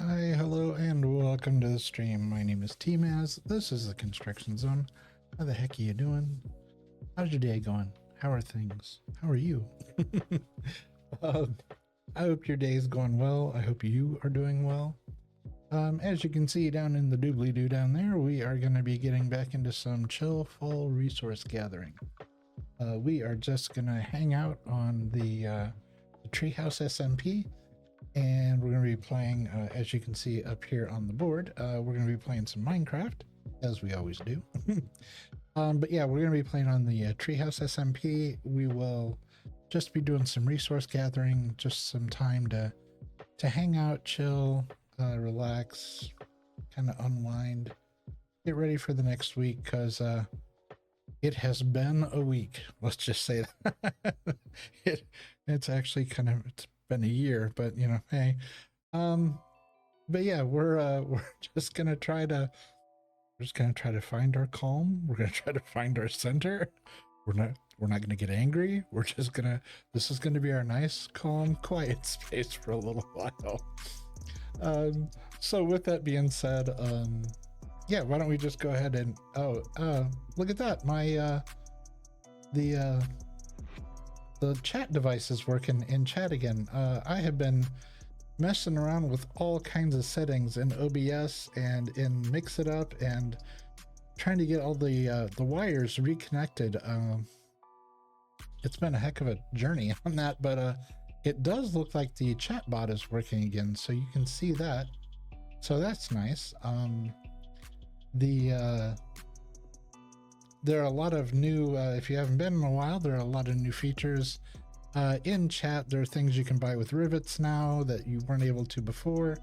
Hi, hello, and welcome to the stream. My name is tmaaz. This is the construction zone. How the heck are you doing? How's your day going? How are things? How are you? I hope your day is going well. I hope you are doing well. As you can see down in the doobly-doo down there, we are going to be getting back into some chill fall resource gathering. We are just going to hang out on the Treehouse SMP. And we're going to be playing, as you can see up here on the board, we're going to be playing some Minecraft, as we always do. But yeah, we're going to be playing on the Treehouse SMP. We will just be doing some resource gathering, just some time to hang out, chill, relax, kind of unwind, get ready for the next week, because it has been a week. Let's just say that. It's actually it's been a year, but you know, hey. But yeah, we're just gonna try to find our calm. We're gonna try to find our center. We're not gonna get angry. This is gonna be our nice, calm, quiet space for a little while. So with that being said, yeah, why don't we just go ahead and look at that. My the chat device is working in chat again. I have been messing around with all kinds of settings in OBS and in Mix It Up and trying to get all the wires reconnected. It's been a heck of a journey on that, but it does look like the chat bot is working again, so you can see that. So that's nice. There are a lot of new, if you haven't been in a while, there are a lot of new features in chat. There are things you can buy with rivets now that you weren't able to before.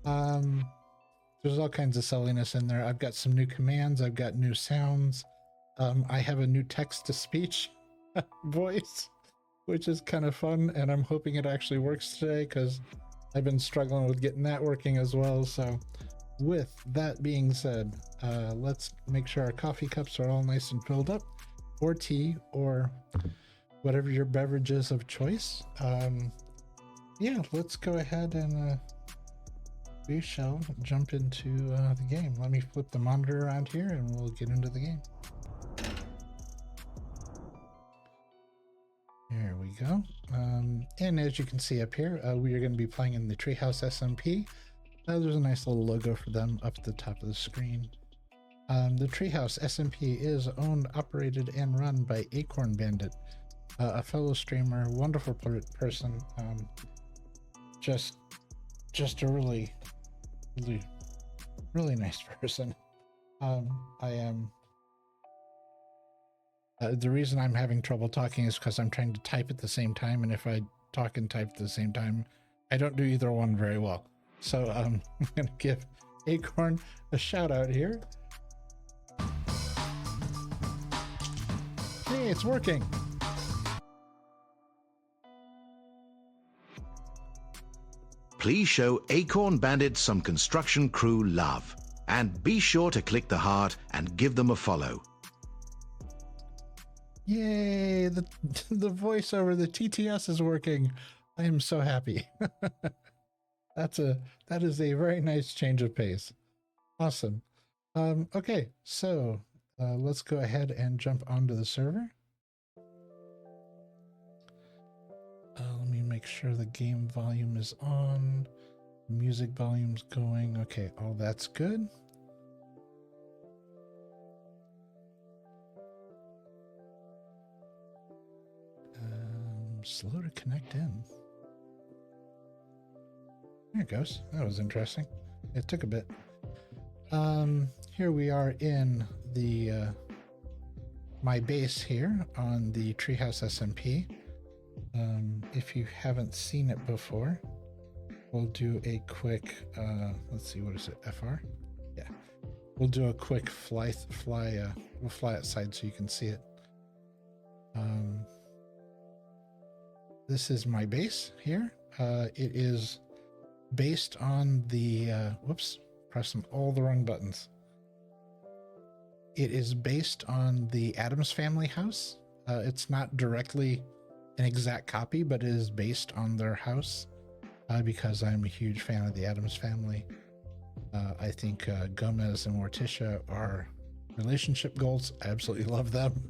There's all kinds of silliness in there. I've got some new commands. I've got new sounds. I have a new text-to-speech voice, which is kind of fun, and I'm hoping it actually works today because I've been struggling with getting that working as well. So with that being said, let's make sure our coffee cups are all nice and filled up, or tea, or whatever your beverage is of choice. Yeah, let's go ahead and we shall jump into the game. Let me flip the monitor around here and we'll get into the game. There we we go. And as you can see up here, we are going to be playing in the Treehouse SMP. There's a nice little logo for them up at the top of the screen. The Treehouse SMP is owned, operated, and run by AcornBandit, a fellow streamer, wonderful person, just a really nice person. I am. The reason I'm having trouble talking is because I'm trying to type at the same time, and if I talk and type at the same time, I don't do either one very well. So I'm going to give Acorn a shout out here. Hey, it's working. Please show AcornBandit some construction crew love, and be sure to click the heart and give them a follow. Yay, the voiceover, the TTS is working. I am so happy. That is a very nice change of pace. Awesome. Okay, so let's go ahead and jump onto the server. Let me make sure the game volume is on. Music volume's going. Okay, all that's good. Slow to connect in. There it goes. That was interesting. It took a bit. Here we are in the my base here on the Treehouse SMP. If you haven't seen it before, we'll do a quick let's see, what is it, FR? Yeah, we'll do a quick we'll fly outside so you can see it. This is my base here. It is based on the whoops, pressing all the wrong buttons. It is based on the Addams Family house. It's not directly an exact copy, but it is based on their house because I'm a huge fan of the Addams Family. I think Gomez and Morticia are relationship goals. I absolutely love them.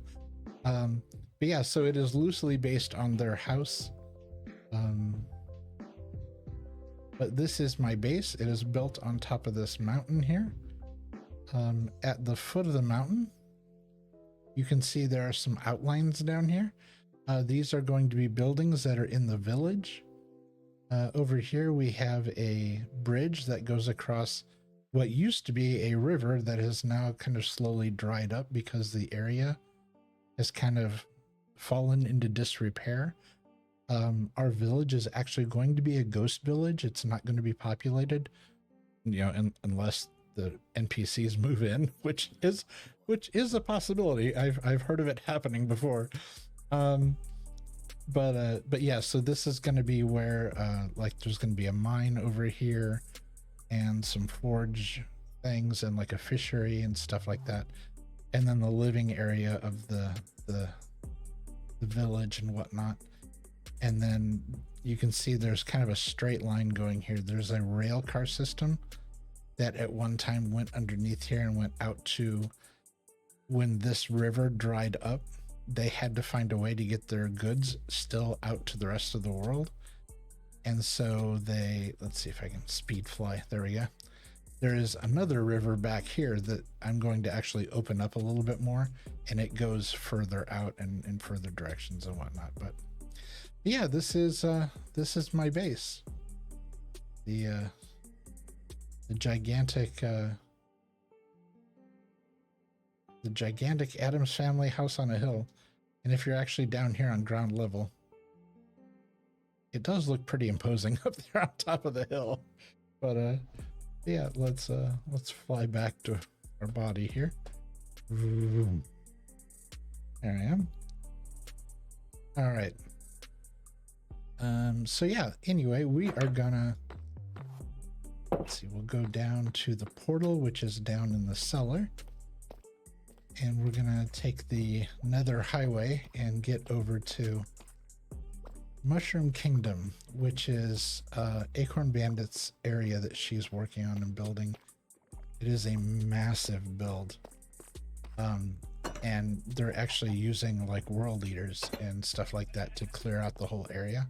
But yeah, so it is loosely based on their house. But this is my base. It is built on top of this mountain here. At the foot of the mountain, you can see there are some outlines down here. These are going to be buildings that are in the village. Over here we have a bridge that goes across what used to be a river that has now kind of slowly dried up because the area has kind of fallen into disrepair. Our village is actually going to be a ghost village. It's not going to be populated, you know, unless the NPCs move in, which is a possibility. I've heard of it happening before. But yeah, so this is going to be where like there's going to be a mine over here and some forge things and like a fishery and stuff like that, and then the living area of the village and whatnot. And then you can see there's kind of a straight line going here. There's a rail car system that at one time went underneath here and went out to, when this river dried up, they had to find a way to get their goods still out to the rest of the world. And so they, let's see if I can speed fly. There we go. There is another river back here that I'm going to actually open up a little bit more, and it goes further out and in further directions and whatnot. But yeah, this is my base. The gigantic Addams Family house on a hill. And if you're actually down here on ground level, it does look pretty imposing up there on top of the hill. But yeah, let's fly back to our body here. There I am. All right. So yeah, anyway, we are gonna, let's see, we'll go down to the portal, which is down in the cellar, and we're gonna take the Nether Highway and get over to Mushroom Kingdom, which is AcornBandit's area that she's working on and building. It is a massive build, and they're actually using like world eaters and stuff like that to clear out the whole area.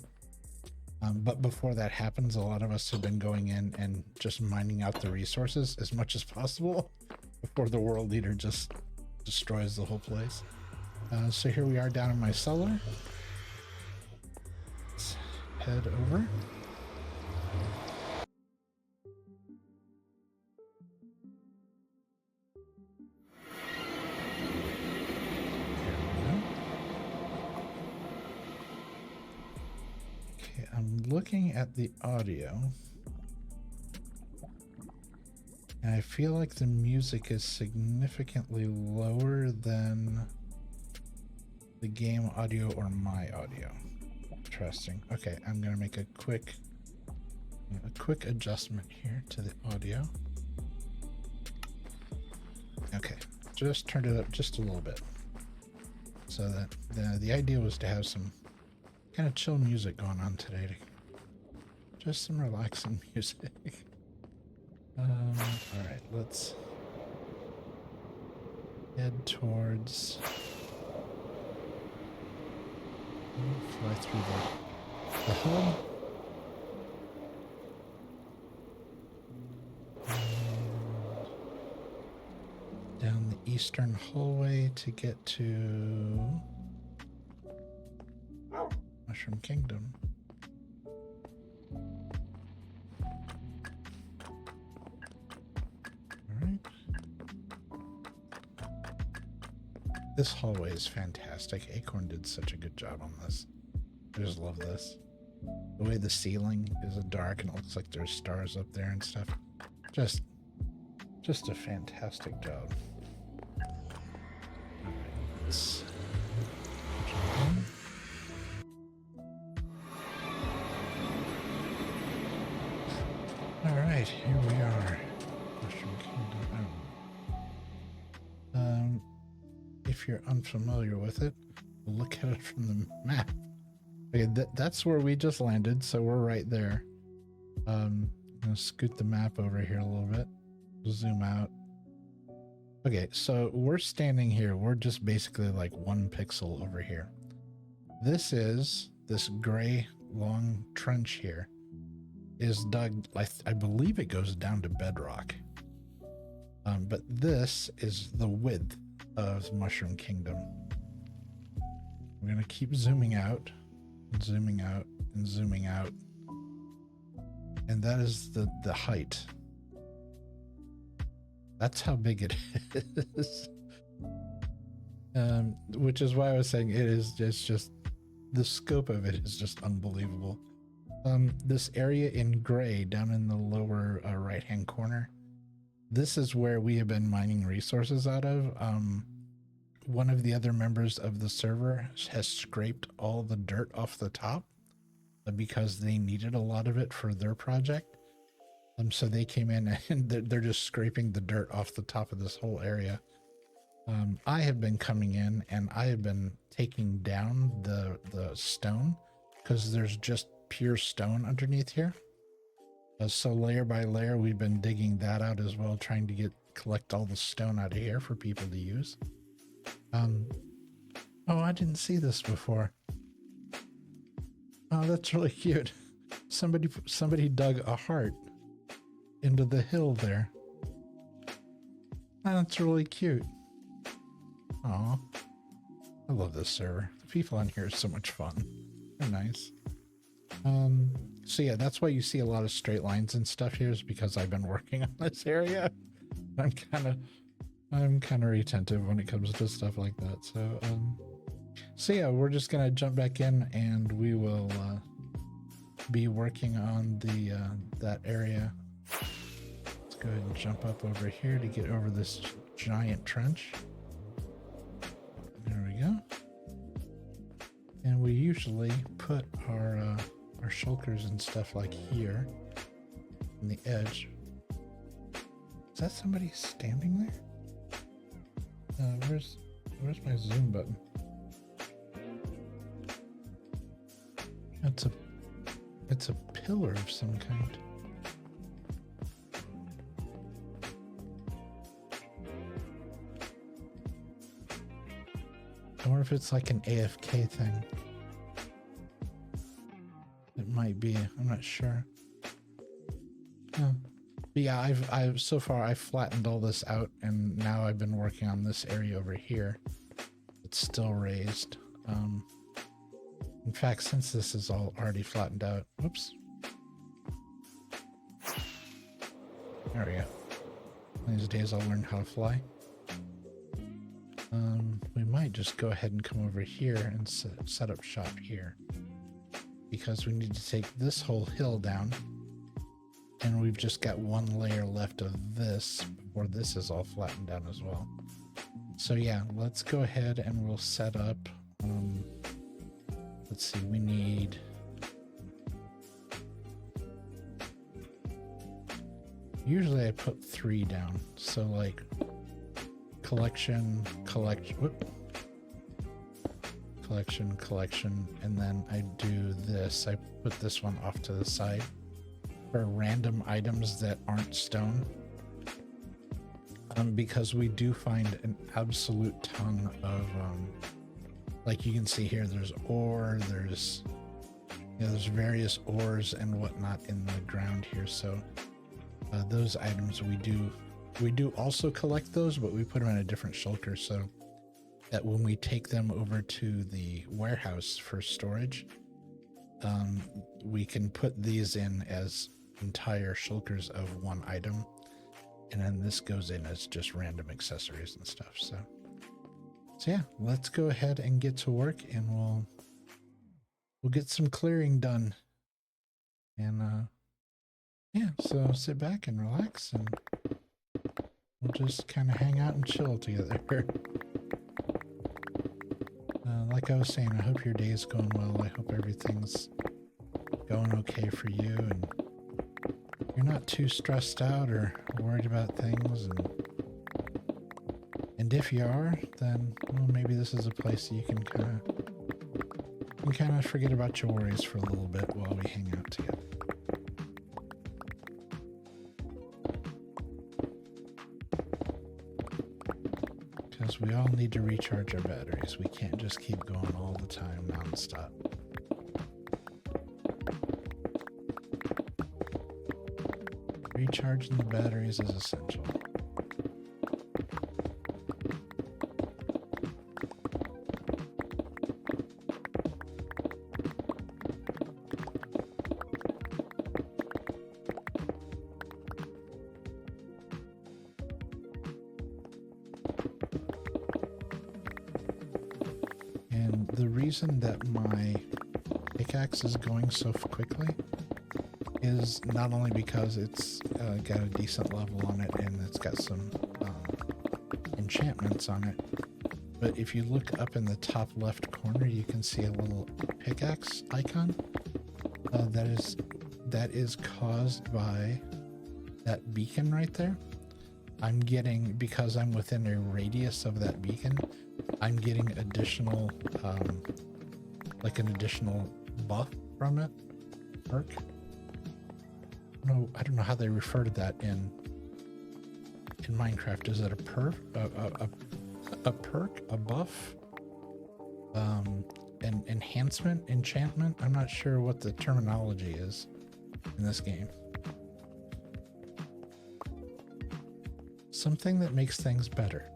But before that happens, a lot of us have been going in and just mining out the resources as much as possible before the world eater just destroys the whole place. So here we are down in my cellar. Let's head over. I'm looking at the audio, and I feel like the music is significantly lower than the game audio or my audio. Interesting. Okay, I'm gonna make a quick adjustment here to the audio. Okay, just turned it up just a little bit, so that the idea was to have some kind of chill music going on today. Just some relaxing music. All right, let's head towards. Fly through the hub. And down the eastern hallway to get to Mushroom Kingdom. Alright. This hallway is fantastic. Acorn did such a good job on this. I just love this. The way the ceiling is dark and it looks like there's stars up there and stuff. Just a fantastic job. Alright, let's jump in. All right, here we are. Mushroom Kingdom. If you're unfamiliar with it, look at it from the map. Okay, that's where we just landed, so we're right there. I'm gonna scoot the map over here a little bit. Zoom out. Okay, so we're standing here. We're just basically like 1 pixel over here. This gray long trench here is dug, I believe it goes down to bedrock. But this is the width of Mushroom Kingdom. We're going to keep zooming out, and zooming out, and zooming out. And that is the height. That's how big it is. Which is why I was saying it's just the scope of it is just unbelievable. This area in gray down in the lower right hand corner, this is where we have been mining resources out of. One of the other members of the server has scraped all the dirt off the top because they needed a lot of it for their project. So they came in and they're just scraping the dirt off the top of this whole area. I have been coming in and I have been taking down the stone because there's just pure stone underneath here. So layer by layer, we've been digging that out as well, trying to collect all the stone out of here for people to use. Oh, I didn't see this before. Oh, that's really cute. Somebody dug a heart into the hill there. Oh, that's really cute. Aw, I love this server. The people on here are so much fun. They're nice. So yeah, that's why you see a lot of straight lines and stuff here, is because I've been working on this area. I'm kind of retentive when it comes to stuff like that. So yeah, we're just gonna jump back in and we will be working on that area. Let's go ahead and jump up over here to get over this giant trench. There we go. And we usually put our shulkers and stuff like here on the edge. Is that somebody standing there? Where's my zoom button? It's a pillar of some kind. I wonder if it's like an AFK thing. It might be. I'm not sure. Huh. But yeah, I've so far I've flattened all this out, and now I've been working on this area over here. It's still raised. In fact, since this is all already flattened out, whoops. There we go. One of these days I'll learn how to fly. We might just go ahead and come over here and set up shop here, because we need to take this whole hill down, and we've just got one layer left of this before this is all flattened down as well. So yeah, let's go ahead and we'll set up, let's see, we need, usually I put 3 down, so like collection, and then I do this. I put this one off to the side for random items that aren't stone, because we do find an absolute ton of, like you can see here, there's ore, there's, you know, there's various ores and whatnot in the ground here. So those items we do also collect those, but we put them in a different shulker so that when we take them over to the warehouse for storage, we can put these in as entire shulkers of one item, and then this goes in as just random accessories and stuff. So yeah, let's go ahead and get to work, and we'll get some clearing done. And yeah, so sit back and relax, and we'll just kind of hang out and chill together. Like I was saying, I hope your day is going well. I hope everything's going okay for you, and you're not too stressed out or worried about things. And if you are, then well, maybe this is a place that you can kind of forget about your worries for a little bit while we hang out together. Because we all need to recharge our batteries. We can't just keep going all the time non-stop. Recharging the batteries is essential. The reason that my pickaxe is going so quickly is not only because it's got a decent level on it and it's got some enchantments on it, but if you look up in the top left corner, you can see a little pickaxe icon. That is caused by that beacon right there. I'm getting, because I'm within a radius of that beacon, I'm getting additional, like an additional buff from it. Perk. No, I don't know how they refer to that in Minecraft. Is it a perk, a perk, a buff, an enhancement, enchantment? I'm not sure what the terminology is in this game. Something that makes things better.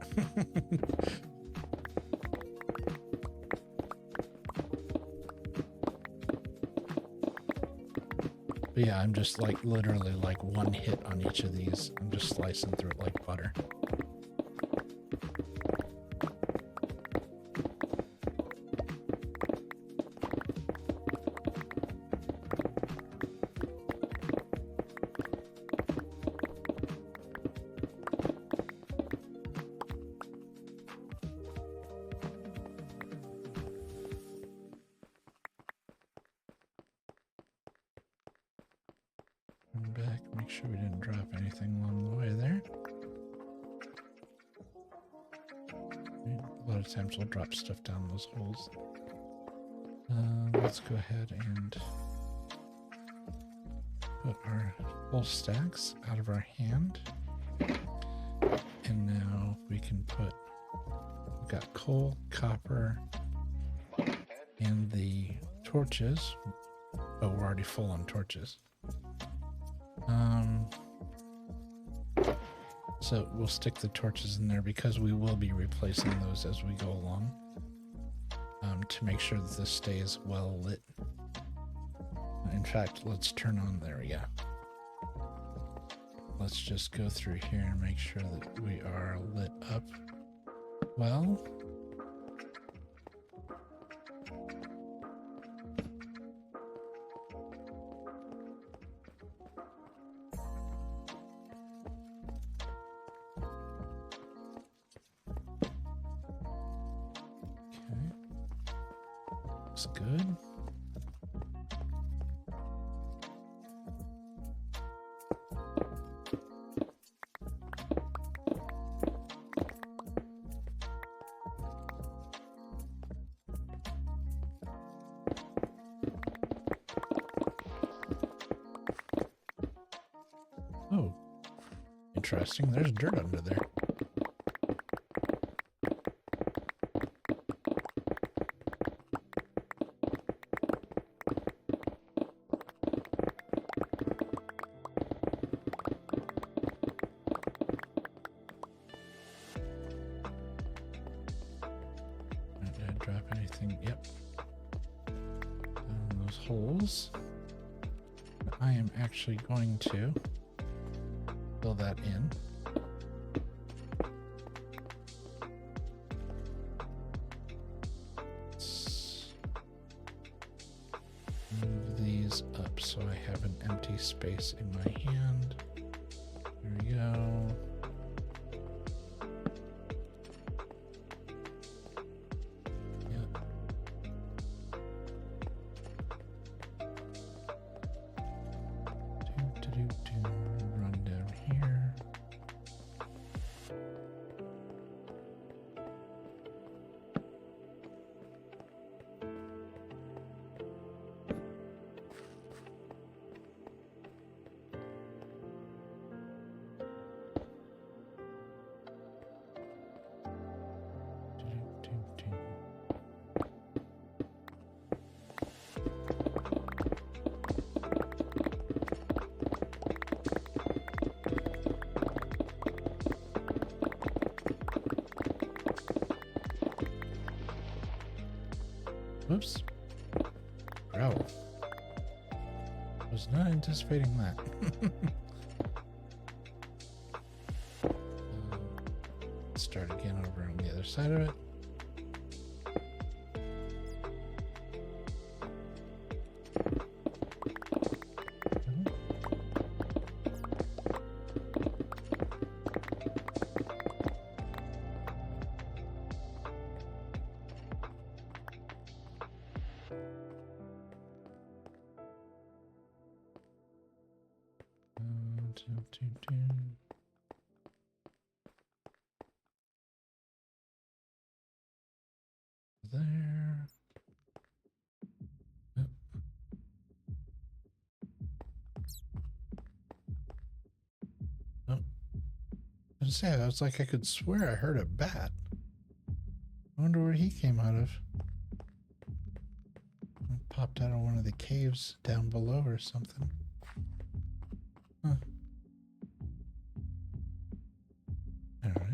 But yeah, I'm just like literally like one hit on each of these. I'm just slicing through it like butter. Back, make sure we didn't drop anything along the way there. A lot of times we'll drop stuff down those holes. Let's go ahead and put our full stacks out of our hand. And now we can put got coal, copper, and the torches. Oh, we're already full on torches. So we'll stick the torches in there because we will be replacing those as we go along, to make sure that this stays well lit. In fact, let's turn on, there we go. Let's just go through here and make sure that we are lit up well. Looks good. Oh, interesting. There's dirt under there. Did I drop anything? Yep. Down those holes. I am actually going to fill that in. Let's move these up so I have an empty space in my hand. There we go. Yep. Run down here. Whoops. Gravel. Was not anticipating that. Let's start again over on the other side of it. There. Yep. Oh. I was saying, I was like, I could swear I heard a bat. I wonder where he came out of. It popped out of one of the caves down below or something. Huh. All right.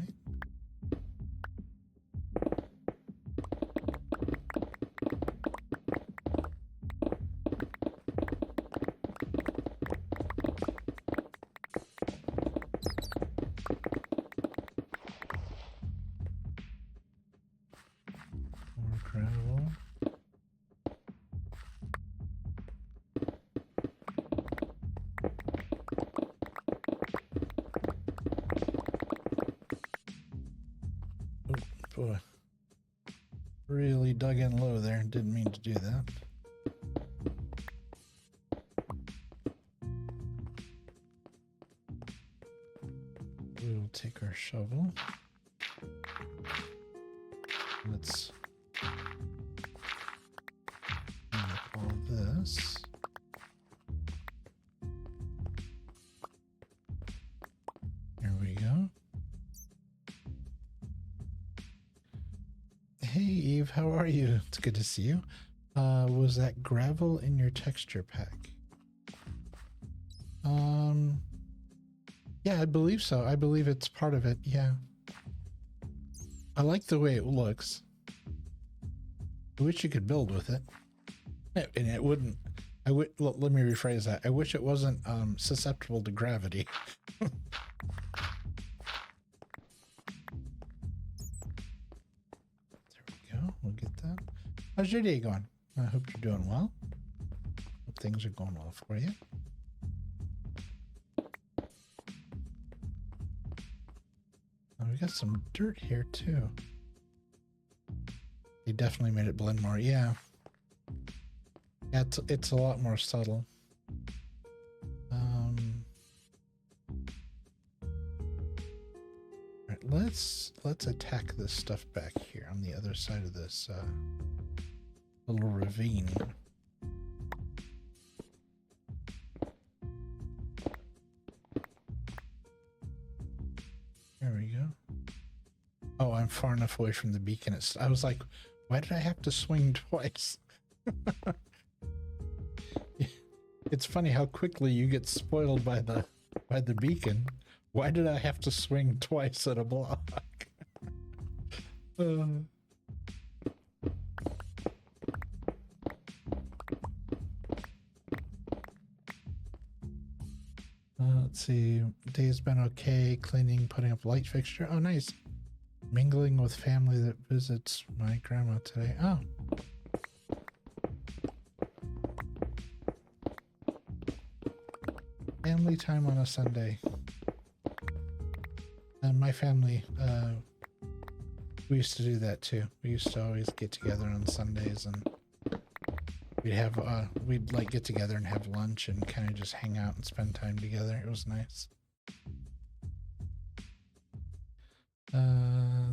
More gravel. Boy, really dug in low there. Didn't mean to do that. We will take our shovel. Let's clean up all this. Here we go. Hey Eve, how are you? It's good to see you. Was that gravel in your texture pack? Yeah, I believe so. I believe it's part of it, yeah. I like the way it looks. I wish you could build with it. And it wouldn't. Let me rephrase that. I wish it wasn't susceptible to gravity. There we go. We'll get that. How's your day going? I hope you're doing well. Hope things are going well for you. Oh, we got some dirt here too. They definitely made it blend more. Yeah. Yeah, it's a lot more subtle. All right, let's attack this stuff back here on the other side of this little ravine. There we go. Oh, I'm far enough away from the beacon. I was like, why did I have to swing twice? It's funny how quickly you get spoiled by the beacon. Why did I have to swing twice at a block? Let's see. Day's been okay. Cleaning, putting up light fixture. Oh, nice. Mingling with family that visits my grandma today. Oh. Family time on a Sunday. And my family, we used to do that too. We used to always get together on Sundays, and we'd like get together and have lunch and kind of just hang out and spend time together. It was nice.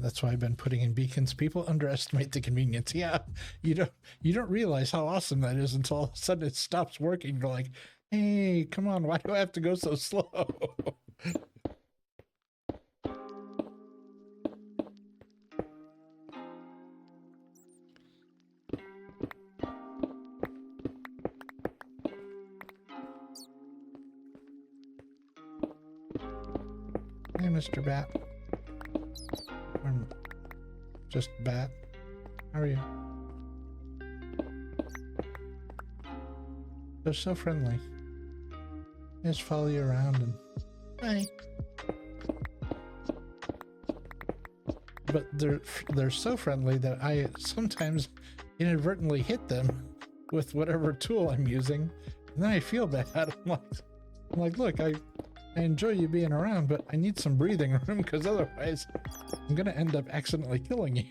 That's why I've been putting in beacons. People underestimate the convenience. Yeah, you don't realize how awesome that is until all of a sudden it stops working. You're like, hey, come on, why do I have to go so slow? Hey, Mr. Bat. Just Bat. How are you? They're so friendly. They just follow you around and hi. But they're so friendly that I sometimes inadvertently hit them with whatever tool I'm using, and then I feel bad. I'm like, look, I enjoy you being around, but I need some breathing room because otherwise I'm gonna end up accidentally killing you.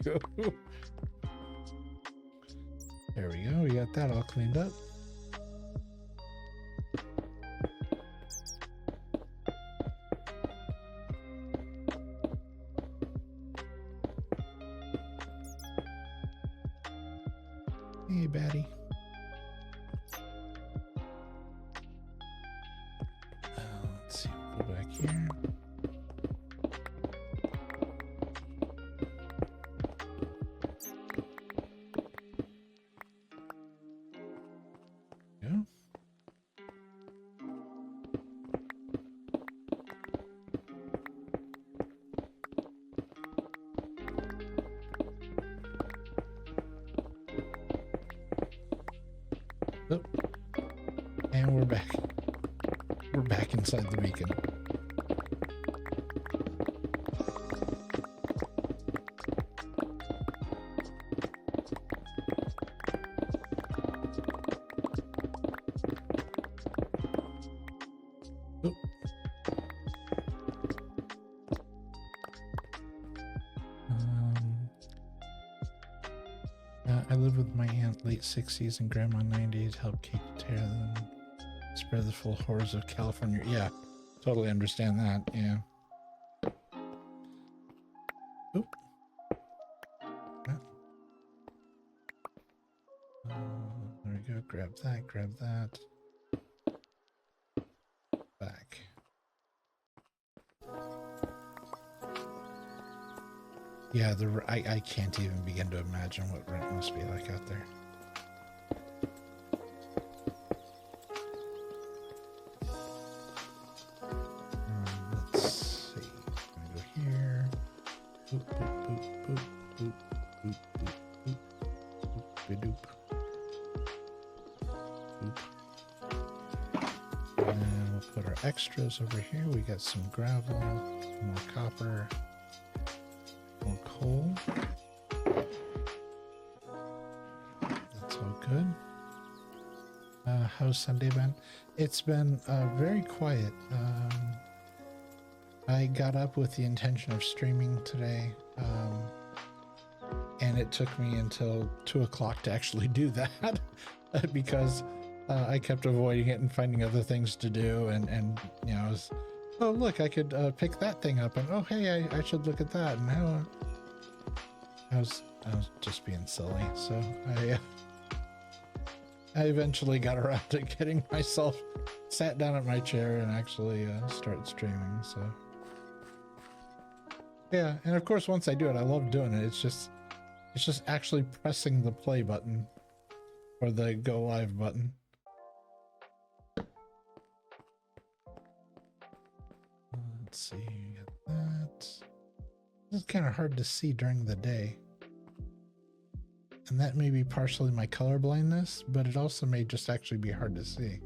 There we go. We got that all cleaned up. Hey, Batty. Let's see. We'll go back here. Go. Oh. And we're back. We're back inside the beacon. Oh. I live with my aunt, late 60s, and grandma 90s, help keep tear them, spread the full horrors of California. Yeah, totally understand that. Yeah. Oop. There we go. Grab that. Grab that. Back. Yeah, I can't even begin to imagine what rent must be like out there. Let's see. I'm gonna go here. Boop, boop, boop, boop, boop, boop, boop, boop, boop, boop. And then we'll put our extras over here. We got some gravel, more copper, more coal. That's all good. How's Sunday been? It's been very quiet. I got up with the intention of streaming today, and it took me until 2 o'clock to actually do that because I kept avoiding it and finding other things to do, and you know, oh look, I could pick that thing up, and oh hey, I should look at that, and I was just being silly, so I eventually got around to getting myself sat down at my chair and actually start streaming. So yeah, and of course once I do it, I love doing it. It's just actually pressing the play button or the go live button. Let's see, you got that. This is kind of hard to see during the day. And that may be partially my color blindness, but it also may just actually be hard to see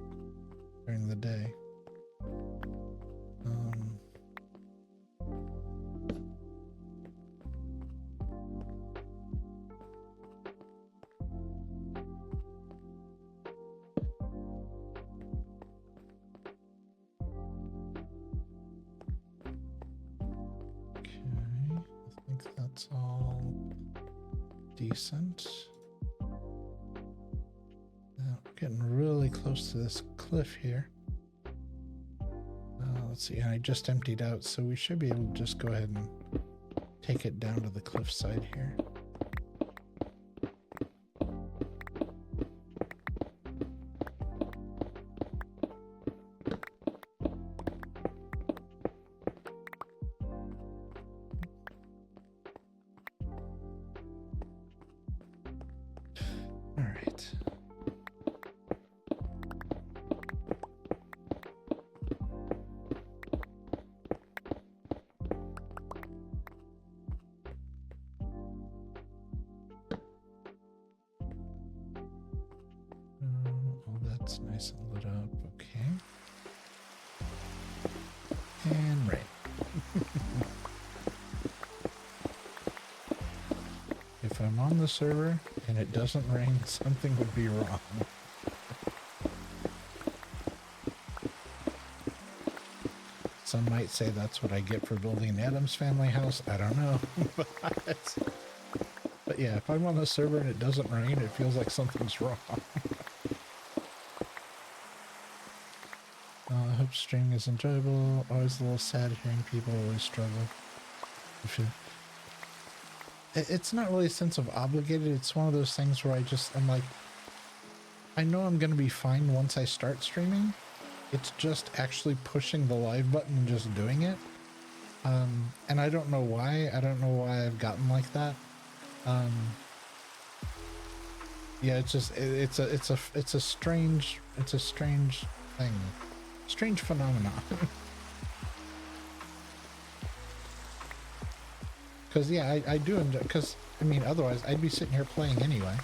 during the day. Okay, I think that's all decent. Now we're getting really close to this cliff here. Let's see, I just emptied out, so we should be able to just go ahead and take it down to the cliff side here. That's nice and lit up. Okay. And rain. If I'm on the server and it doesn't rain, something would be wrong. Some might say that's what I get for building an Addams Family house. I don't know. But yeah, if I'm on the server and it doesn't rain, it feels like something's wrong. I hope streaming is enjoyable. Always a little sad hearing people always struggle. It's not really a sense of obligated. It's one of those things where I'm like, I know I'm going to be fine once I start streaming. It's just actually pushing the live button and just doing it. And I don't know why. I don't know why I've gotten like that. Yeah, it's just, it's a strange thing. Strange phenomenon. Because yeah, I do enjoy, because I mean otherwise I'd be sitting here playing anyway.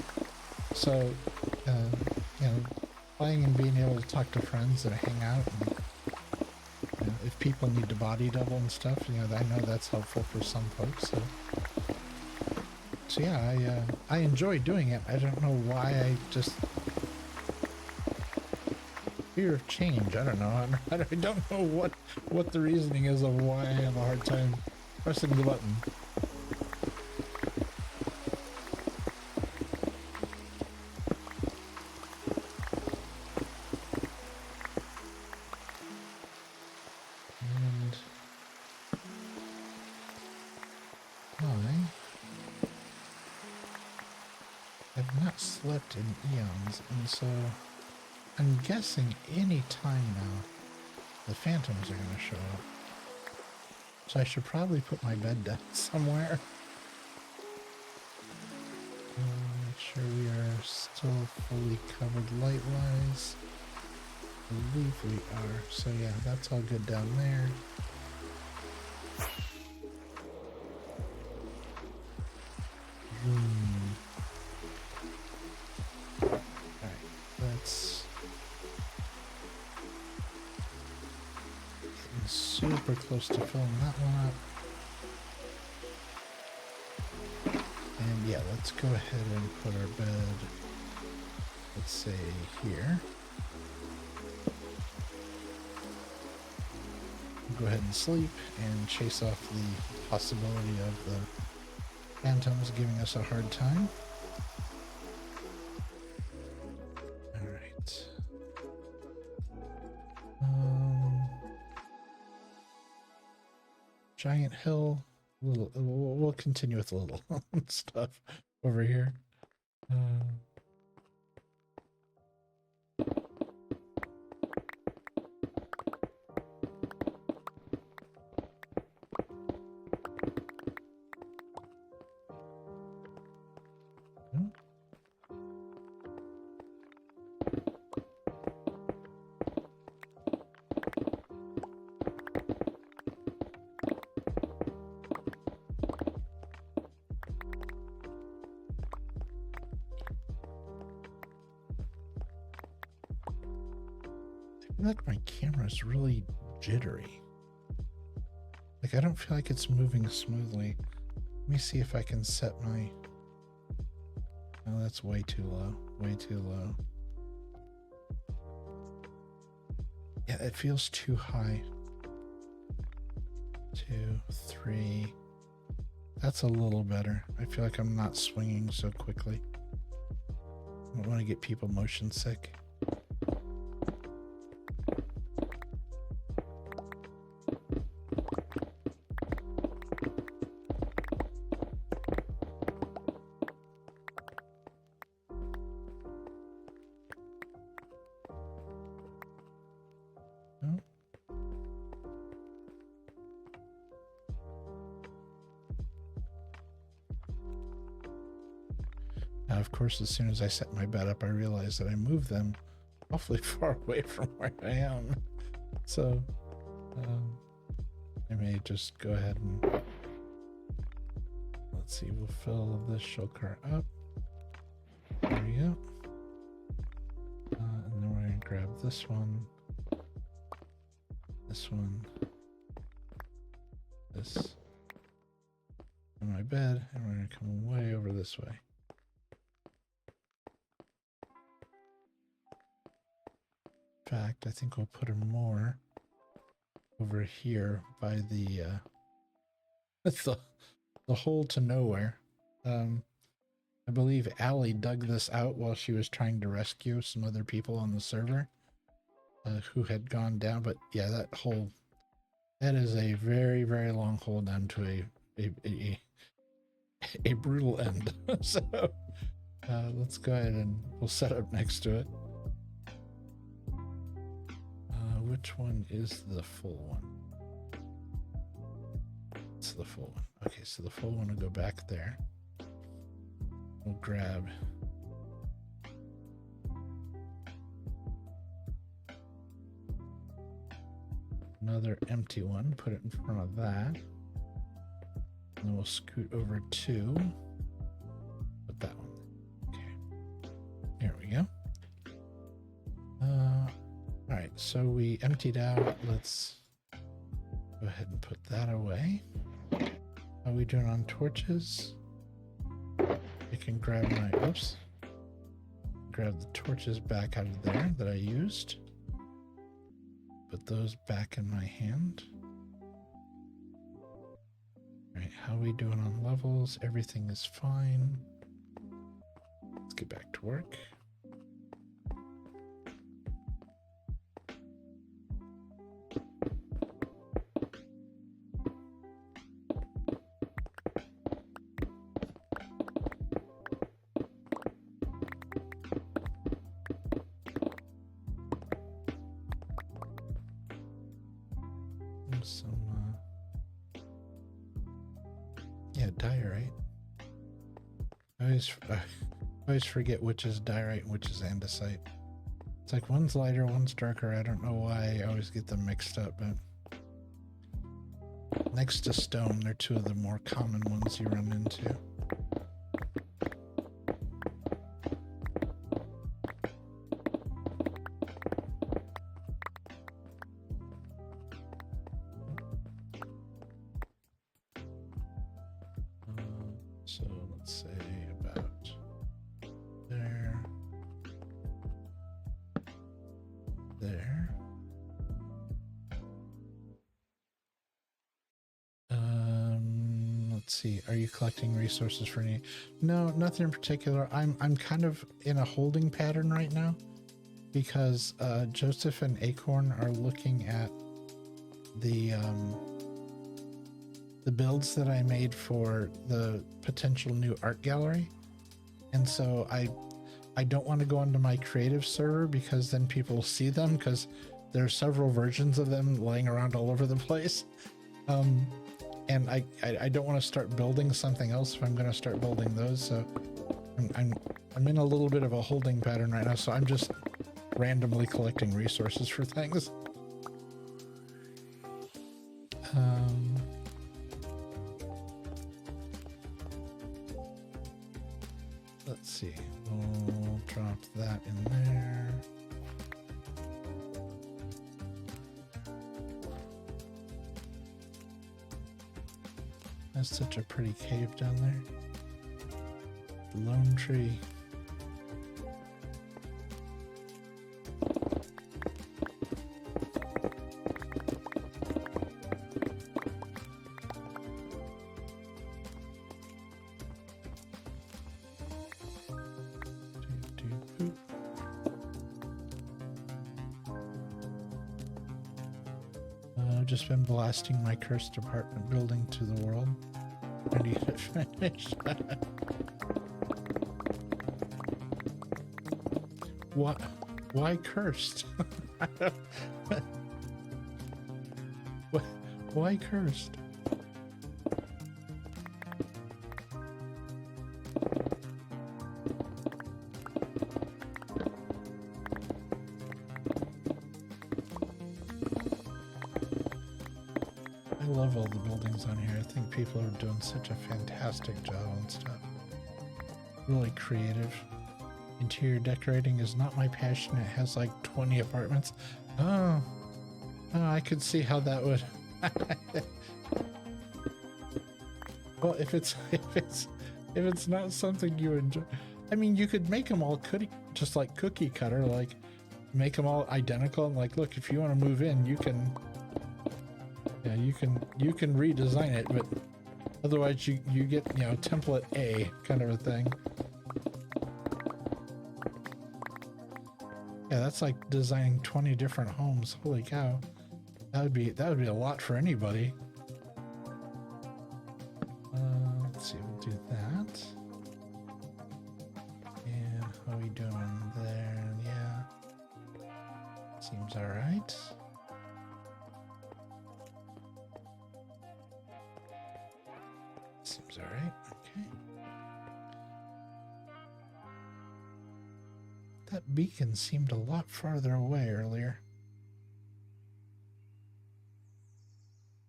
So you know, playing and being able to talk to friends and hang out, and you know, if people need to body double and stuff, you know, I know that's helpful for some folks. So yeah, I enjoy doing it. I don't know why. I just fear of change. I don't know. I don't know what the reasoning is of why I have a hard time pressing the button. And I've not slept in eons, and so I'm guessing any time now the phantoms are going to show up. So I should probably put my bed down somewhere Make sure we are still fully covered light-wise. I believe we are. So yeah, that's all good down there. Alright, let's getting super close to filling that one up. And yeah, let's go ahead and put our bed, let's say here. Go ahead and sleep and chase off the possibility of the phantoms giving us a hard time. All right. Giant hill. We'll continue with a little stuff over here. Like my camera's really jittery. Like I don't feel like it's moving smoothly. Let me see if I can set my... Oh, that's way too low. Way too low. Yeah, it feels too high. 2, 3. That's a little better. I feel like I'm not swinging so quickly. I don't want to get people motion sick. Now, of course, as soon as I set my bed up, I realized that I moved them awfully far away from where I am. So I may just go ahead and let's see, we'll fill this shulker up. There we go. And then we're going to grab this one, this, and my bed, and we're going to come way over this way. In fact, I think we'll put him more over here by the the hole to nowhere. I believe Allie dug this out while she was trying to rescue some other people on the server who had gone down. But yeah, that hole, that is a very, very long hole down to a brutal end. So let's go ahead and we'll set up next to it. Which one is the full one? It's the full one. Okay, so the full one will go back there. We'll grab another empty one, put it in front of that. And then we'll scoot over to put that one. Okay, there we go. All right, so we emptied out. Let's go ahead and put that away. How are we doing on torches? I can grab my, oops, grab the torches back out of there that I used. Put those back in my hand. All right, how are we doing on levels? Everything is fine. Let's get back to work. Yeah, diorite. I I always forget which is diorite and which is andesite. It's like one's lighter, one's darker. I don't know why I always get them mixed up, but next to stone, they're two of the more common ones you run into. So let's say about there, there. Let's see. Are you collecting resources for any? No, nothing in particular. I'm kind of in a holding pattern right now because Joseph and Acorn are looking at the builds that I made for the potential new art gallery, and so I don't want to go onto my creative server because then people see them, because there are several versions of them laying around all over the place. And I don't want to start building something else if I'm going to start building those. So I'm in a little bit of a holding pattern right now. So I'm just randomly collecting resources for things. Let's see. We'll drop that in there. That's such a pretty cave down there. The lone tree. I've just been blasting my cursed apartment building to the world. I need it finished. What? Why cursed? Why cursed? I love all the buildings on here. I think people are doing such a fantastic job on stuff. Really creative. Interior decorating is not my passion. It has like 20 apartments. Oh, I could see how that would. Well, if it's not something you enjoy, I mean, you could make them all just like cookie cutter, like make them all identical. And like, look, if you want to move in, you can. Yeah, you can redesign it, but otherwise you get, you know, template A kind of a thing. Yeah, that's like designing 20 different homes. Holy cow. That would be a lot for anybody. Let's see, we'll do that. And how are we doing there? Yeah. Seems alright. Seems all right. Okay. That beacon seemed a lot farther away earlier.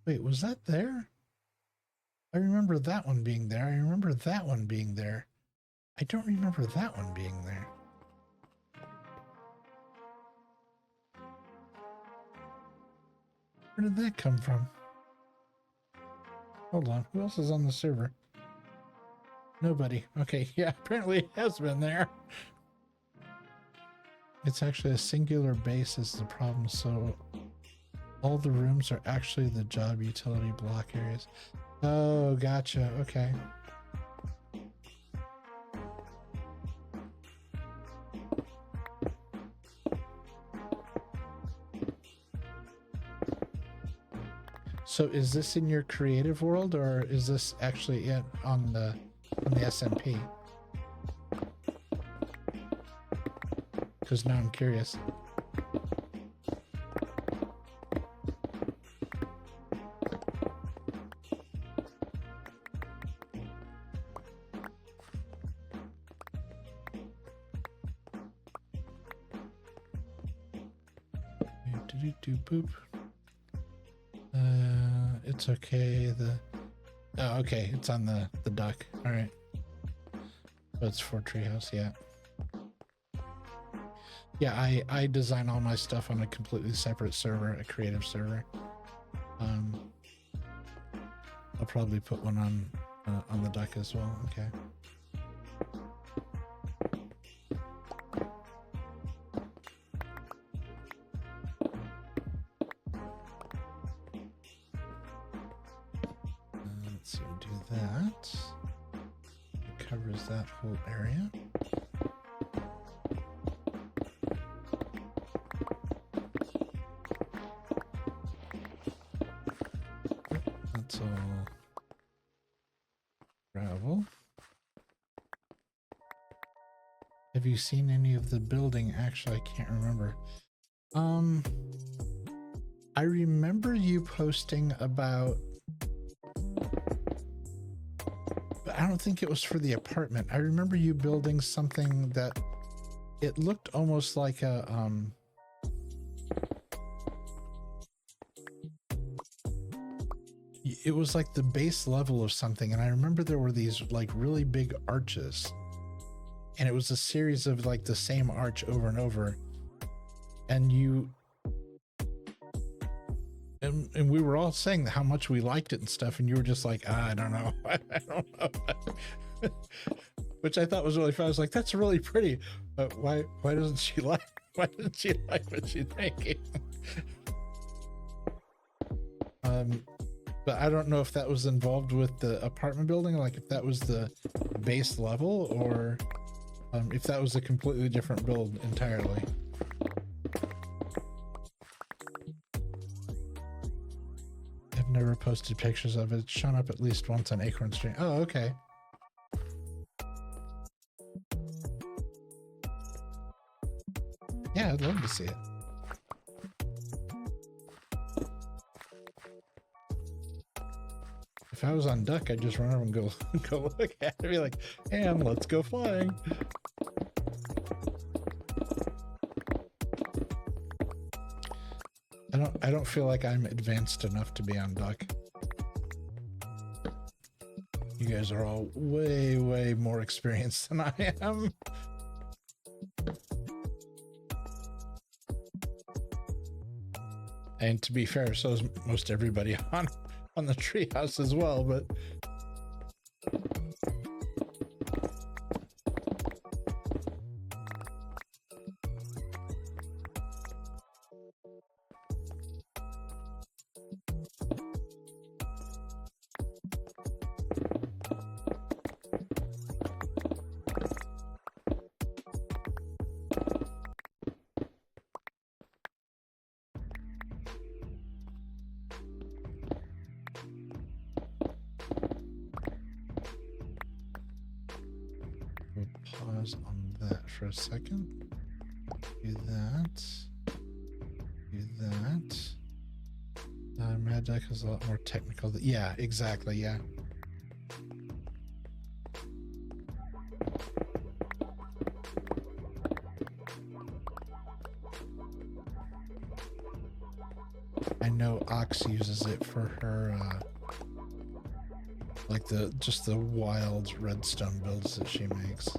Wait, was that there? I remember that one being there. I remember that one being there. I don't remember that one being there. Where did that come from? Hold on, who else is on the server? Nobody. Okay, yeah, apparently it has been there. It's actually a singular base is the problem, so all the rooms are actually the job utility block areas. Oh, gotcha, okay. So is this in your creative world, or is this actually on the SMP? Because now I'm curious. Poop. It's okay. Oh, okay. It's on the dock. All right. But it's for Treehouse. Yeah. Yeah. I design all my stuff on a completely separate server, a creative server. I'll probably put one on the dock as well. Okay. Let's see, we'll do that. It covers that whole area. That's all gravel. Have you seen any of the building? Actually, I can't remember. I remember you posting about, but I don't think it was for the apartment. I remember you building something that it looked almost like a it was like the base level of something, and I remember there were these like really big arches, and it was a series of like the same arch over and over, and and we were all saying how much we liked it and stuff, and you were just like, I don't know. I don't know. Which I thought was really fun. I was like, that's really pretty, but why doesn't she like what she's thinking? But I don't know if that was involved with the apartment building, like if that was the base level, or if that was a completely different build entirely. I've never posted pictures of it. It's shown up at least once on Acorn Stream. Oh, okay. Yeah, I'd love to see it. If I was on Duck, I'd just run over and go look at it and be like, and let's go flying. I don't feel like I'm advanced enough to be on Duck. You guys are all way more experienced than I am. And to be fair, so is most everybody on the Treehouse as well, but we'll pause on that for a second. Do that. Do that. Mad Duck is a lot more technical. Yeah, exactly. Yeah. I know Ox uses it for her, like just the wild redstone builds that she makes.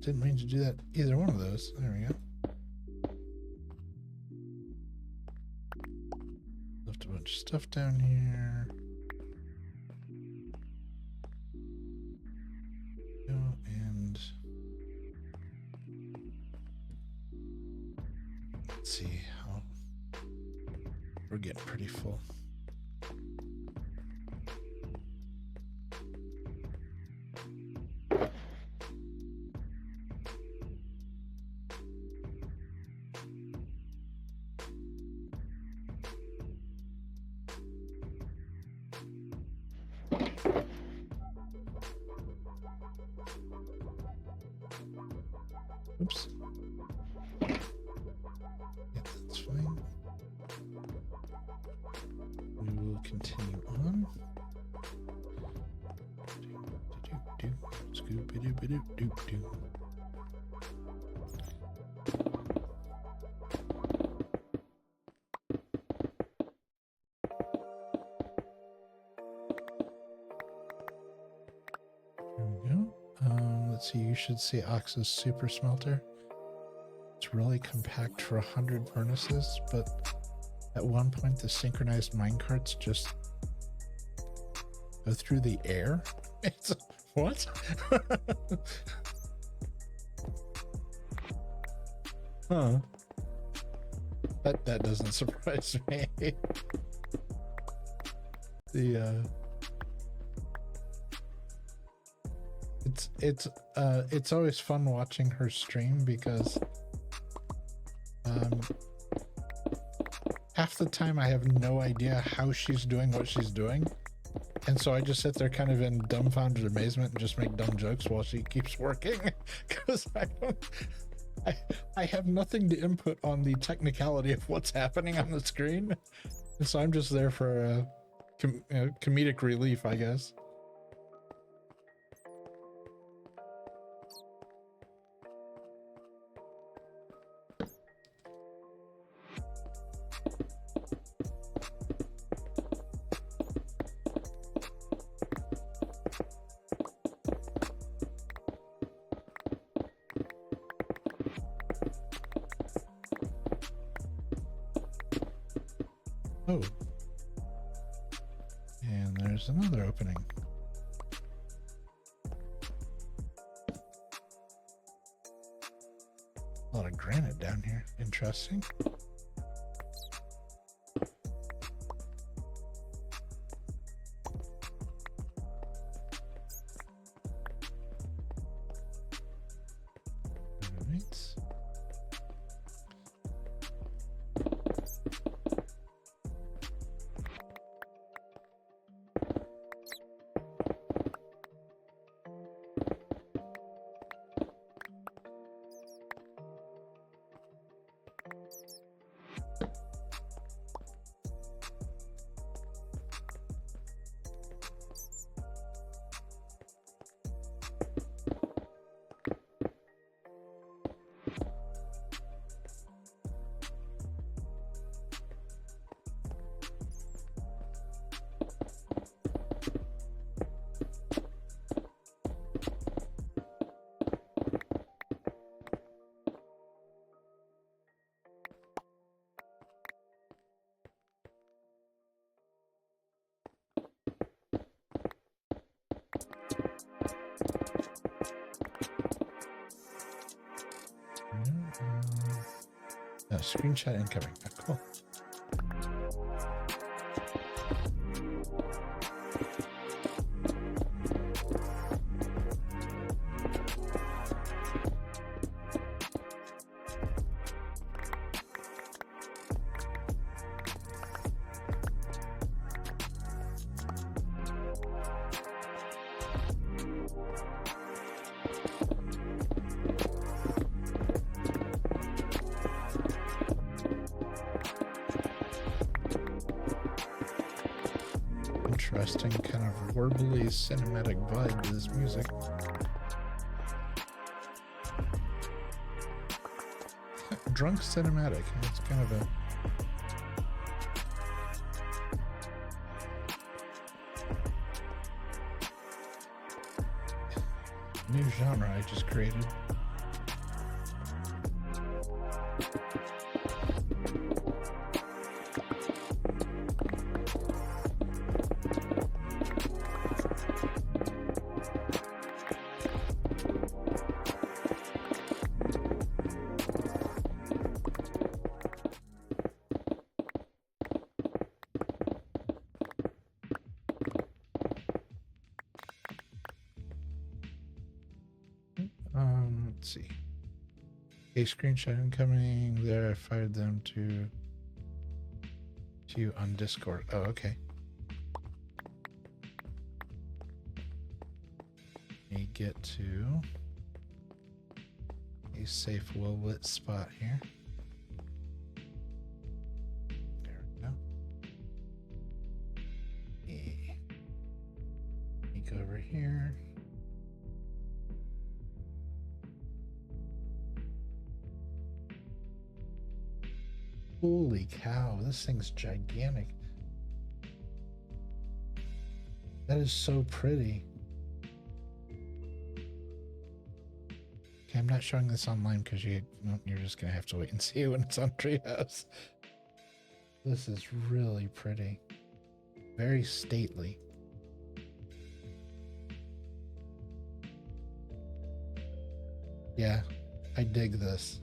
Didn't mean to do that, either one of those. There we go. Left a bunch of stuff down here. And let's see how we're getting pretty full. Oops. Yeah, that's fine. continue on. Scooby-doo-ba-doo-doo-doo. There we go. Let's see, you should see Ox's super smelter. It's really compact for 100 furnaces, but at one point the synchronized minecarts just go through the air. It's what? Huh. That doesn't surprise me. It's always fun watching her stream because half the time I have no idea how she's doing what she's doing, and so I just sit there kind of in dumbfounded amazement and just make dumb jokes while she keeps working because I have nothing to input on the technicality of what's happening on the screen, and so I'm just there for comedic relief, I guess. Oh, and there's another opening. A lot of granite down here. Interesting. Right. No, screenshot incoming. Oh, cool. Interesting kind of warbly cinematic vibe to this music. Drunk cinematic. It's kind of a new genre I just created. Let's see. A screenshot incoming. There, I fired them to you on Discord. Oh, okay. Let me get to a safe, well-lit spot here. There we go. here. Holy cow, this thing's gigantic. That is so pretty. Okay, I'm not showing this online because you're just gonna have to wait and see when it's on Treehouse. This is really pretty. Very stately. Yeah, I dig this.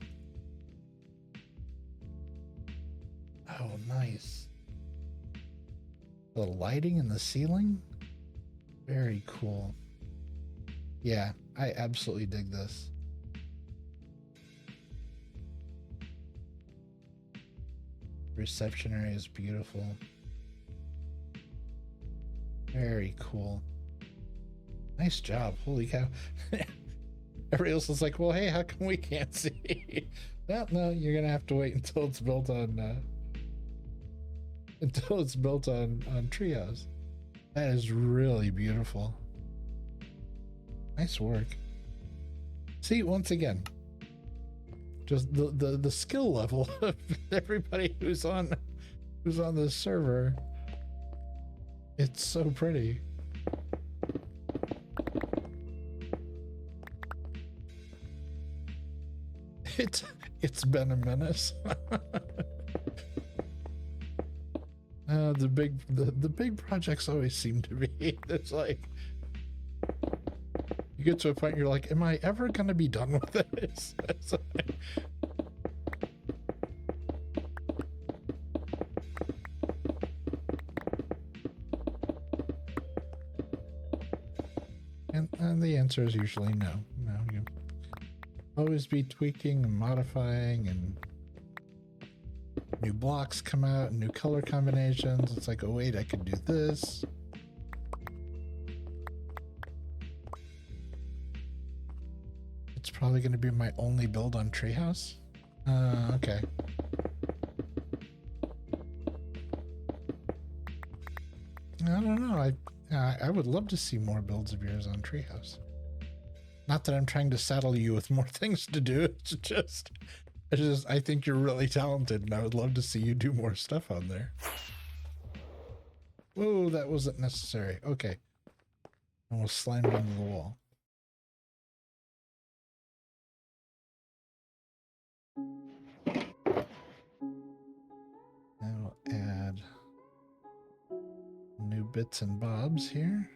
Oh, nice. The lighting in the ceiling? Very cool. Yeah, I absolutely dig this. Reception area is beautiful. Very cool. Nice job. Holy cow. Everybody else is like, well, hey, how come we can't see? Well, no, you're gonna have to wait until it's built on Treehouse. That is really beautiful. Nice work. See, once again, just the skill level of everybody who's on this server. It's so pretty. It's been a menace. The big projects always seem to be. It's like you get to a point you're like, am I ever gonna be done with this? It's like, and the answer is usually no. No, you always be tweaking and modifying, and new blocks come out and new color combinations. It's like, oh wait, I could do this. It's probably going to be my only build on Treehouse. Okay. I don't know. I would love to see more builds of yours on Treehouse. Not that I'm trying to saddle you with more things to do. It's just I think you're really talented, and I would love to see you do more stuff on there. Whoa, that wasn't necessary. Okay. Almost slammed into the wall. Now we'll add new bits and bobs here.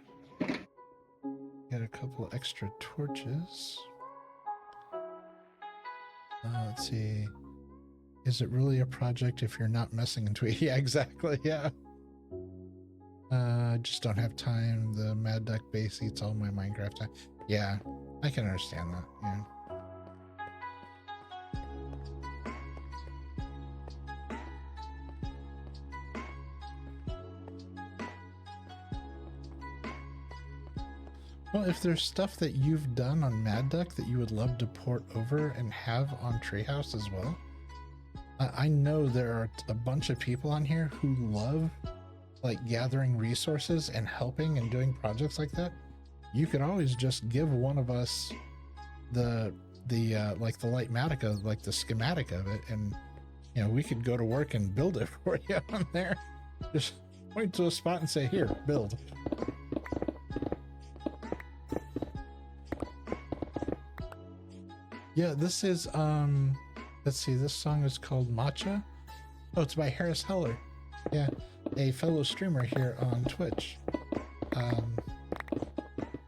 Get a couple of extra torches. Let's see. Is it really a project if you're not messing into it? Yeah, exactly. Yeah. I just don't have time. The Mad Duck base eats all my Minecraft time. Yeah, I can understand that. Yeah. Well, if there's stuff that you've done on Mad Duck that you would love to port over and have on Treehouse as well, I know there are a bunch of people on here who love like gathering resources and helping and doing projects like that. You could always just give one of us the like the Lightmatica, like the schematic of it, and you know, we could go to work and build it for you on there. Just point to a spot and say, here, build. Yeah, this is let's see, this song is called Matcha. Oh, it's by Harris Heller. Yeah, a fellow streamer here on Twitch.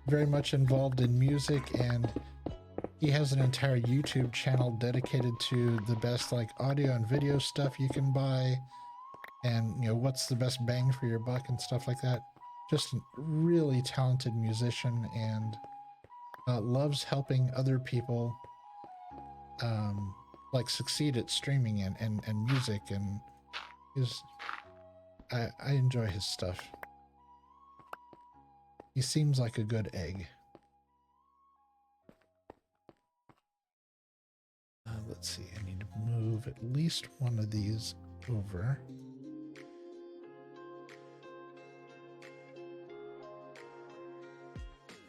Very much involved in music, and he has an entire YouTube channel dedicated to the best like audio and video stuff you can buy, and you know, what's the best bang for your buck and stuff like that. Just a really talented musician, and loves helping other people like succeed at streaming and music, and I enjoy his stuff. He seems like a good egg. Let's see, I need to move at least one of these over.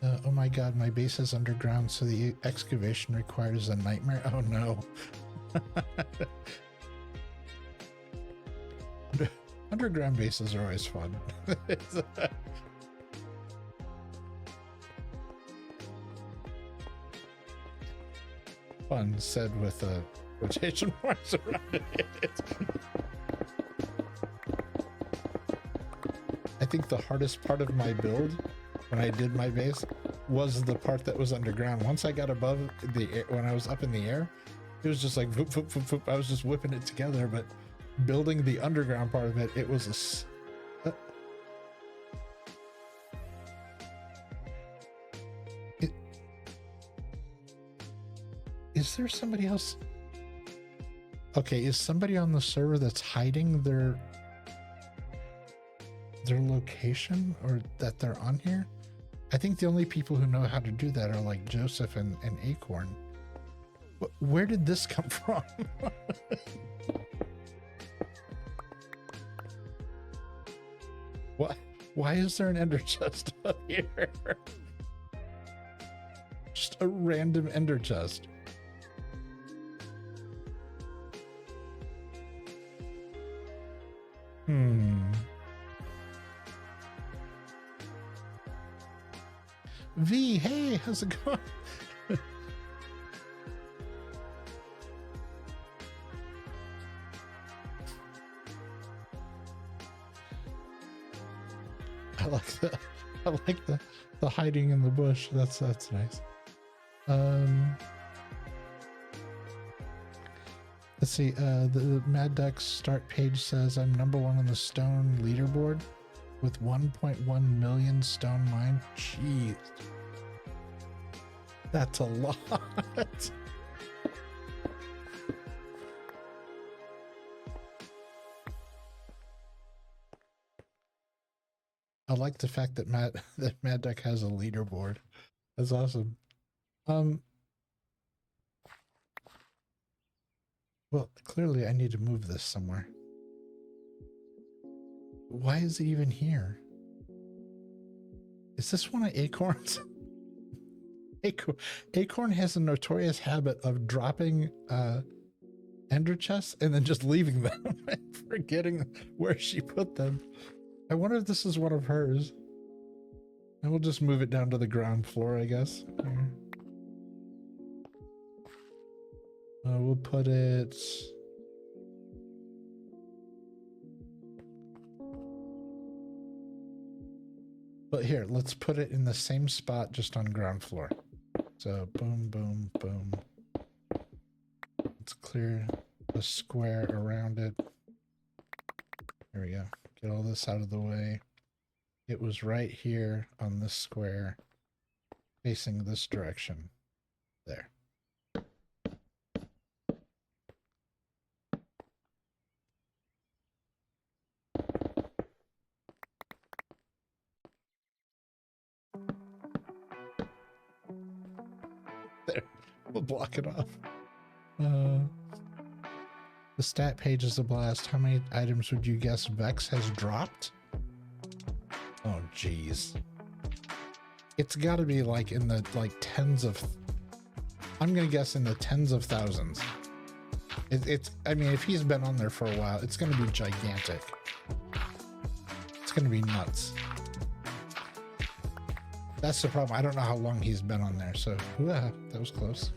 Oh my god, my base is underground, so the excavation required is a nightmare. Oh no. Underground bases are always fun. Fun said with quotation marks around it. I think the hardest part of my build when I did my base was the part that was underground. Once I got above the air, when I was up in the air, it was just like voop, voop, voop, voop. I was just whipping it together, but building the underground part of it, it was is there somebody else? Okay, is somebody on the server that's hiding their location, or that they're on here? I think the only people who know how to do that are like Joseph and Acorn. Where did this come from? What? Why is there an ender chest up here? Just a random ender chest. V, hey, how's it going? I like the hiding in the bush. That's nice. Let's see. The Mad Duck's start page says I'm #1 on the stone leaderboard with 1.1 million stone mined. Jeez, that's a lot. I like the fact that Mad Duck has a leaderboard. That's awesome. Well, clearly I need to move this somewhere. Why is it even here? Is this one of Acorn's? Acorn has a notorious habit of dropping ender chests and then just leaving them and forgetting where she put them. I wonder if this is one of hers. And we'll just move it down to the ground floor, I guess. We'll put it... But here, let's put it in the same spot, just on ground floor. So boom, boom, boom. Let's clear the square around it. There we go. Get all this out of the way. It was right here on this square, facing this direction. There. There. We'll block it off. The stat page is a blast. How many items would you guess Vex has dropped? Oh, geez. It's got to be like in the tens of... I'm going to guess in the tens of thousands. I mean, if he's been on there for a while, it's going to be gigantic. It's going to be nuts. That's the problem. I don't know how long he's been on there, so... that was close.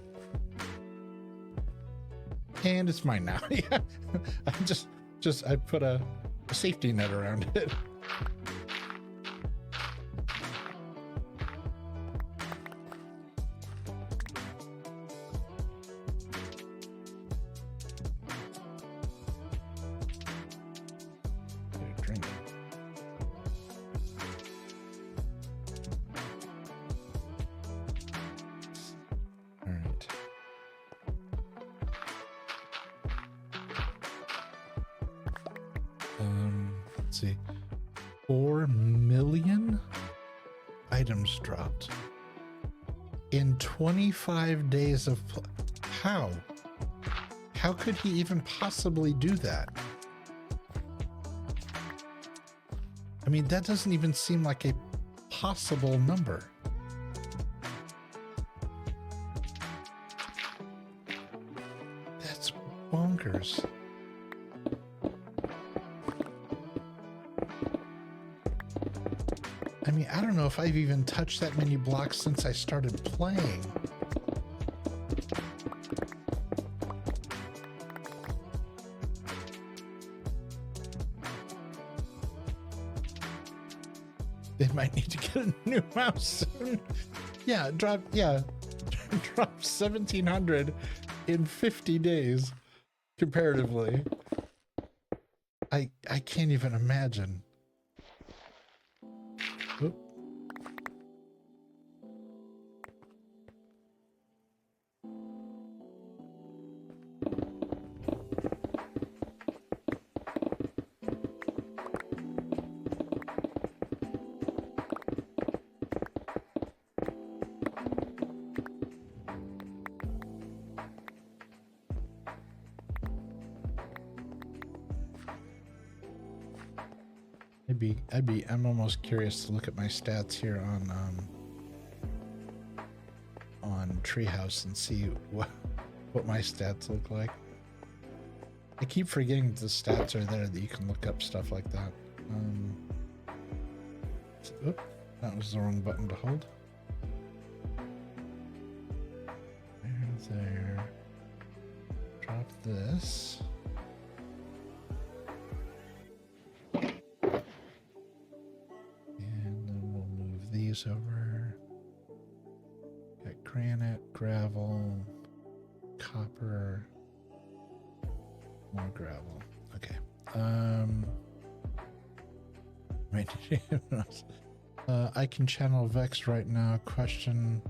And it's mine now. Yeah. I put a safety net around it. Let's see, 4 million items dropped in 25 days of how could he even possibly do that? I mean, that doesn't even seem like a possible number. bunkers. I mean, I don't know if I've even touched that many blocks since I started playing. They might need to get a new mouse soon. Yeah, drop 1700 in 50 days comparatively. I can't even imagine. Oop. I'm almost curious to look at my stats here on Treehouse and see what my stats look like. I keep forgetting the stats are there that you can look up stuff like that. Oop, that was the wrong button to hold. There. Drop this. Over. Got granite, gravel, copper, more gravel. Okay. I can channel Vex right now. Question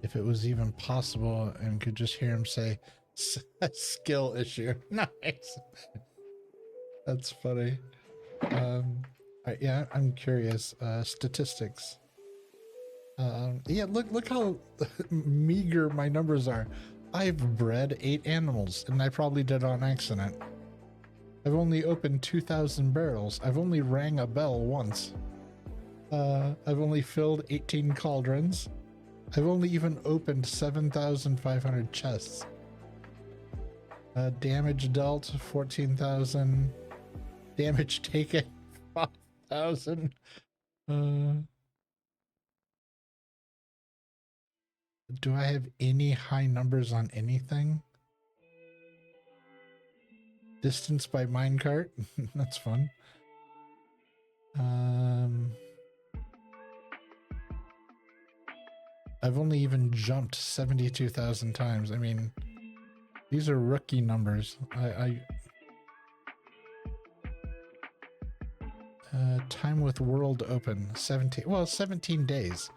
if it was even possible, and could just hear him say skill issue. Nice. That's funny. Yeah, I'm curious. Statistics. Yeah, look how meager my numbers are. I've bred 8 animals, and I probably did on accident. I've only opened 2,000 barrels. I've only rang a bell once. I've only filled 18 cauldrons. I've only even opened 7,500 chests. Damage dealt 14,000. Damage taken 5,000. Do I have any high numbers on anything? Distance by minecart? That's fun. I've only even jumped 72,000 times. I mean, these are rookie numbers. Time with world open 17 days.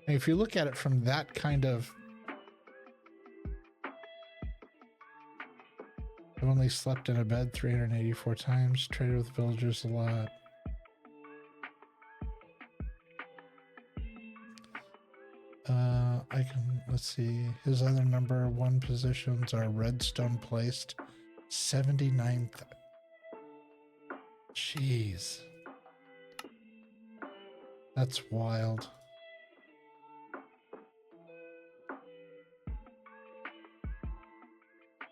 And if you look at it from that kind of, I've only slept in a bed 384 times, traded with villagers a lot. Let's see, his other number 1 positions are redstone placed 79th. Jeez. That's wild.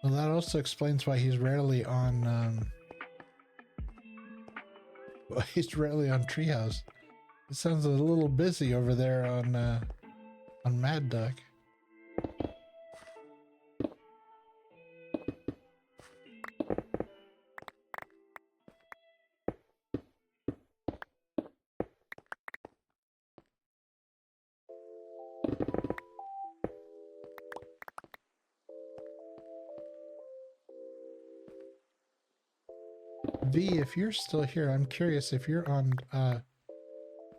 Well, that also explains why he's rarely on Treehouse. It sounds a little busy over there on Mad Duck. V, if you're still here, I'm curious if you're on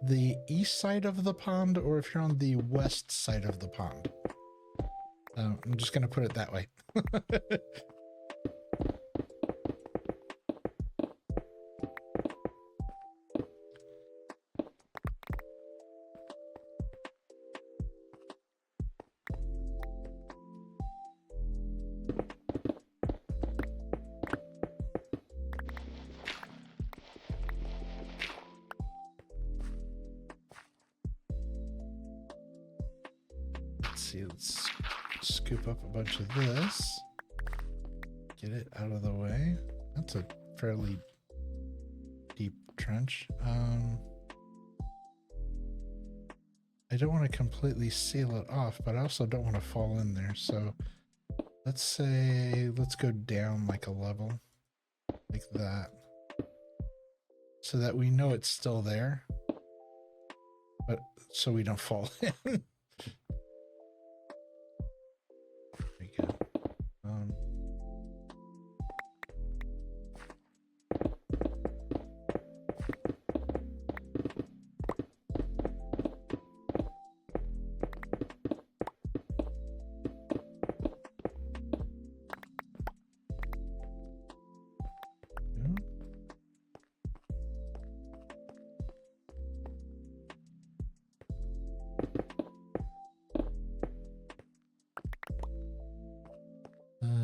the east side of the pond or if you're on the west side of the pond. I'm just going to put it that way. Let's scoop up a bunch of this. get it out of the way. That's a fairly deep trench. I don't want to completely seal it off, but I also don't want to fall in there. So let's say, let's go down like a level, like that, so that we know it's still there, but so we don't fall in. There we go.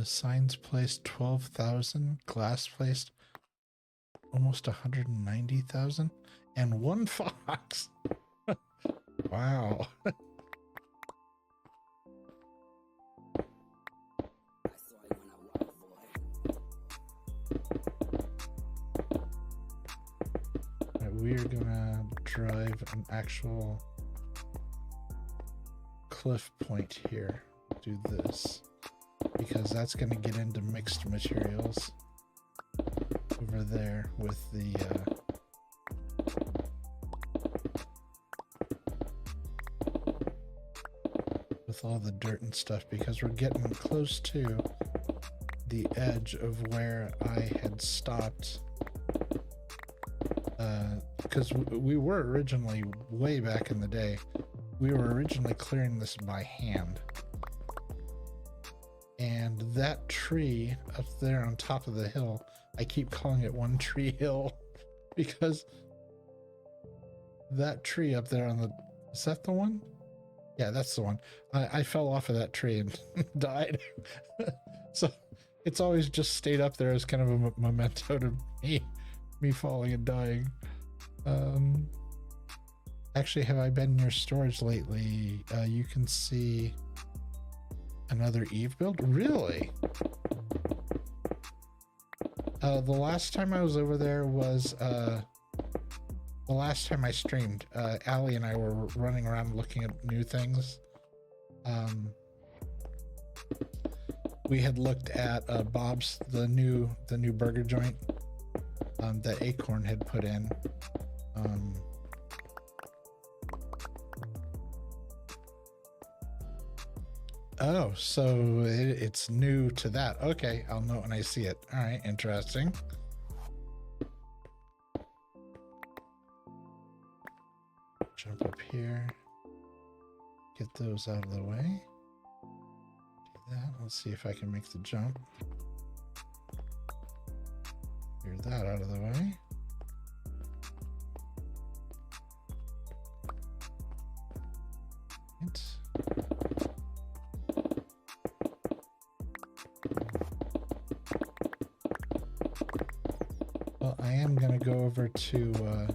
Signs placed 12,000, glass placed almost 190,000, and one fox. Wow. Right, we are gonna drive an actual cliff point here. Do this, because that's going to get into mixed materials over there with the with all the dirt and stuff, because we're getting close to the edge of where I had stopped, because we were originally, way back in the day, we were originally clearing this by hand. And that tree up there on top of the hill, I keep calling it One Tree Hill, because that tree up there on the, is that the one? Yeah, that's the one. I fell off of that tree and died. So it's always just stayed up there as kind of a memento to me falling and dying. Actually, have I been in your storage lately? You can see another Eve build? Really? The last time I was over there was the last time I streamed. Allie and I were running around looking at new things. We had looked at Bob's, the new burger joint that Acorn had put in. Oh, so it's new to that. Okay, I'll know when I see it. All right, interesting. Jump up here. Get those out of the way. Do that. Let's see if I can make the jump. Clear that out of the way. Right. Well, I am going to go over to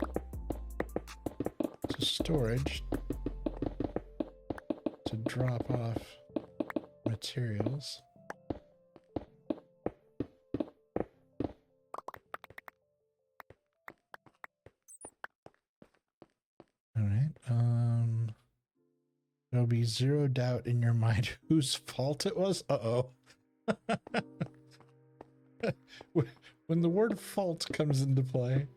storage to drop off materials. All right. There'll be zero doubt in your mind whose fault it was. Uh-oh. When the word fault comes into play.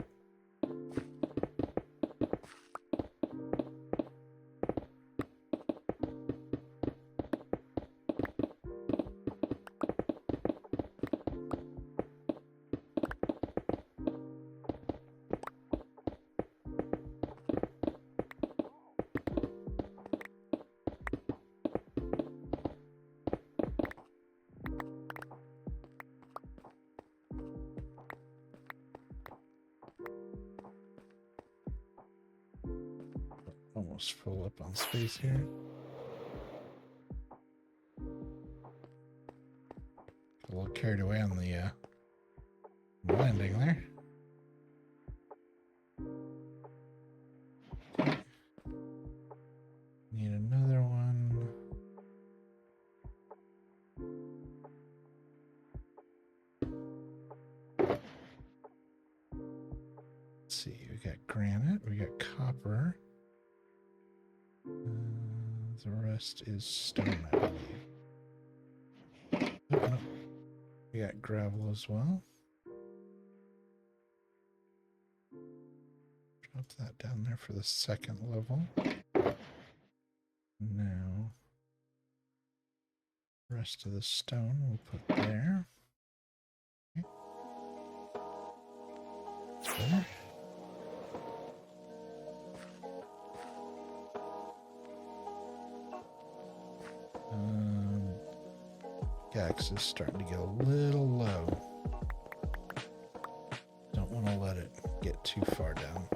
Almost full up on space here. Got a little carried away on the landing there. Okay. Need another one. let's see. We got granite. We got copper. The rest is stone, I believe. Oh, no. We got gravel as well. Drop that down there for the second level. Now, the rest of the stone we'll put there. Okay. There. Pickaxe is starting to get a little low. Don't want to let it get too far down.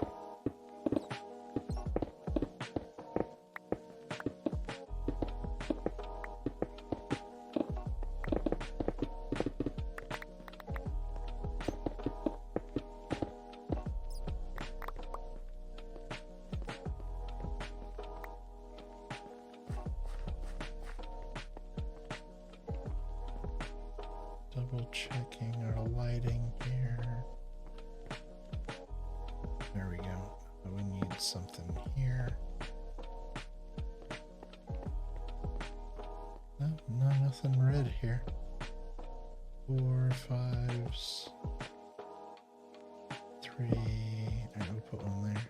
Double checking our lighting here. There we go. We need something here. No, nothing red here. 4, 5s. 3. Alright, we'll put one there.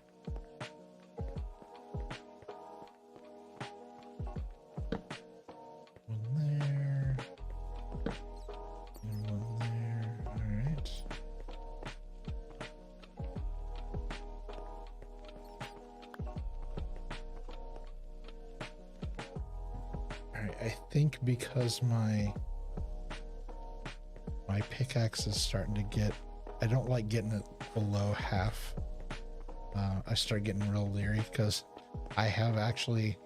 I think because my pickaxe is starting to get, I don't like getting it below half. I start getting real leery because I have actually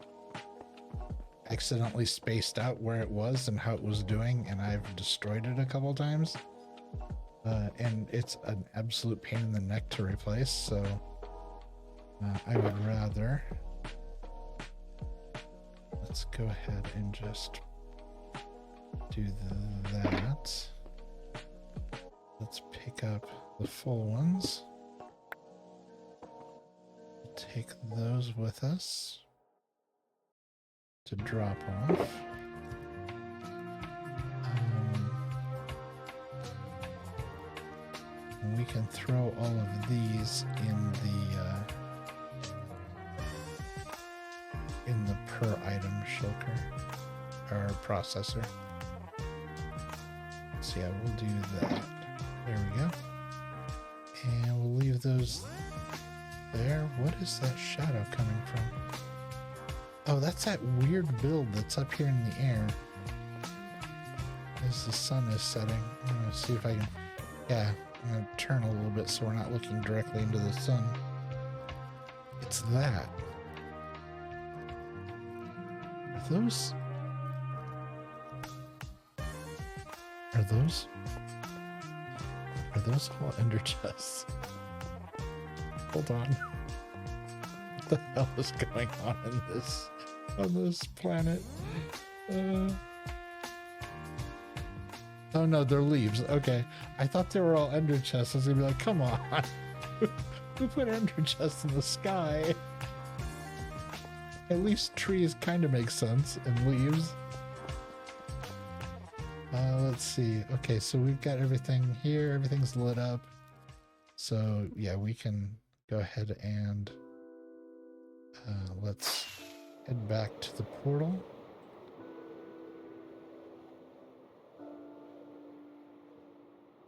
accidentally spaced out where it was and how it was doing, and I've destroyed it a couple times. And it's an absolute pain in the neck to replace, so I would rather, let's go ahead and just do that. Let's pick up the full ones. Take those with us to drop off. And we can throw all of these in the per item shulker or processor. So yeah, we'll do that. There we go. And we'll leave those there. What is that shadow coming from? Oh, that's that weird build that's up here in the air as the sun is setting. I'm gonna see if I can, yeah, I'm gonna turn a little bit so we're not looking directly into the sun. It's that. Are those all ender chests? Hold on. What the hell is going on this planet? Oh no, they're leaves. Okay. I thought they were all ender chests. I was gonna be like, come on. Who put ender chests in the sky? At least trees kind of make sense, and leaves. Let's see. Okay, so we've got everything here. Everything's lit up. So yeah, we can go ahead and let's head back to the portal.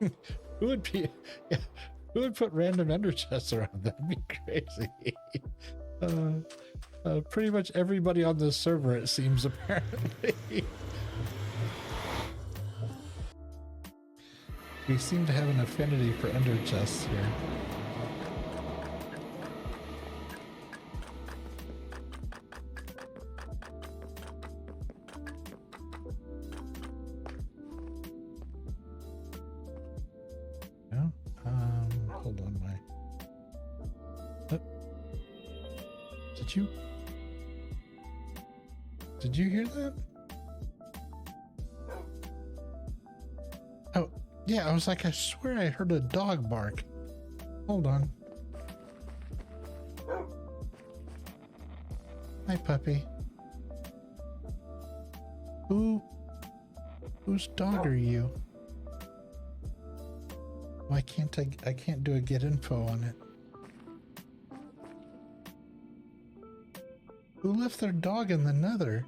Who would put random ender chests around? That'd be crazy. Pretty much everybody on this server, it seems, apparently. We seem to have an affinity for ender chests here. No? Hold on, Did you hear that? Oh, yeah, I was like, I swear I heard a dog bark. Hold on. Hi, puppy. Whose dog are you? Why can't I can't do a get info on it. Who left their dog in the nether?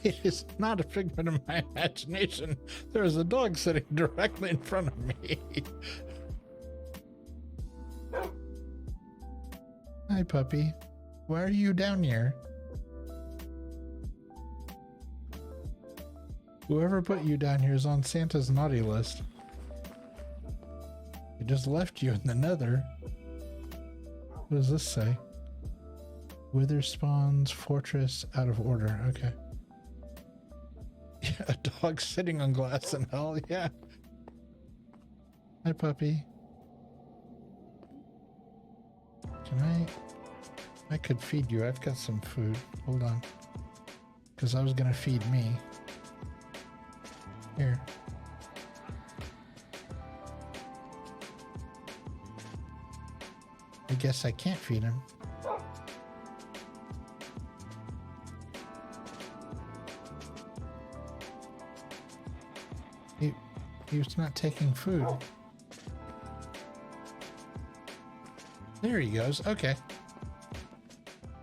It is not a figment of my imagination. There is a dog sitting directly in front of me. Hi, puppy. Why are you down here? Whoever put you down here is on Santa's naughty list. He just left you in the nether. What does this say? Wither spawns, fortress, out of order. Okay. Yeah, a dog sitting on glass in hell. Yeah. Hi, puppy. Can I could feed you. I've got some food. Hold on. Because I was going to feed me. Here. I guess I can't feed him. He was not taking food. There he goes. Okay.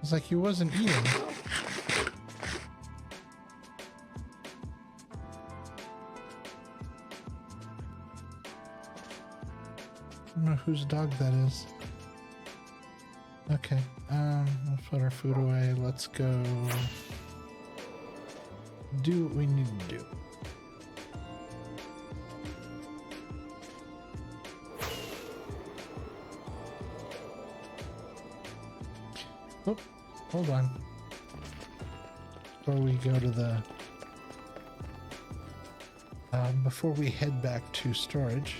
It's like he wasn't eating. I don't know whose dog that is. Okay. We'll put our food away. Let's go do what we need to do. Oh, hold on. Before we go to the... before we head back to storage,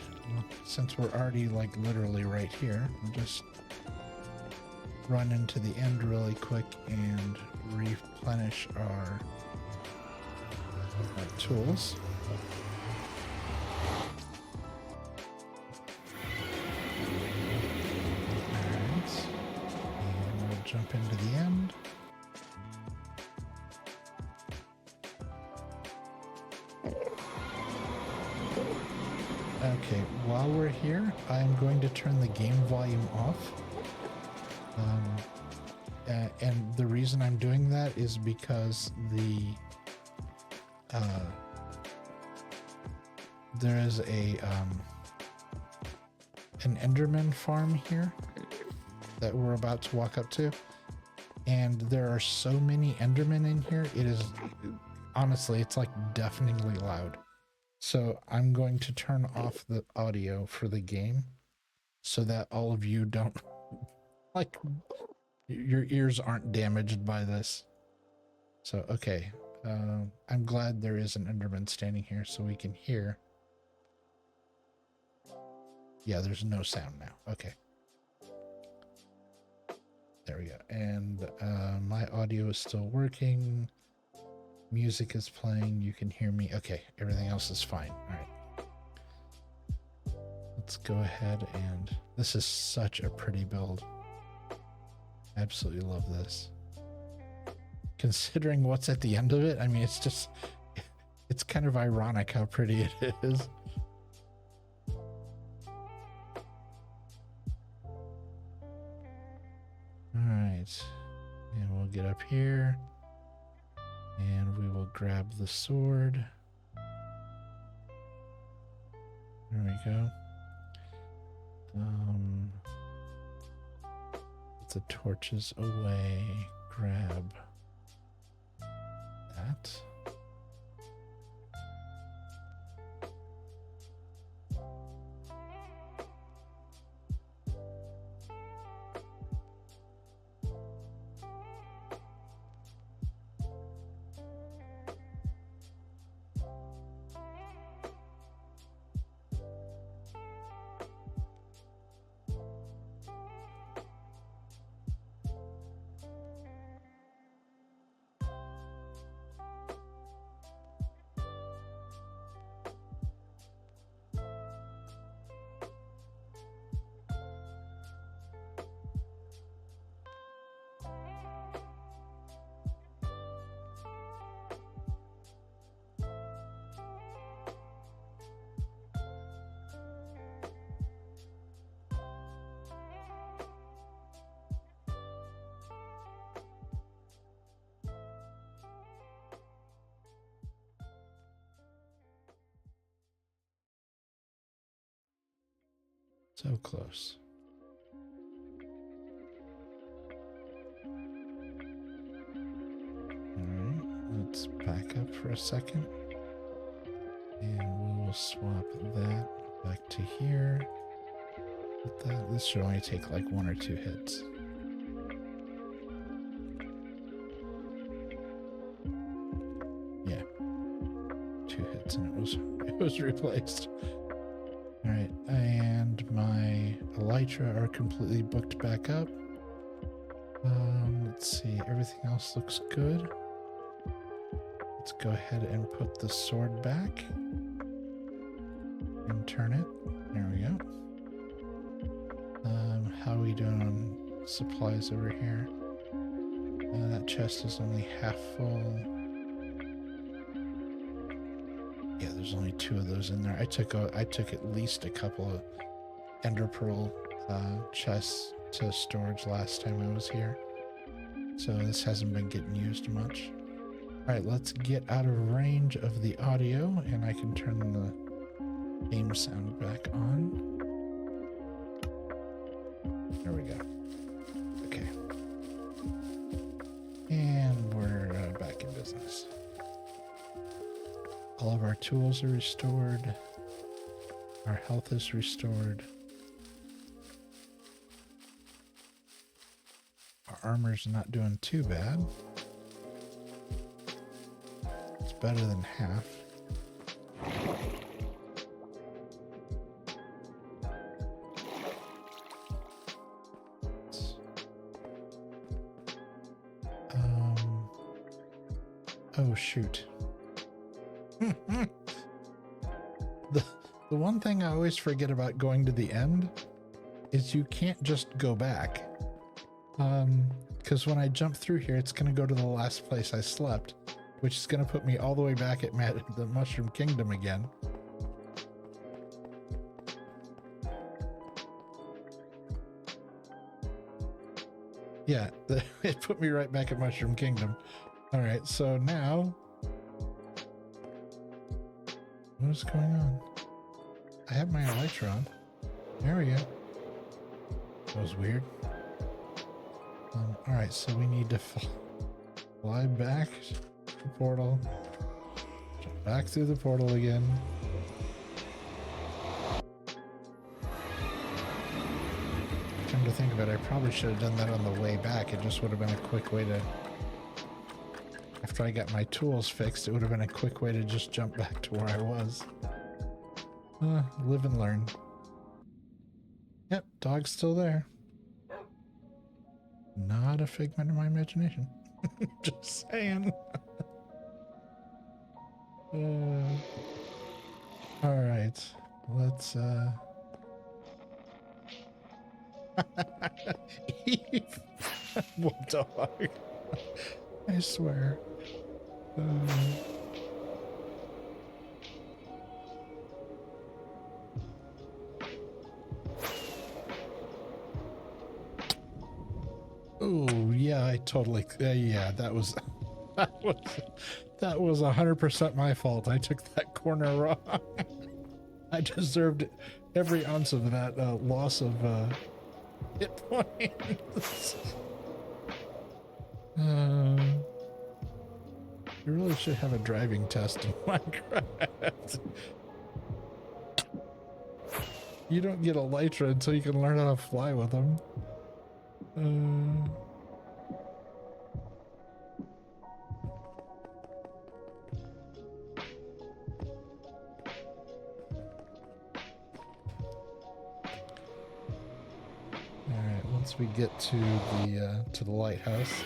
since we're already like literally right here, we'll just run into the end really quick and replenish our tools. Jump into the end. Okay, while we're here, I'm going to turn the game volume off. And the reason I'm doing that is because there is an Enderman farm here that we're about to walk up to, and there are so many Endermen in here. It is honestly, it's like deafeningly loud. So I'm going to turn off the audio for the game so that all of you don't like your ears aren't damaged by this. So okay, I'm glad there is an Enderman standing here so we can hear. Yeah, there's no sound now. Okay. There we go. And my audio is still working. Music is playing. You can hear me. Okay, everything else is fine. All right. Let's go ahead and... This is such a pretty build. Absolutely love this. Considering what's at the end of it, I mean, it's just... It's kind of ironic how pretty it is. Alright, and we'll get up here, and we will grab the sword. There we go. Put the torches away, grab that. So close. Alright, let's back up for a second. And we'll swap that back to here. With that, this should only take like 1 or 2 hits. Yeah. 2 hits and it was replaced. Alright, and my elytra are completely booked back up. Let's see, everything else looks good. Let's go ahead and put the sword back. And turn it. There we go. How are we doing on supplies over here? That chest is only half full. Yeah, there's only 2 of those in there. I took at least a couple of ender pearl chests to storage last time I was here, so this hasn't been getting used much. All right, let's get out of range of the audio, and I can turn the game sound back on. There we go. Okay, and we're back in business. All of our tools are restored. Our health is restored. Our armor's not doing too bad. It's better than half. Oh shoot. The one thing I always forget about going to the end is you can't just go back. Because when I jump through here, it's going to go to the last place I slept, which is going to put me all the way back at the Mushroom Kingdom again. Yeah, it put me right back at Mushroom Kingdom. All right, so now, what is going on? I have my elytra on. There we go. That was weird. All right, so we need to fly back to the portal, jump back through the portal again. Come to think of it, I probably should have done that on the way back. It just would have been a quick way to, after I got my tools fixed, it would have been a quick way to just jump back to where I was. Live and learn. Yep, dog's still there. Not a figment of my imagination. Just saying. All right, let's what dog? I swear. Oh yeah, I totally. Yeah, that was 100% my fault. I took that corner wrong. I deserved every ounce of that loss of hit points. You really should have a driving test in Minecraft. You don't get elytra until you can learn how to fly with them. Alright, once we get to the lighthouse.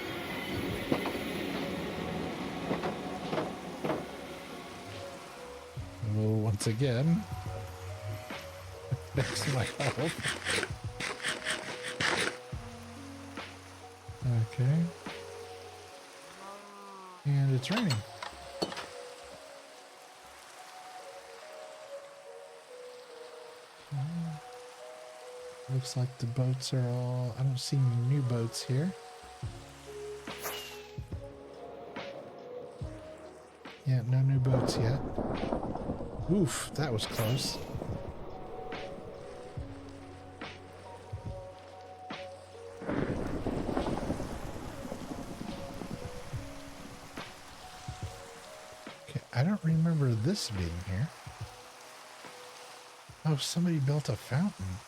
We'll once again fix my health. Okay. And it's raining. Looks like the boats are all... I don't see any new boats here. Yeah, no new boats yet. Oof, that was close. remember this being here. Oh, somebody built a fountain.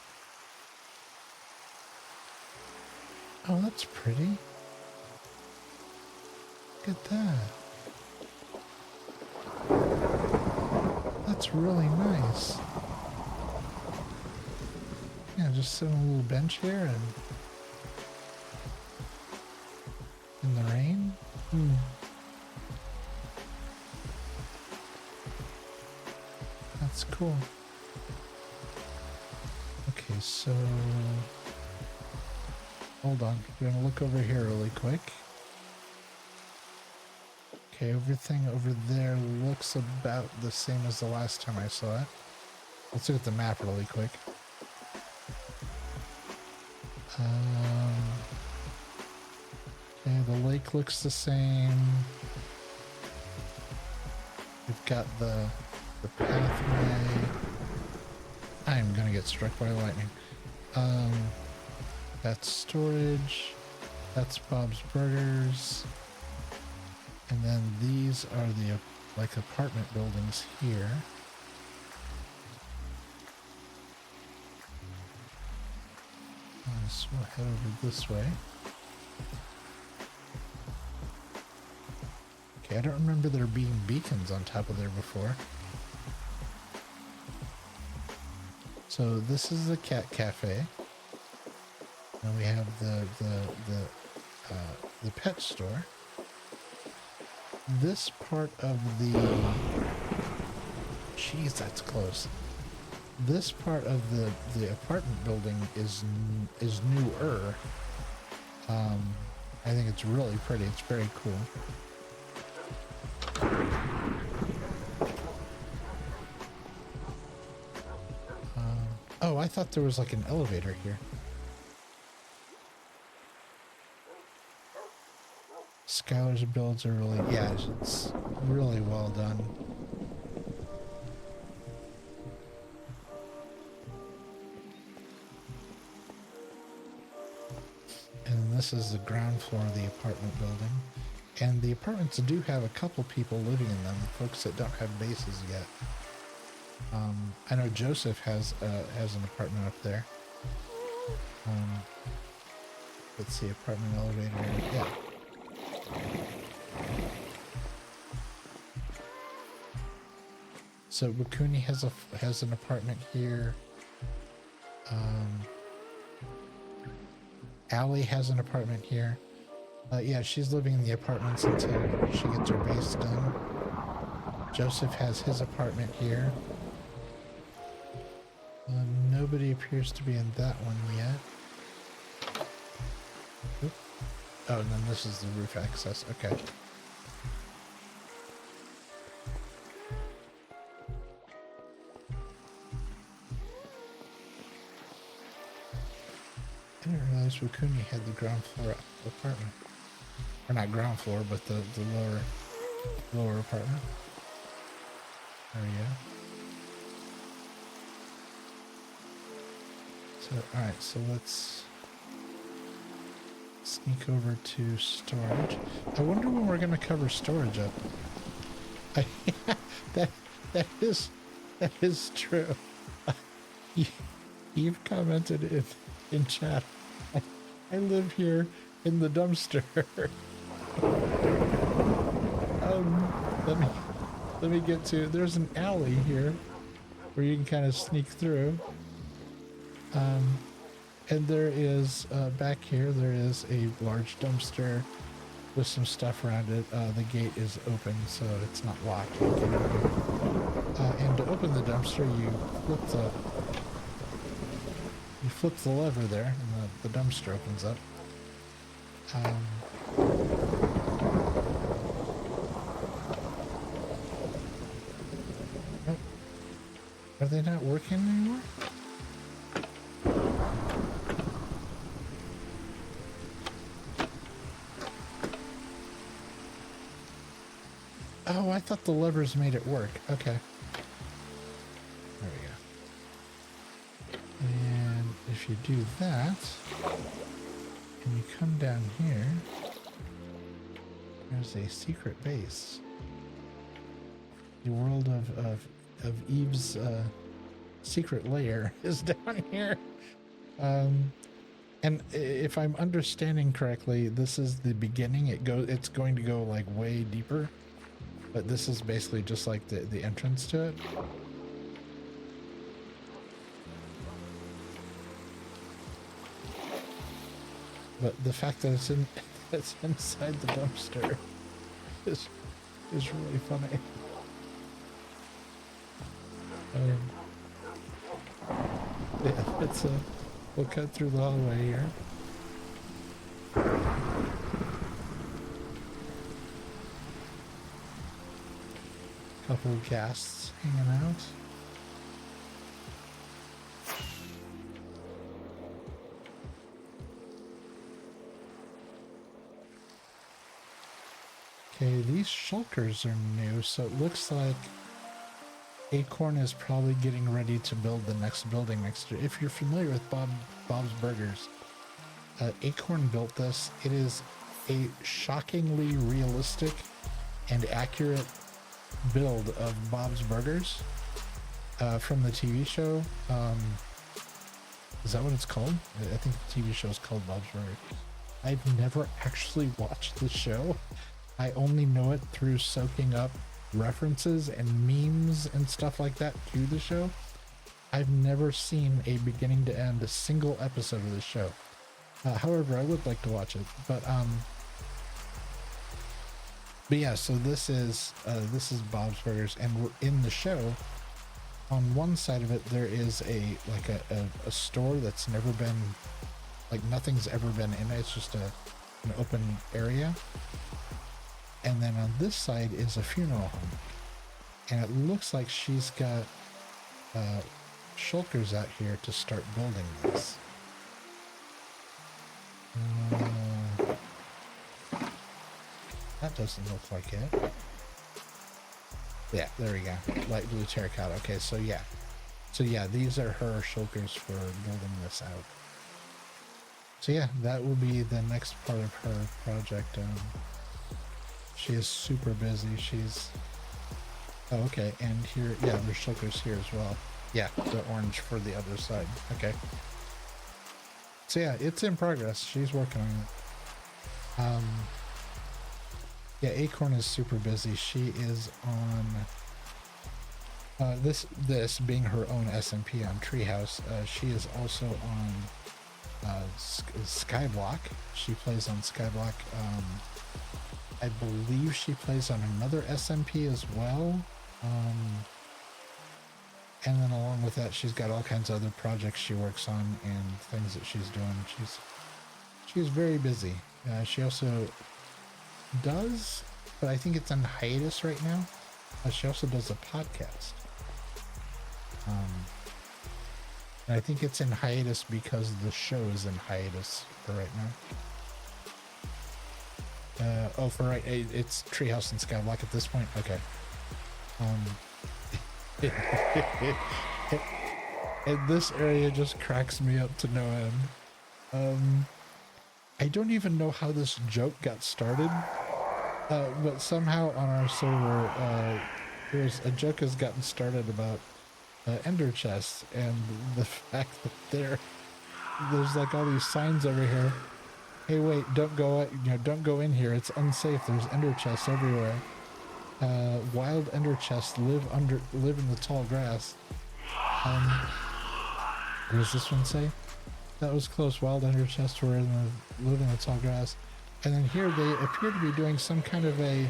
Oh, that's pretty. Look at that. That's really nice. Yeah, just sit on a little bench here and in the rain. That's cool. Okay, so hold on. We're gonna look over here really quick. Okay, everything over there looks about the same as the last time I saw it. Let's look at the map really quick. Okay, the lake looks the same. We've got the pathway. I'm gonna get struck by lightning. That's storage. That's Bob's Burgers. And then these are the like apartment buildings here. So we'll head over this way. Okay, I don't remember there being beacons on top of there before. So this is the cat cafe. And we have the pet store. This part of the... Jeez, that's close. This part of the apartment building is newer. I think it's really pretty. It's very cool. Oh, I thought there was like an elevator here. Skylar's builds are really, yeah, it's really well done. And this is the ground floor of the apartment building. And the apartments do have a couple people living in them, folks that don't have bases yet. I know Joseph has an apartment up there. Let's see, apartment elevator, yeah. So Wakuni has an apartment here. Allie has an apartment here. Yeah, she's living in the apartments until she gets her base done. Joseph has his apartment here. Nobody appears to be in that one yet. Oop. Oh, and then this is the roof access. Okay. I didn't realize Wakuni had the ground floor apartment. Or not ground floor, but the lower apartment. There we go. So, alright, so let's sneak over to storage. I wonder when we're going to cover storage up. That is true. You've commented in chat. I live here in the dumpster. Let me get to. There's an alley here where you can kind of sneak through. And there is back here. There is a large dumpster with some stuff around it. The gate is open, so it's not locked. And to open the dumpster, you flip the lever there, and the dumpster opens up. Are they not working anymore? Oh, I thought the levers made it work. Okay. There we go. And if you do that, and you come down here, there's a secret base. The world of Eve's secret lair is down here. And if I'm understanding correctly, this is the beginning. It's going to go like way deeper, but this is basically just like the entrance to it. But the fact that it's inside the dumpster is really funny. Yeah, we'll cut through the hallway here. Couple of casts hanging out. Okay, these shulkers are new, so it looks like Acorn is probably getting ready to build the next building next year. If you're familiar with Bob's Burgers, Acorn built this. It is a shockingly realistic and accurate build of Bob's Burgers from the TV show. Is that what it's called? I think the TV show is called Bob's Burgers. I've never actually watched the show. I only know it through soaking up references and memes and stuff like that to the show. I've never seen a beginning to end a single episode of the show. However, I would like to watch it. But yeah, so this is Bob's Burgers, and we're in the show. On one side of it, there is a store that's never been, like, nothing's ever been in it. It's just an open area. And then on this side is a funeral home. And it looks like she's got shulkers out here to start building this. That doesn't look like it. Yeah, there we go. Light blue terracotta. Okay, so yeah. So yeah, these are her shulkers for building this out. So yeah, that will be the next part of her project. She is super busy. Oh, okay, and here, yeah, there's shulkers here as well. Yeah, the orange for the other side. Okay. So yeah, it's in progress. She's working on it. Yeah, Acorn is super busy. She is on this being her own SMP on Treehouse. She is also on Skyblock. She plays on Skyblock. I believe she plays on another SMP as well. And then along with that, she's got all kinds of other projects she works on and things that she's doing. She's very busy. She also does, but I think it's on hiatus right now. She also does a podcast. And I think it's in hiatus because the show is in hiatus for right now. It's Treehouse and Skyblock at this point. Okay. And this area just cracks me up to no end. I don't even know how this joke got started, but somehow on our server, there's a joke has gotten started about ender chests and the fact that there's like all these signs over here. Hey, wait! Don't go in here. It's unsafe. There's ender chests everywhere. Wild ender chests live in the tall grass. What does this one say? That was close. Wild ender chests live in the tall grass. And then here they appear to be doing some kind of a.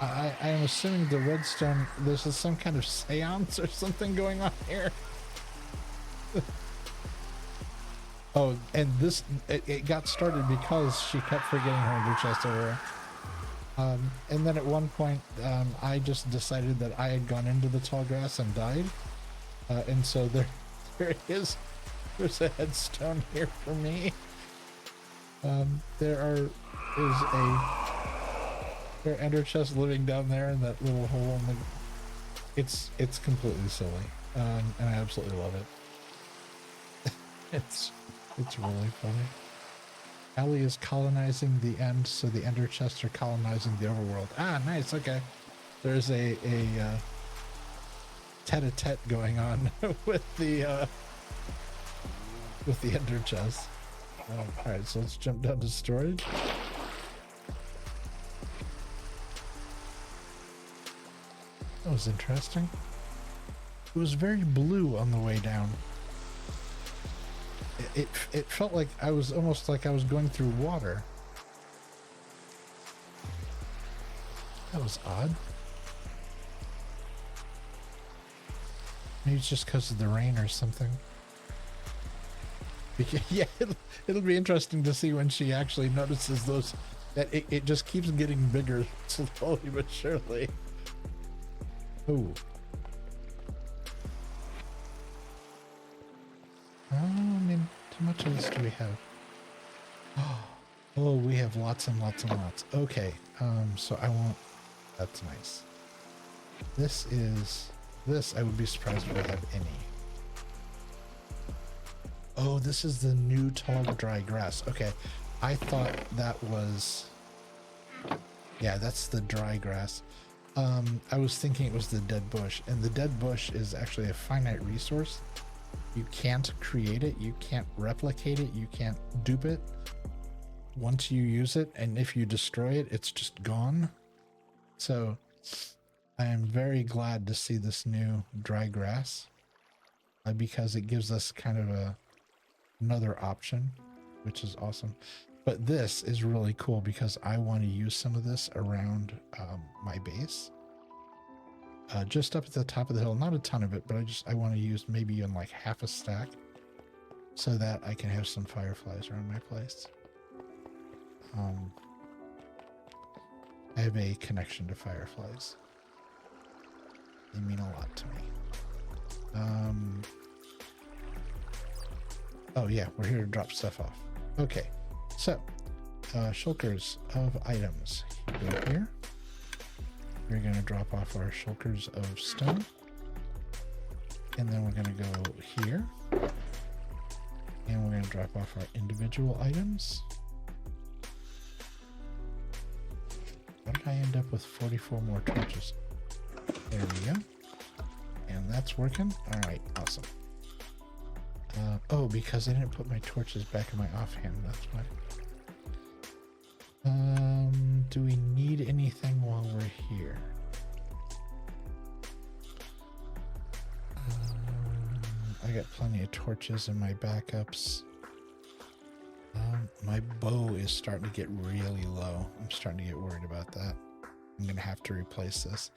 I am assuming the redstone. There's some kind of seance or something going on here. Oh, and it got started because she kept forgetting her ender chest over there. And then at one point, I just decided that I had gone into the tall grass and died. And so there is. There's a headstone here for me. There are ender chest living down there in that little hole. It's completely silly, and I absolutely love it. It's really funny. Ellie is colonizing the end, so the ender chests are colonizing the overworld. Ah, nice. Okay. there's a tete-a-tete going on with the ender chest. All right, so let's jump down to storage. That was interesting. It was very blue on the way down. It felt like I was almost like I was going through water. That was odd. Maybe it's just because of the rain or something. Because, yeah, it'll be interesting to see when she actually notices those, that it just keeps getting bigger slowly but surely. Ooh. I mean, how much of this do we have? Oh, we have lots and lots and lots. Okay, so I won't. That's nice. This I would be surprised if I have any. Oh, this is the new tall dry grass. Okay, I thought that was, yeah, that's the dry grass. I was thinking it was the dead bush, and the dead bush is actually a finite resource. You can't create it, you can't replicate it, you can't dupe it once you use it, and if you destroy it, it's just gone. So I am very glad to see this new dry grass, because it gives us kind of another option, which is awesome. But this is really cool because I want to use some of this around my base. Just up at the top of the hill, not a ton of it, but I want to use maybe in like half a stack so that I can have some fireflies around my place. I have a connection to fireflies. They mean a lot to me. Oh yeah, we're here to drop stuff off. Okay, so shulkers of items. Go here. We're going to drop off our shulkers of stone. And then we're going to go here. And we're going to drop off our individual items. How did I end up with 44 more torches? There we go. And that's working. All right, awesome. Oh, because I didn't put my torches back in my offhand. That's why. Do we need anything while we're here? I got plenty of torches in my backups. My bow is starting to get really low. I'm starting to get worried about that. I'm gonna have to replace this.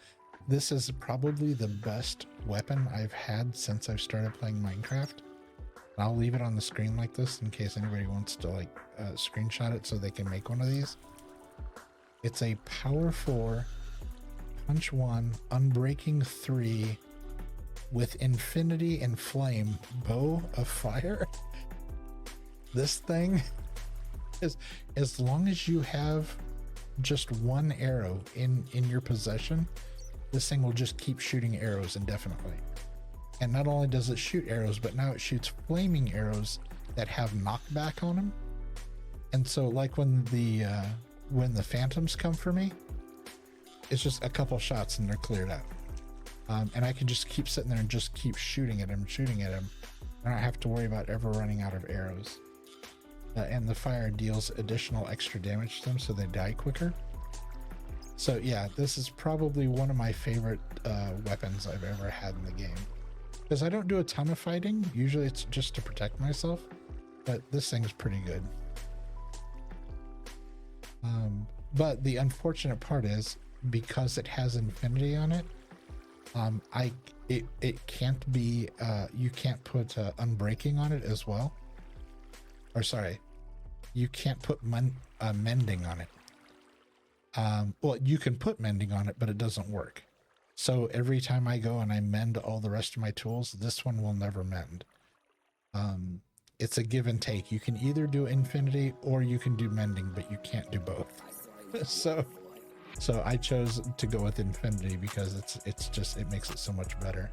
This is probably the best weapon I've had since I've started playing Minecraft. I'll leave it on the screen like this in case anybody wants to like screenshot it so they can make one of these. It's a power 4, punch 1, unbreaking 3 with infinity and flame bow of fire. This thing is, as long as you have just one arrow in your possession, this thing will just keep shooting arrows indefinitely. And not only does it shoot arrows, but now it shoots flaming arrows that have knockback on them. And so like when the phantoms come for me, it's just a couple shots and they're cleared out. And I can just keep sitting there and just keep shooting at him. I don't have to worry about ever running out of arrows. And the fire deals additional extra damage to them so they die quicker. So yeah, this is probably one of my favorite weapons I've ever had in the game. Because I don't do a ton of fighting. Usually it's just to protect myself. But this thing's pretty good. But the unfortunate part is, because it has infinity on it, it can't be, you can't put unbreaking on it as well. Or sorry, you can't put mending on it. Well, you can put mending on it, but it doesn't work. So every time I go and I mend all the rest of my tools, this one will never mend. It's a give and take. You can either do infinity or you can do mending, but you can't do both. So I chose to go with infinity because it makes it so much better.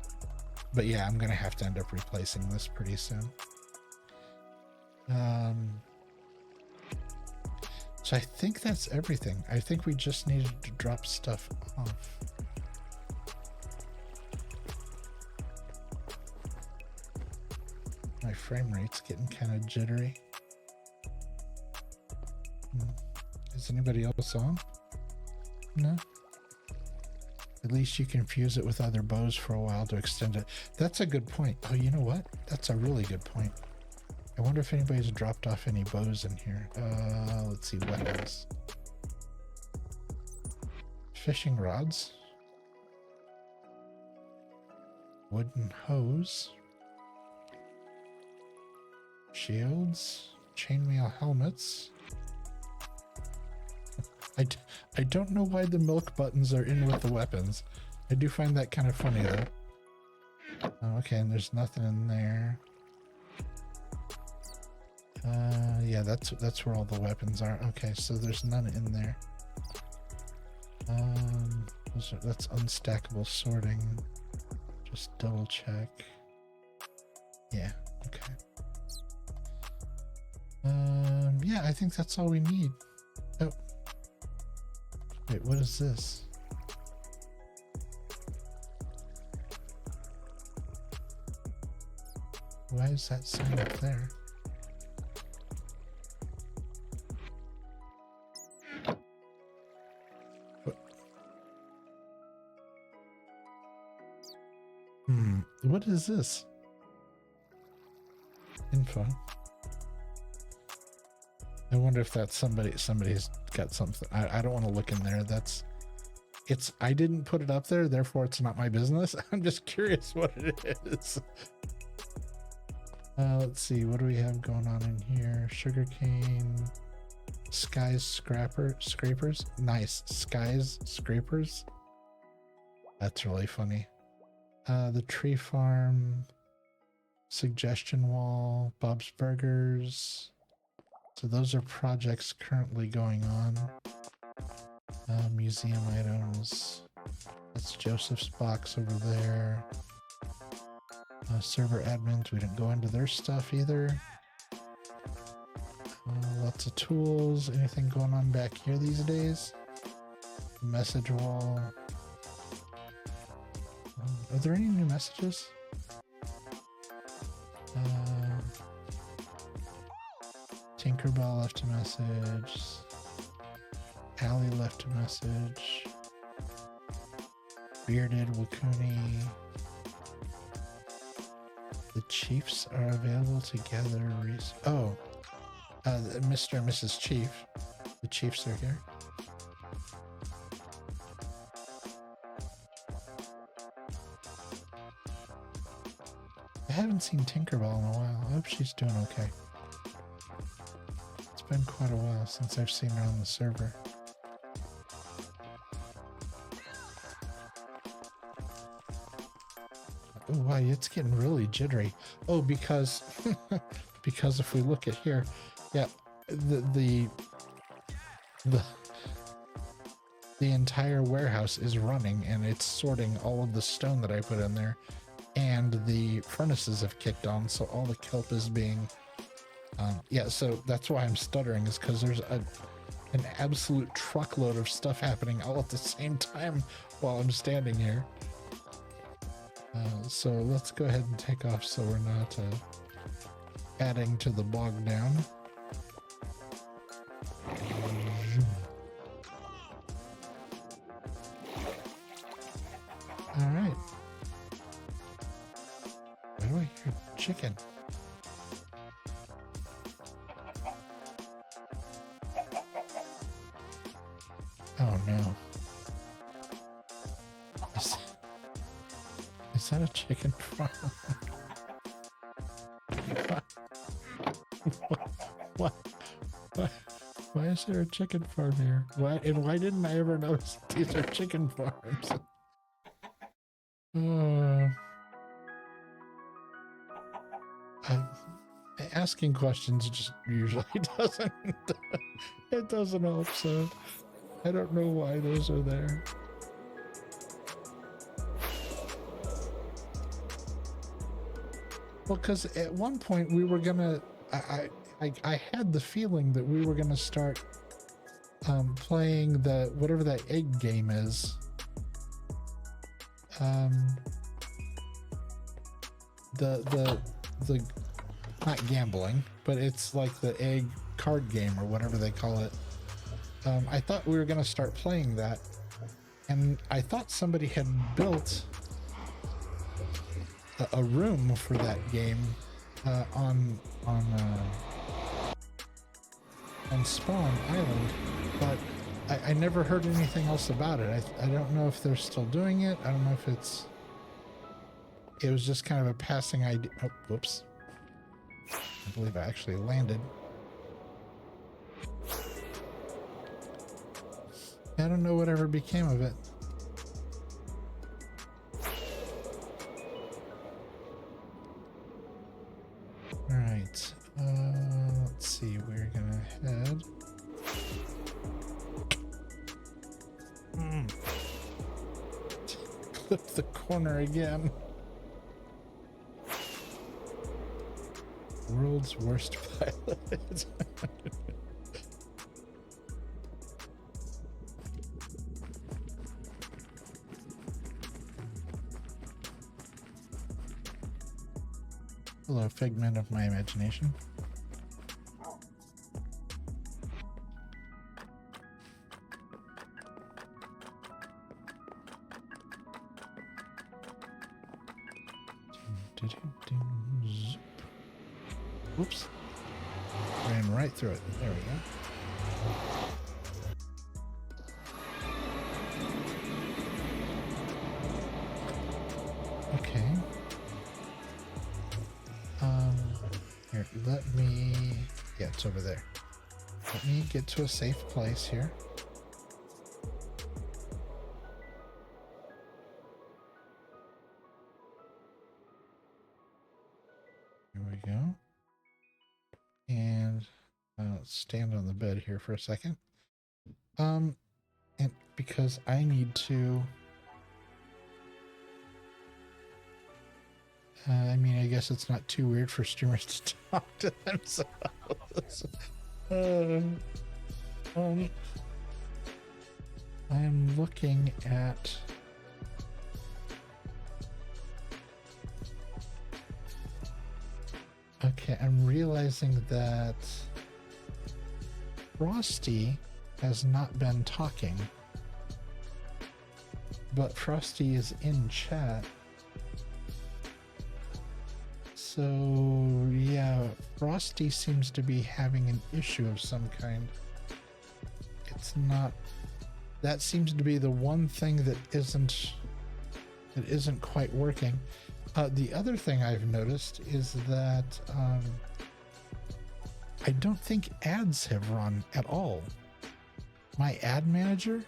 But yeah, I'm gonna have to end up replacing this pretty soon. So I think that's everything. I think we just needed to drop stuff off. my frame rate's getting kind of jittery. Is anybody else on? No? At least you can fuse it with other bows for a while to extend it. That's a good point. Oh, you know what? That's a really good point. I wonder if anybody's dropped off any bows in here. Let's see, weapons. Fishing rods. Wooden hose. Shields. Chainmail helmets. I don't know why the milk buttons are in with the weapons. I do find that kind of funny though. Oh, okay, and there's nothing in there. Yeah, that's where all the weapons are. Okay, so there's none in there. That's unstackable sorting. Just double check. Yeah, okay. Yeah, I think that's all we need. Oh. Wait, what is this? Why is that sign up there? What is this? Info. I wonder if that's somebody's got something. I don't want to look in there. I didn't put it up there, therefore it's not my business. I'm just curious what it is. Let's see, what do we have going on in here? Sugarcane, skies scrapers. Nice, skies scrapers. That's really funny. The tree farm, suggestion wall, Bob's Burgers. So those are projects currently going on. Museum items. That's Joseph's box over there. Server admins, we didn't go into their stuff either. Lots of tools. Anything going on back here these days? Message wall. Are there any new messages? Tinkerbell left a message. Allie left a message. Bearded Wakuni. The Chiefs are available to gather Mr. and Mrs. Chief. The Chiefs are here. I haven't seen Tinkerbell in a while. I hope she's doing okay. It's been quite a while since I've seen her on the server. Oh wow, it's getting really jittery. Oh, because because if we look at here, yeah, the entire warehouse is running and it's sorting all of the stone that I put in there, and the furnaces have kicked on, so all the kelp is being yeah, so that's why I'm stuttering, is because there's an absolute truckload of stuff happening all at the same time while I'm standing here. So let's go ahead and take off so we're not adding to the bog down. All right. Why do I hear chicken? Oh no. Is that a chicken farm? What? Why is there a chicken farm here? Why didn't I ever notice these are chicken farms? Asking questions just usually doesn't it doesn't help, so I don't know why those are there. Well, because at one point we were gonna, I had the feeling that we were gonna start playing the whatever that egg game is. The not gambling, but it's like the egg card game or whatever they call it. I thought we were going to start playing that, and I thought somebody had built a room for that game on Spawn Island, but I never heard anything else about it. I don't know if they're still doing it. I don't know if it was just kind of a passing idea. Oh, whoops. I believe I actually landed. I don't know whatever became of it. All right. Let's see. We're gonna head. Clip the corner again. World's worst pilot. Hello, figment of my imagination. Whoops. Ran right through it. There we go. Okay. Here, let me... Yeah, it's over there. Let me get to a safe place here. Here we go. And let's stand on the bed here for a second. And because I need to... I mean, I guess it's not too weird for streamers to talk to themselves. I'm looking at... Okay, I'm realizing that Frosty has not been talking, but Frosty is in chat. So, yeah, Frosty seems to be having an issue of some kind. It's not... That seems to be the one thing that isn't quite working. The other thing I've noticed is that I don't think ads have run at all. My ad manager,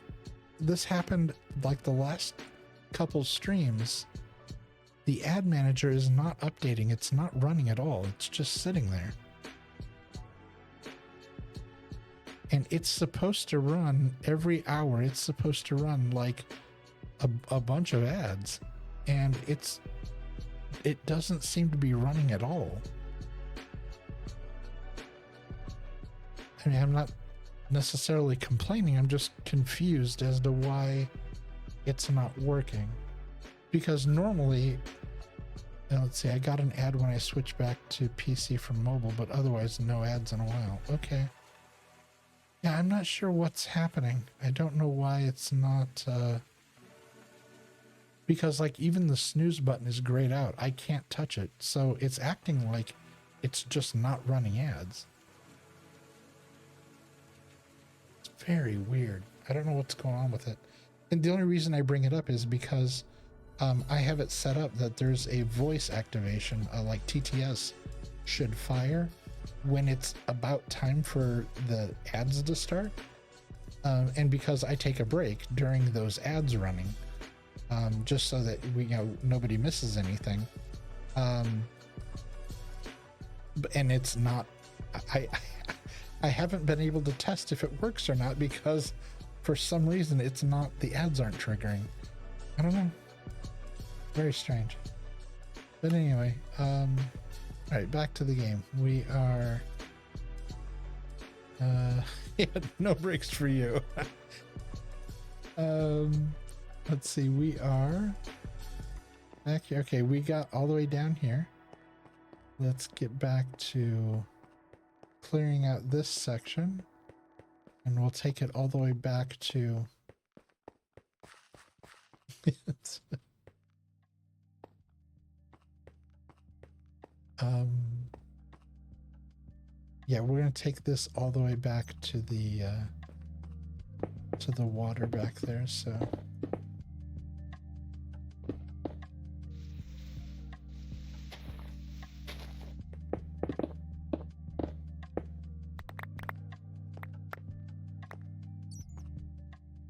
this happened like the last couple streams. The ad manager is not updating. It's not running at all. It's just sitting there. And it's supposed to run every hour. It's supposed to run like a bunch of ads. And it doesn't seem to be running at all. I mean, I'm not necessarily complaining. I'm just confused as to why it's not working. Because normally, let's see, I got an ad when I switched back to PC from mobile, but otherwise no ads in a while. Okay. Yeah, I'm not sure what's happening. I don't know why it's not, because like even the snooze button is grayed out. I can't touch it. So it's acting like it's just not running ads. It's very weird. I don't know what's going on with it. And the only reason I bring it up is because I have it set up that there's a voice activation, like TTS should fire when it's about time for the ads to start. And because I take a break during those ads running, just so that nobody misses anything. And it's not, I haven't been able to test if it works or not because for some reason it's not, the ads aren't triggering. I don't know. Very strange. But anyway, all right, back to the game. We are yeah, no breaks for you. Let's see, we are back here. Okay, we got all the way down here. let's get back to clearing out this section, and we'll take it all the way back to yeah, we're gonna take this all the way back to the water back there, so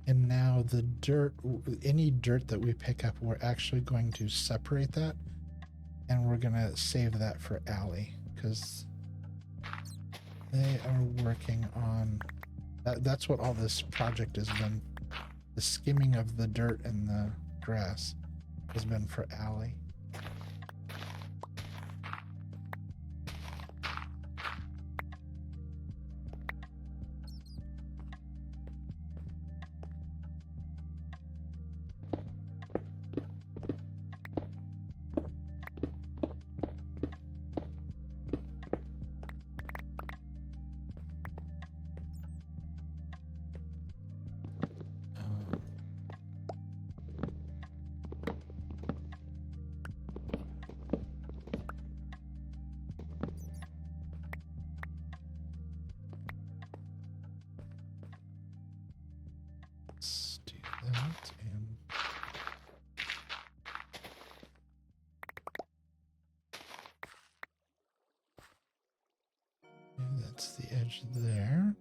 and now the dirt, any dirt that we pick up, we're actually going to separate that, and we're gonna save that for Allie, because they are working on that. That's what all this project has been. The skimming of the dirt and the grass has been for Allie. Let's do that, and that's the edge there.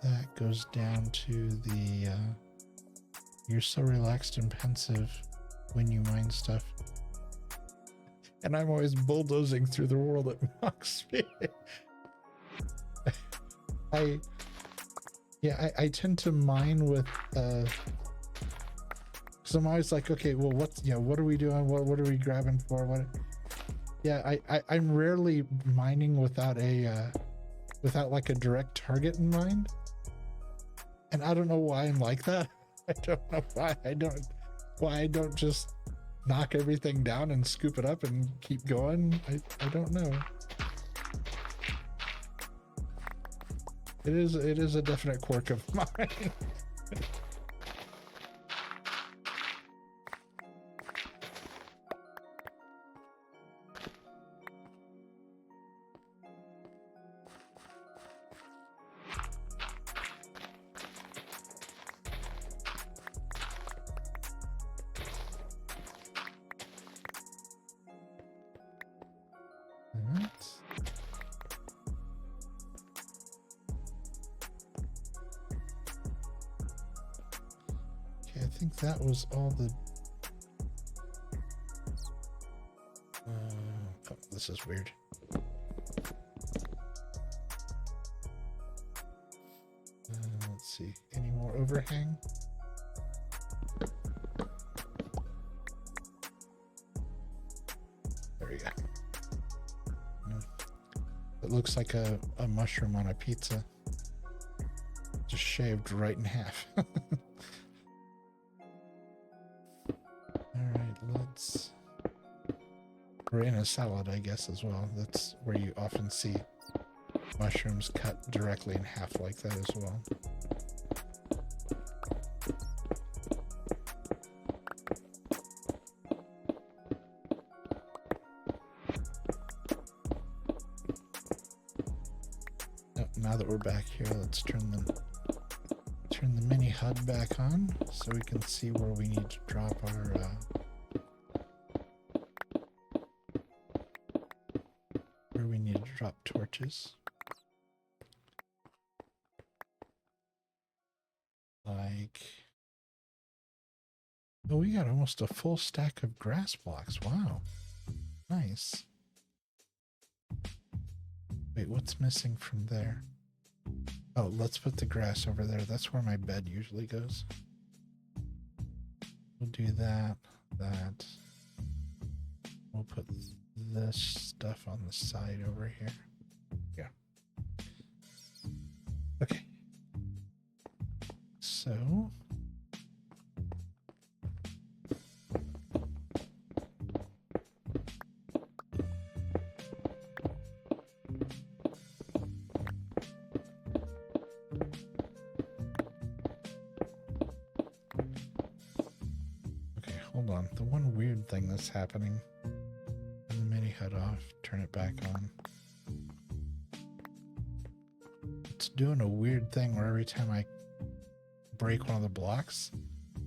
That goes down to the you're so relaxed and pensive when you mine stuff. And I'm always bulldozing through the world at Mach speed. I tend to mine with because I'm always like, okay, well, what's, you know, what are we doing? What are we grabbing for? What? Yeah, I'm rarely mining without a without like a direct target in mind. And I don't know why I'm like that. I don't know why I don't just knock everything down and scoop it up and keep going. I don't know. It is a definite quirk of mine. I think that was all the oh, this is weird. Let's see, any more overhang? There we go. It looks like a mushroom on a pizza, just shaved right in half. We're in a salad, I guess, as well. That's where you often see mushrooms cut directly in half like that as well. Oh, now that we're back here, let's turn the mini HUD back on so we can see where we need to drop our torches. Like, oh, we got almost a full stack of grass blocks. Wow, nice. Wait, what's missing from there? Oh, let's put the grass over there. That's where my bed usually goes. We'll do that. We'll put this stuff on the side over here. Yeah. Okay. So hold on. The one weird thing that's happening. Turn the mini HUD off, turn it back on. It's doing a weird thing where every time I break one of the blocks,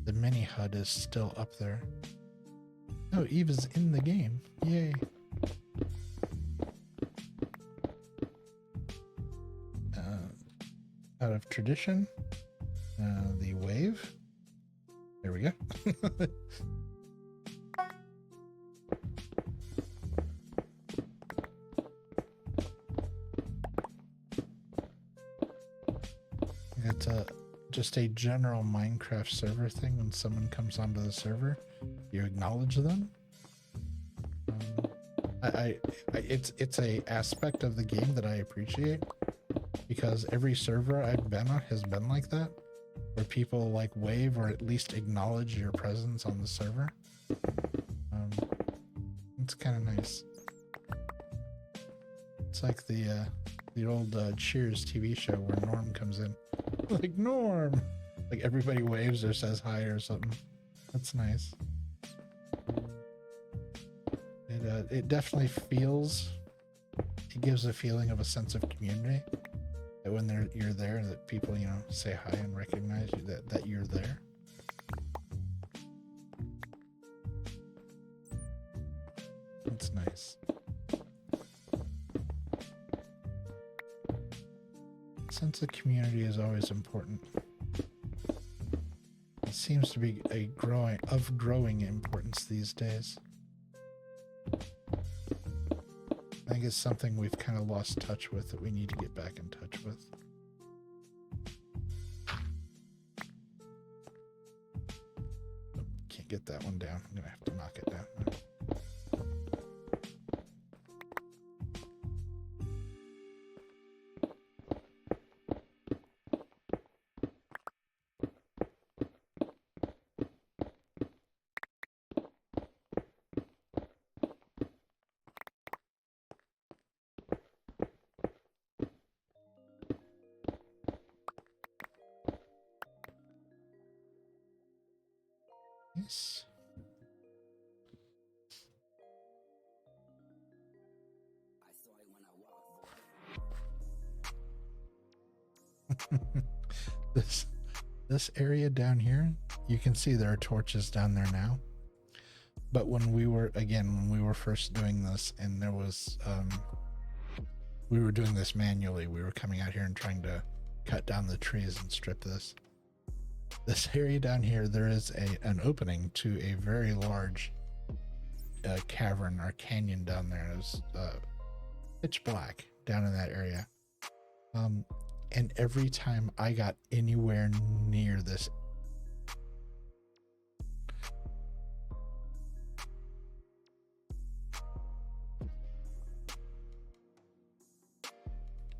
the mini HUD is still up there. Oh, Eva's in the game. Yay. Out of tradition, the wave. There we go. It's just a general Minecraft server thing. When someone comes onto the server, you acknowledge them. It's a aspect of the game that I appreciate, because every server I've been on has been like that, where people like wave or at least acknowledge your presence on the server. It's kind of nice. It's like the old Cheers TV show where Norm comes in. Like, Norm! Like everybody waves or says hi or something. That's nice. It definitely feels, it gives a feeling of a sense of community. That when you're there, that people, you know, say hi and recognize you, that you're there. It's nice. Sense of community is always important. It seems to be of growing importance these days. I think it's something we've kind of lost touch with that we need to get back in touch with. Can't get that one down. I'm gonna have to knock it down. Yes. This area down here, you can see there are torches down there now. But when we were first doing this, and there was we were doing this manually, we were coming out here and trying to cut down the trees and strip this area down here, there is an opening to a very large cavern or canyon down there. It's pitch black down in that area. And every time I got anywhere near this,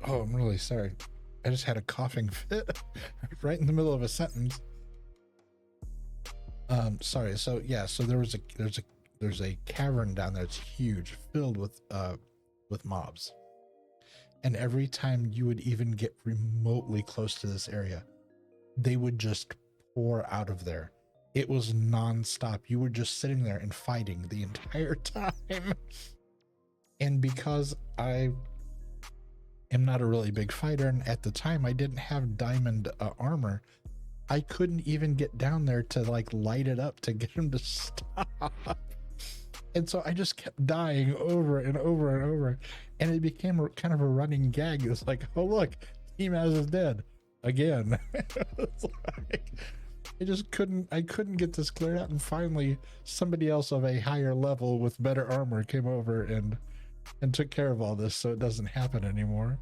oh, I'm really sorry. I just had a coughing fit right in the middle of a sentence. Sorry. So yeah, so there's a cavern down there. It's huge, filled with mobs. And every time you would even get remotely close to this area, they would just pour out of there. It was nonstop. You were just sitting there and fighting the entire time. And because I am not a really big fighter, and at the time I didn't have diamond armor, I couldn't even get down there to like light it up to get him to stop. And so I just kept dying over and over and over, and it became kind of a running gag. It was like, oh look, tmaaz is dead again. It's like, I couldn't get this cleared out, and finally somebody else of a higher level with better armor came over and took care of all this, so it doesn't happen anymore.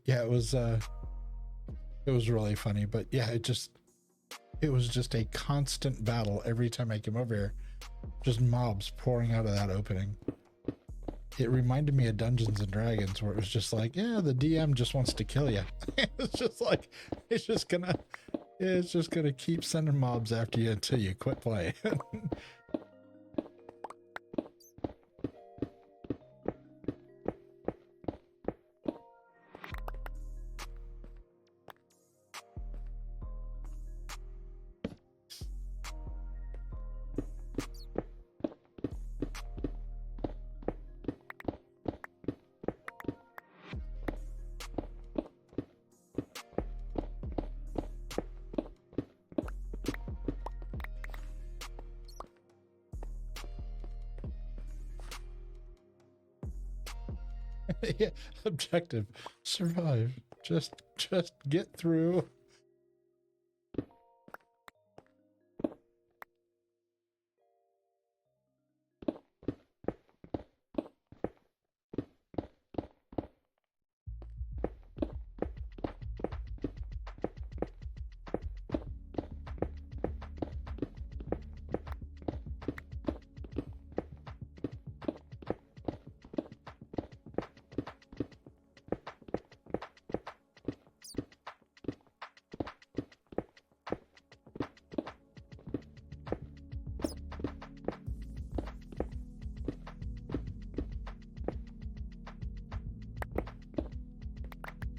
Yeah, it was really funny, but yeah, it was just a constant battle every time I came over here. Just mobs pouring out of that opening. It reminded me of Dungeons and Dragons, where it was just like, yeah, the DM just wants to kill you. It's just like, it's just gonna keep sending mobs after you until you quit playing. Yeah, objective. Survive. Just get through.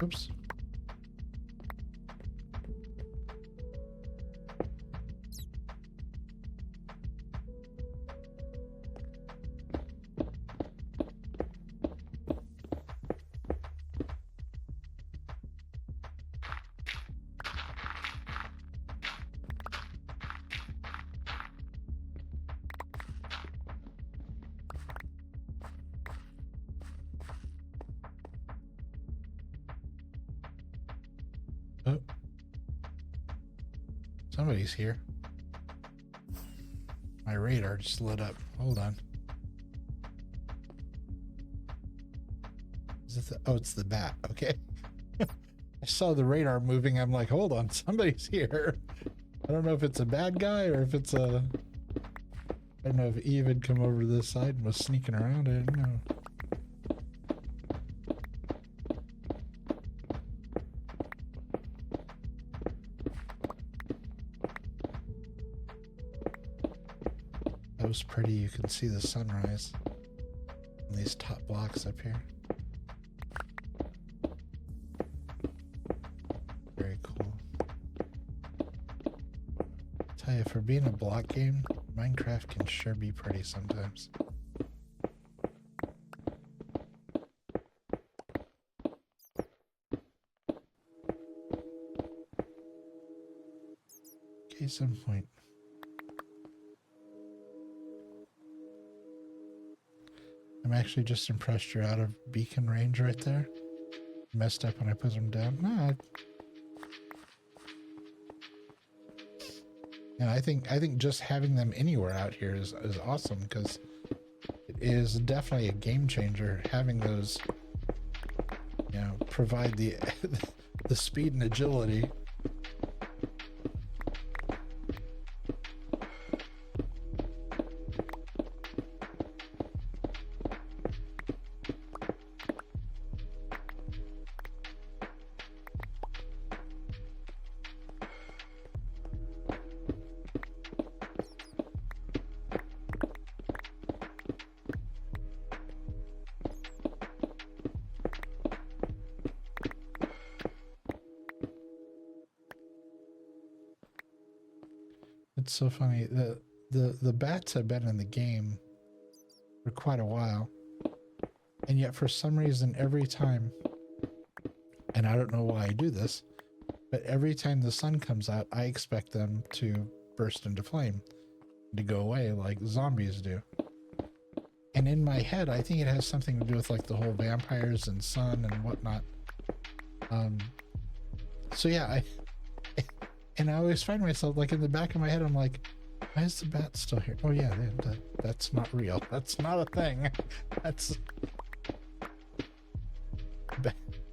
Oops. Oh. Somebody's here. My radar just lit up. Hold on. Is it the, oh, it's the bat. Okay. I saw the radar moving. I'm like, hold on, somebody's here. I don't know if it's a bad guy or if it's a... I don't know if Eve had come over to this side and was sneaking around. I didn't know. That was pretty. You can see the sunrise in these top blocks up here. Very cool. Tell you, for being a block game, Minecraft can sure be pretty sometimes. Case in point. I'm actually just impressed you're out of beacon range right there. Messed up when I put them down. No, and I think just having them anywhere out here is awesome, because it is definitely a game changer having those, you know, provide the the speed and agility. It's so funny. The bats have been in the game for quite a while, and yet for some reason every time, and I don't know why I do this, but every time the sun comes out, I expect them to burst into flame, to go away like zombies do. And in my head, I think it has something to do with like the whole vampires and sun and whatnot. So yeah, and I always find myself, like, in the back of my head, I'm like, why is the bat still here? Oh yeah, that's not real. That's not a thing. That's...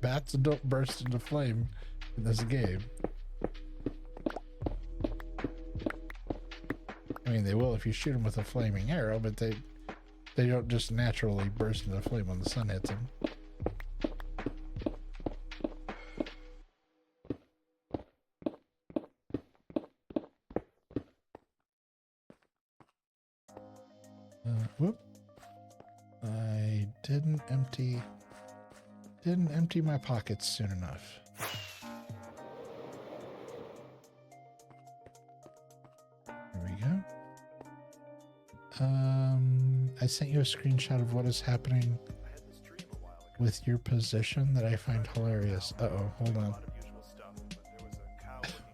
Bats don't burst into flame in this game. I mean, they will if you shoot them with a flaming arrow, but they don't just naturally burst into flame when the sun hits them. Whoop. I didn't empty my pockets soon enough. There we go. I sent you a screenshot of what is happening with your position that I find hilarious. Uh-oh, hold on.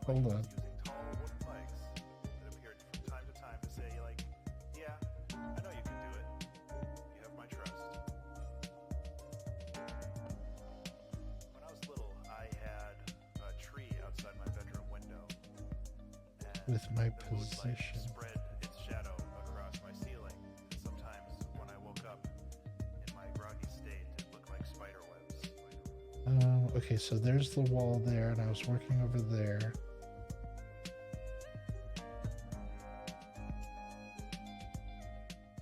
Hold on. with my The moonlight position. spread its shadow across my ceiling. Sometimes when I woke up in my groggy state, it looked like spider webs. Okay, so there's the wall there, and I was working over there.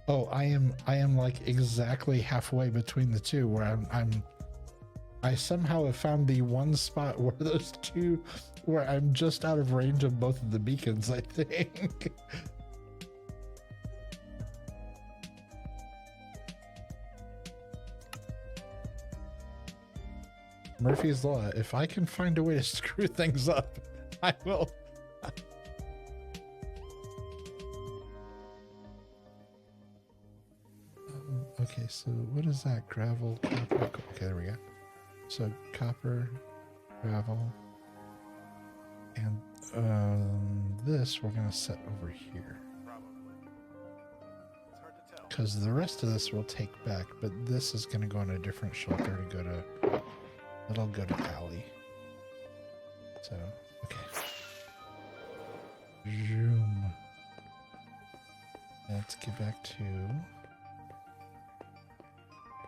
Oh, I am like exactly halfway between the two, where I somehow have found the one spot where those two, where I'm just out of range of both of the beacons, I think. Murphy's Law. If I can find a way to screw things up, I will. Okay, so what is that? Gravel, copper. Okay, there we go. So copper, gravel, and this we're gonna set over here. Probably. It's hard to tell. Because the rest of this we'll take back, but this is gonna go in a different shelter to go to. It'll go to alley. So okay. Zoom. Let's get back to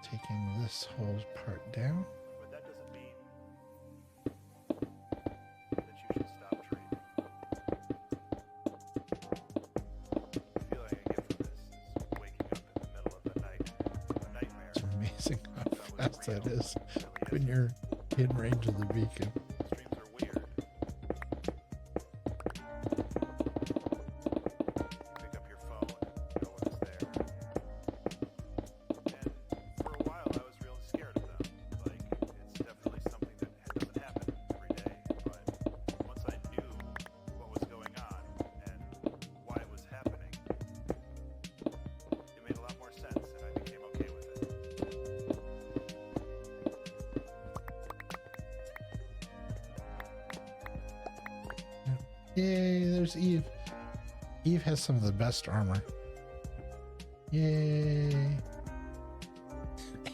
taking this whole part down. But that doesn't mean that you should stop trading. The feeling I get from this is waking up in the middle of the night, a nightmare. It's amazing how fast that is Really when you're in range of the beacon. Streams are weird. You pick up your phone, no one's there. And for a while I was really scared of them. Like, it's definitely something that doesn't happen every day. But once I knew what was going on and why it was happening, it made a lot more sense and I became okay with it. Yay, there's Eve. Eve has some of the best armor. Yay.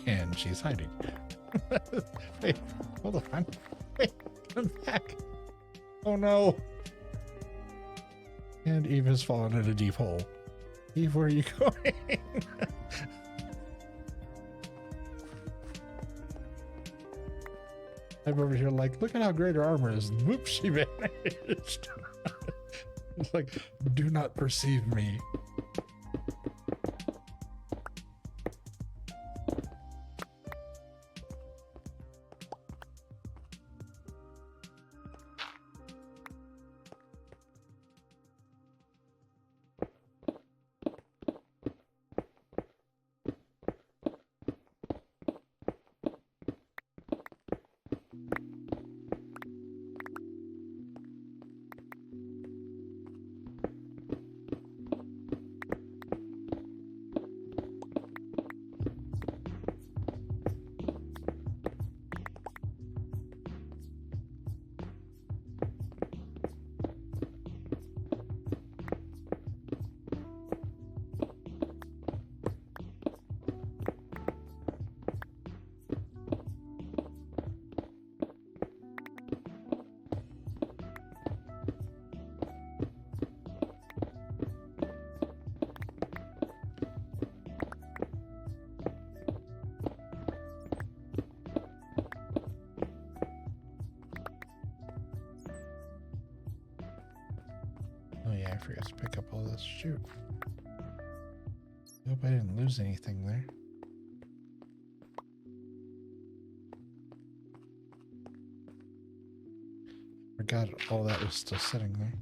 And she's hiding. Wait, hold on. Wait, come back. Oh no. And Eve has fallen in a deep hole. Eve, where are you going? I'm over here like, look at how great her armor is. Whoops, she vanished. It's like, do not perceive me. Oh yeah, I forgot to pick up all this. Shoot. Hope I didn't lose anything there. Forgot all that was still sitting there.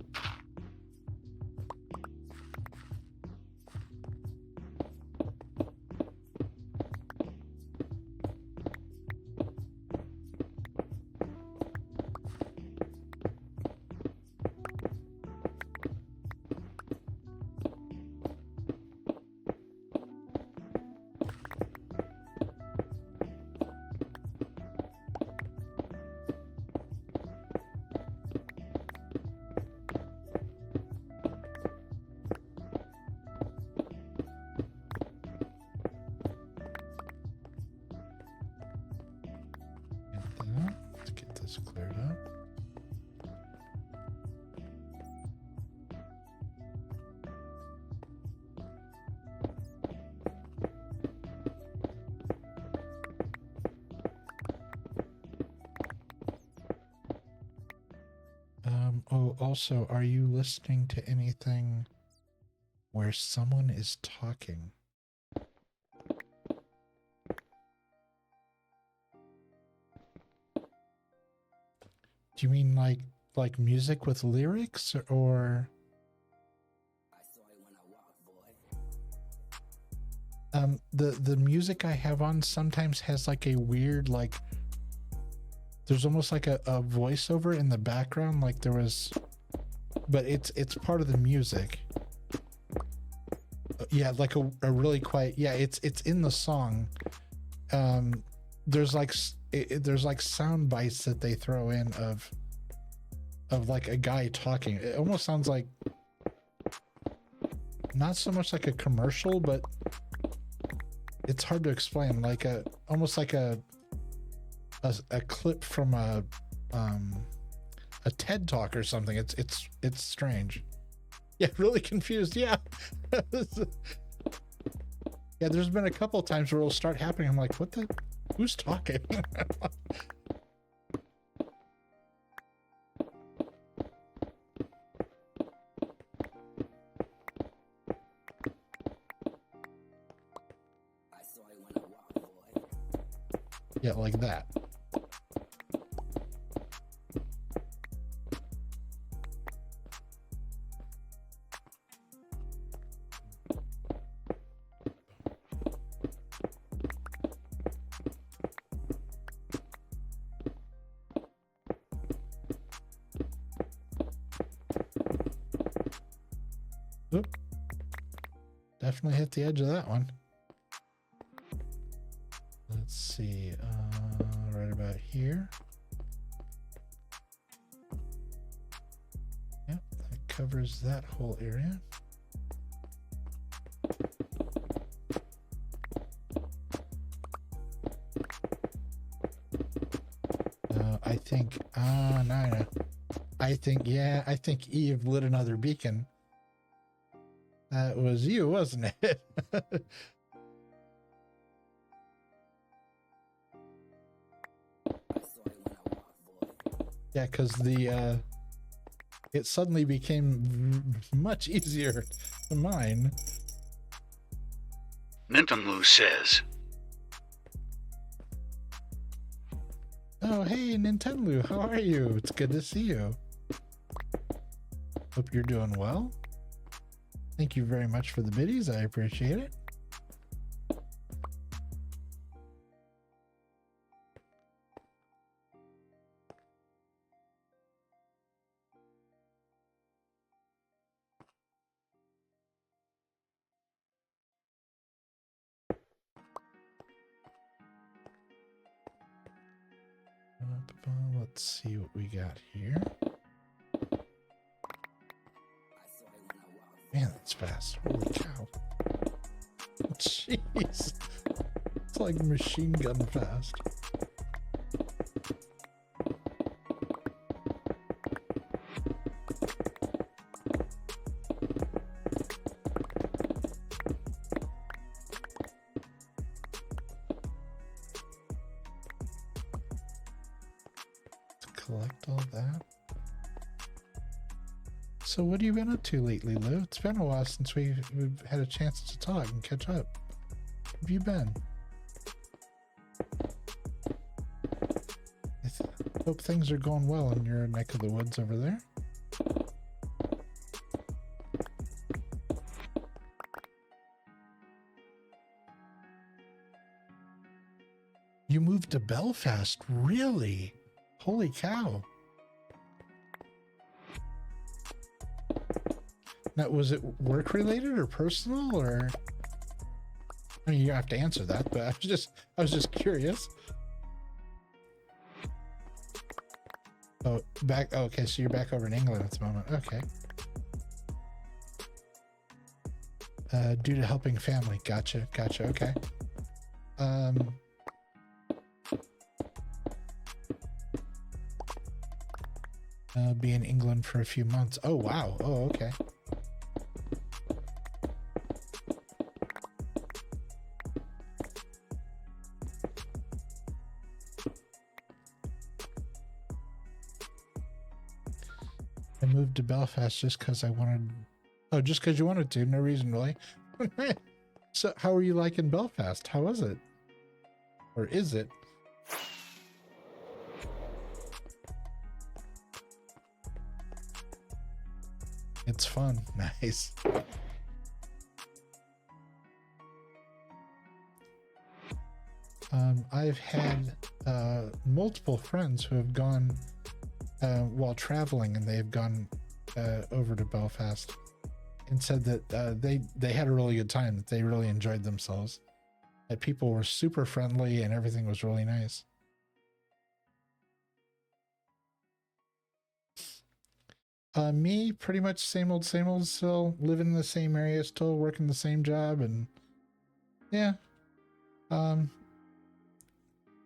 Oh, also, are you listening to anything where someone is talking? Do you mean like music with lyrics or the music I have on sometimes has like a weird like there's almost like a voiceover in the background like there was, but it's part of the music. Yeah, like a really quiet, yeah, it's in the song. There's like there's like sound bites that they throw in of like a guy talking. It almost sounds like not so much like a commercial, but it's hard to explain, like almost like a clip from a TED talk or something. It's strange. Yeah, really confused. Yeah. Yeah, there's been a couple of times where it'll start happening. I'm like, who's talking? Yeah, like that. Oop. Definitely hit the edge of that one. Let's see, right about here. Yep, that covers that whole area. I think, no. I think Eve lit another beacon. That was you, wasn't it? Yeah, because it suddenly became much easier to mine. Nintenlu says, Oh, hey, Nintendo, how are you? It's good to see you. Hope you're doing well. Thank you very much for the biddies. I appreciate it. Let's see what we got here. Man, that's fast. Holy cow. Jeez. It's like machine gun fast. Collect all that. So what have you been up to lately, Lou? It's been a while since we've had a chance to talk and catch up. Where have you been? I hope things are going well in your neck of the woods over there. You moved to Belfast? Really? Holy cow. Now, was it work related or personal, or I mean, you have to answer that, but I was just curious. Oh, back. Oh, okay, so you're back over in England at the moment. Okay. Due to helping family. Gotcha. Okay. Be in England for a few months. Oh, wow. Oh, okay. I moved to Belfast just because I wanted. Oh, just because you wanted to? No reason really. So, how are you liking Belfast? How is it? Or is it? It's fun. Nice. I've had multiple friends who have gone while traveling, and they've gone over to Belfast and said that they had a really good time, that they really enjoyed themselves, that people were super friendly and everything was really nice. Me, pretty much same old, still living in the same area, still working the same job, and yeah.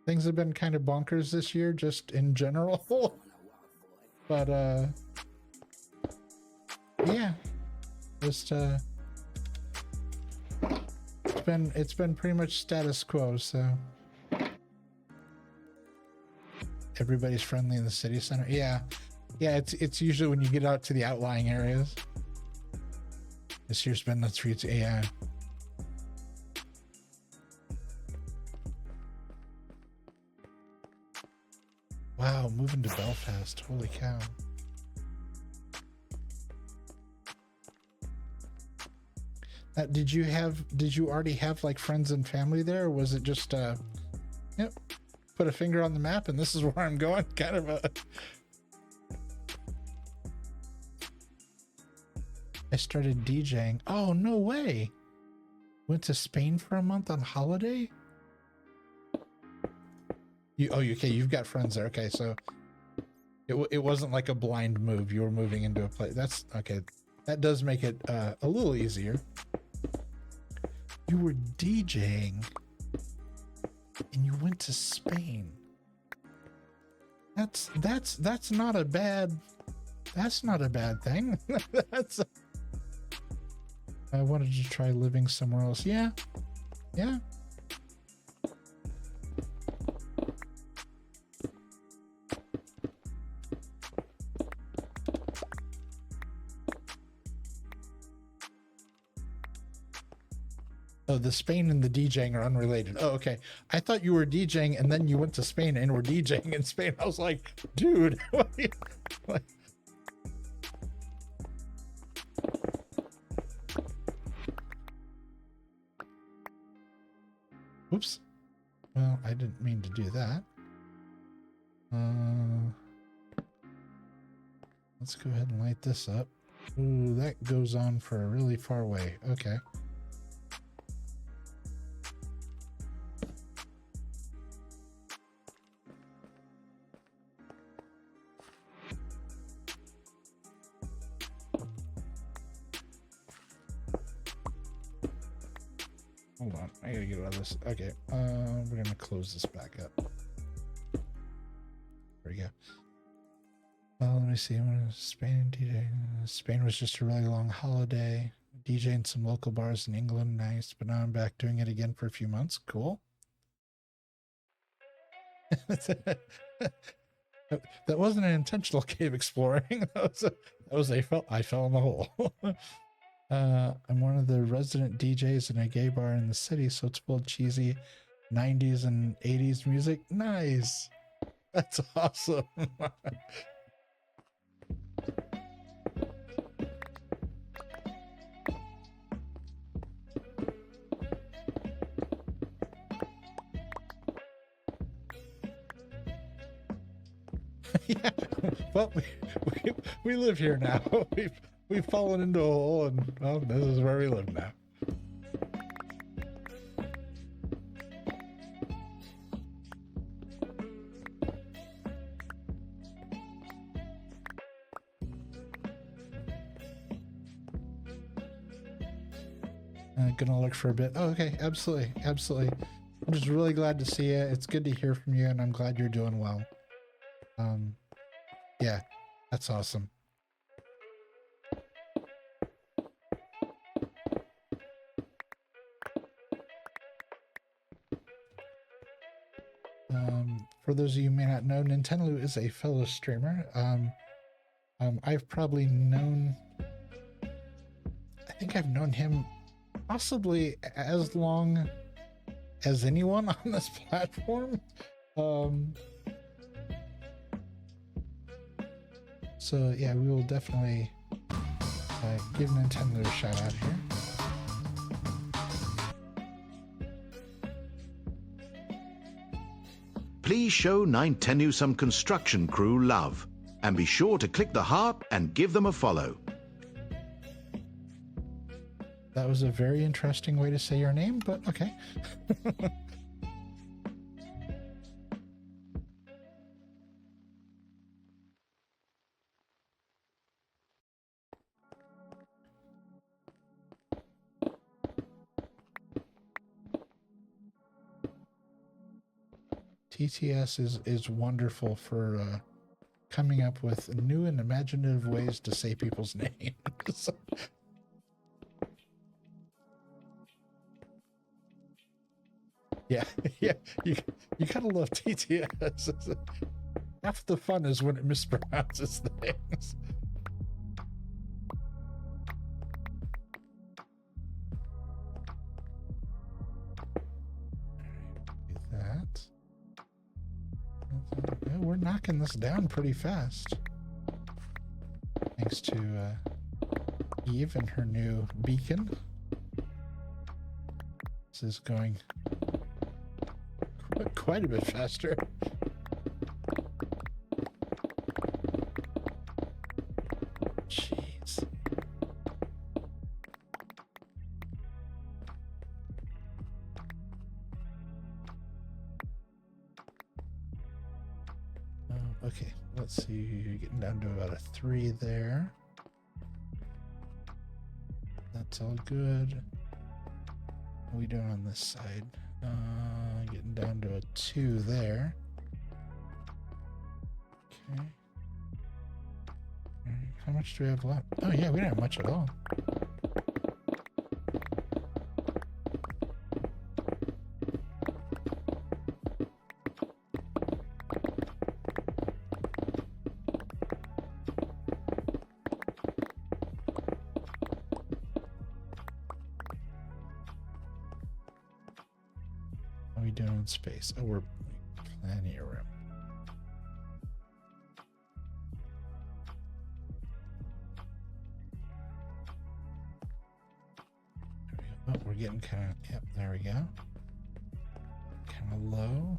Things have been kind of bonkers this year, just in general. But yeah, just it's been pretty much status quo. So everybody's friendly in the city center. Yeah, it's usually when you get out to the outlying areas. This year's been the streets. Yeah. Wow, moving to Belfast. Holy cow. Did you already have like friends and family there, or was it just yep, put a finger on the map and this is where I'm going kind of a. I started DJing. Oh, no way. Went to Spain for a month on holiday? Okay, you've got friends there. Okay, so it wasn't like a blind move. You were moving into a place. That's okay. That does make it a little easier. You were DJing and you went to Spain. That's not a bad thing. I wanted to try living somewhere else. Yeah. Oh, the Spain and the DJing are unrelated. Oh, okay. I thought you were DJing and then you went to Spain and were DJing in Spain. I was like, dude. What? Oops. Well, I didn't mean to do that. Let's go ahead and light this up. Ooh, that goes on for a really far way. Okay. Hold on, I gotta get out of this. Okay, we're gonna close this back up. There we go. Let me see. I'm gonna Spain DJ. Spain was just a really long holiday. DJ in some local bars in England, nice. But now I'm back doing it again for a few months. Cool. That wasn't an intentional cave exploring. I fell in the hole. I'm one of the resident DJs in a gay bar in the city, so it's full of cheesy 90s and 80s music. Nice. That's awesome. Yeah. Well, we live here now. We've fallen into a hole, and well, this is where we live now. Gonna look for a bit. Oh, okay, absolutely. I'm just really glad to see you. It's good to hear from you, and I'm glad you're doing well. Yeah, that's awesome. For those of you who may not know, Nintendo is a fellow streamer. I've probably known, I think I've known him possibly as long as anyone on this platform. So yeah, we will definitely give Nintendo a shout out here. Please show Nintendo some construction crew love. And be sure to click the heart and give them a follow. That was a very interesting way to say your name, but okay. TTS is wonderful for coming up with new and imaginative ways to say people's names. Yeah, yeah, you gotta love TTS. Half the fun is when it mispronounces things. Do that. Yeah, we're knocking this down pretty fast. Thanks to Eve and her new beacon. This is going quite a bit faster. Jeez. Okay, let's see. You're getting down to about a 3 there. That's all good. What are we doing on this side? Getting down to a 2 there. Okay. How much do we have left? Oh yeah, we don't have much at all. What are we doing in space? Oh, we're plenty of room. Oh, we're getting kind of, yep, there we go. Kind of low.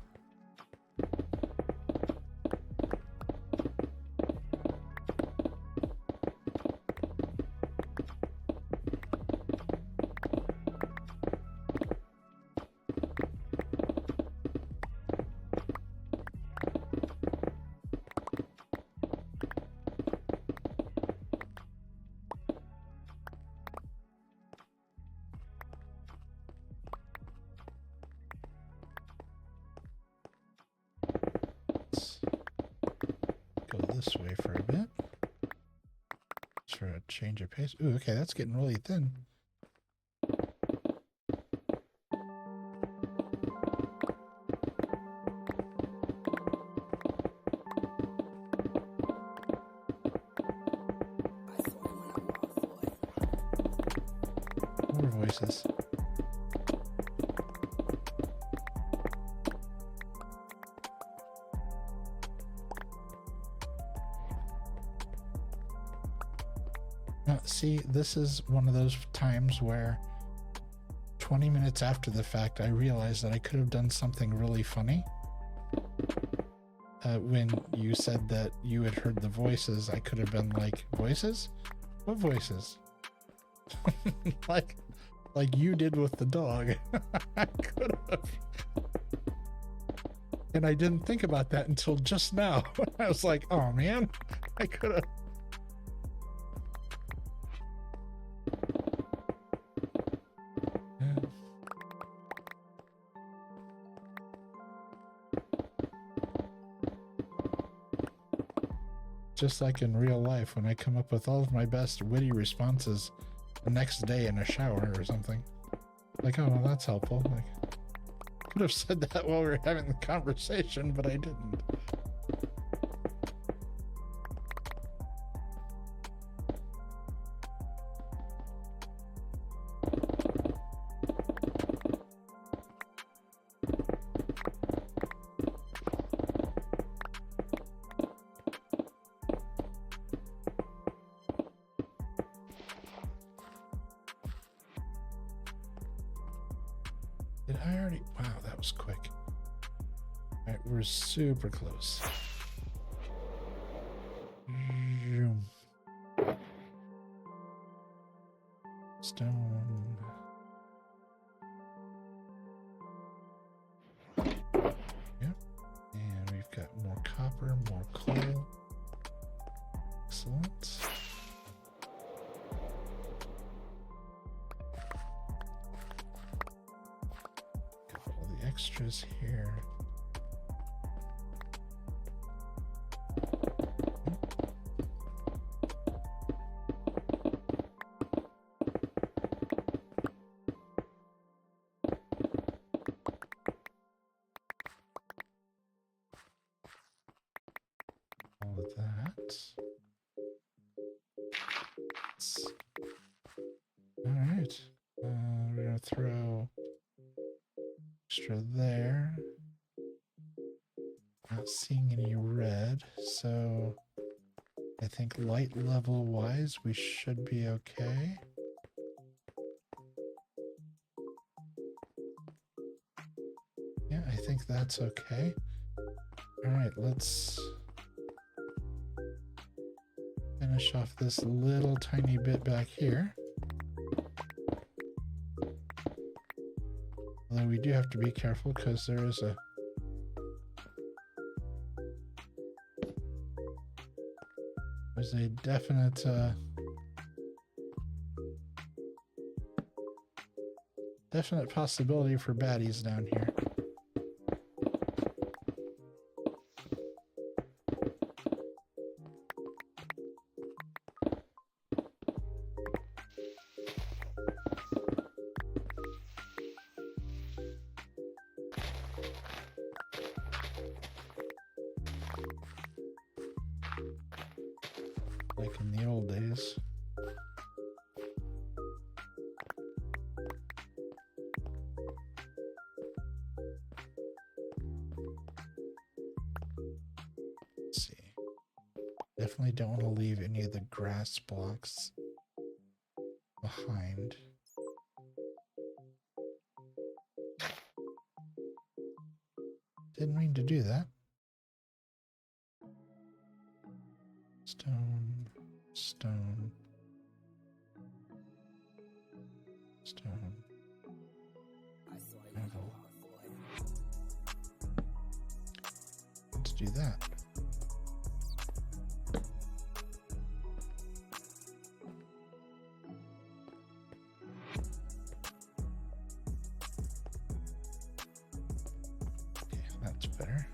This way for a bit. Just for a change of pace. Ooh, okay, that's getting really thin. More voices. See, this is one of those times where 20 minutes after the fact, I realized that I could have done something really funny. When you said that you had heard the voices, I could have been like, voices? What voices? like you did with the dog. I could have. And I didn't think about that until just now. I was like, oh man, I could have. Just like in real life, when I come up with all of my best witty responses the next day in a shower or something. Like, oh, well, that's helpful. Like, I could have said that while we were having the conversation, but I didn't. I already... Wow, that was quick. All right, we're super close. Zoom. Stone. Yep. And we've got more copper, more coal. Excellent. Got all the extras here. All of that. All right. We're gonna throw extra there. Not seeing any red, so I think light level wise we should be okay. Yeah, I think that's okay. All right, let's finish off this little tiny bit back here. Although we do have to be careful because there is a definite definite possibility for baddies down here. Like in the old days. Let's see. Definitely don't want to leave any of the grass blocks behind. Didn't mean to do that. Stone, stone, stone. Metal. Let's do that. Okay, that's better.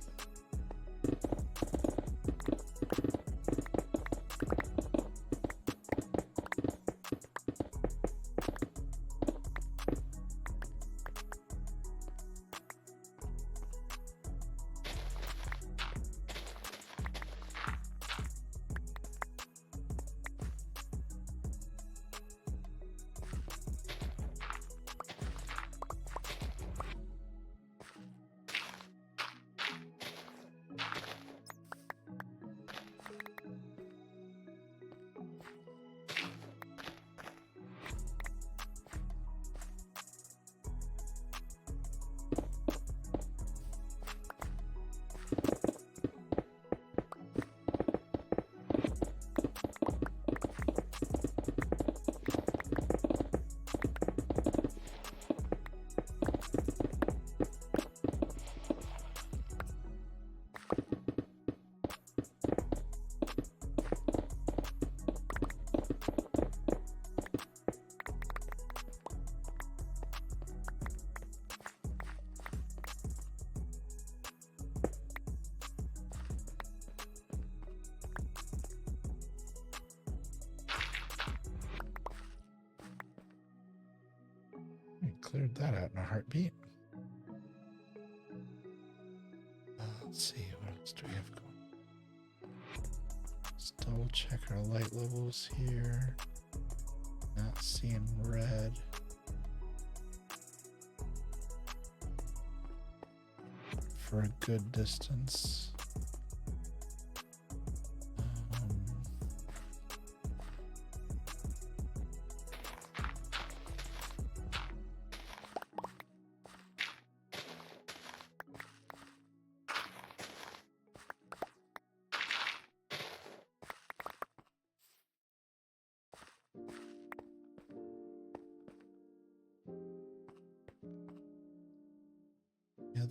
Cleared that out in a heartbeat. Let's see, what else do we have going? Let's double check our light levels here. Not seeing red. For a good distance.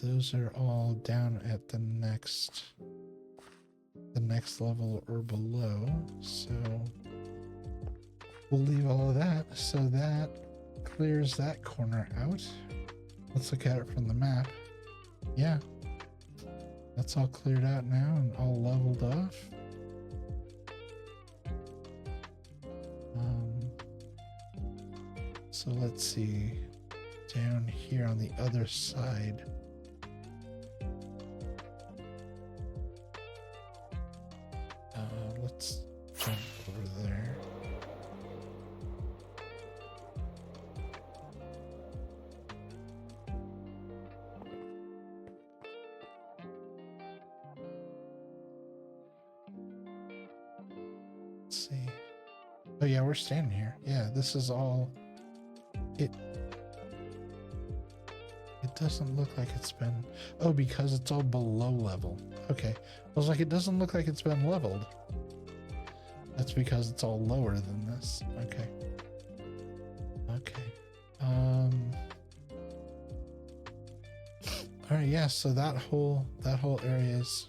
those are all down at the next level or below. So we'll leave all of that. So that clears that corner out. Let's look at it from the map. Yeah, that's all cleared out now and all leveled off. So let's see, down here on the other side. Let's jump over there. Let's see. Oh yeah, we're standing here. Yeah, this is all. It doesn't look like it's been. Oh, because it's all below level. Okay. I was like, it doesn't look like it's been leveled. That's because it's all lower than this. Okay. Okay. All right. Yeah. So that whole area is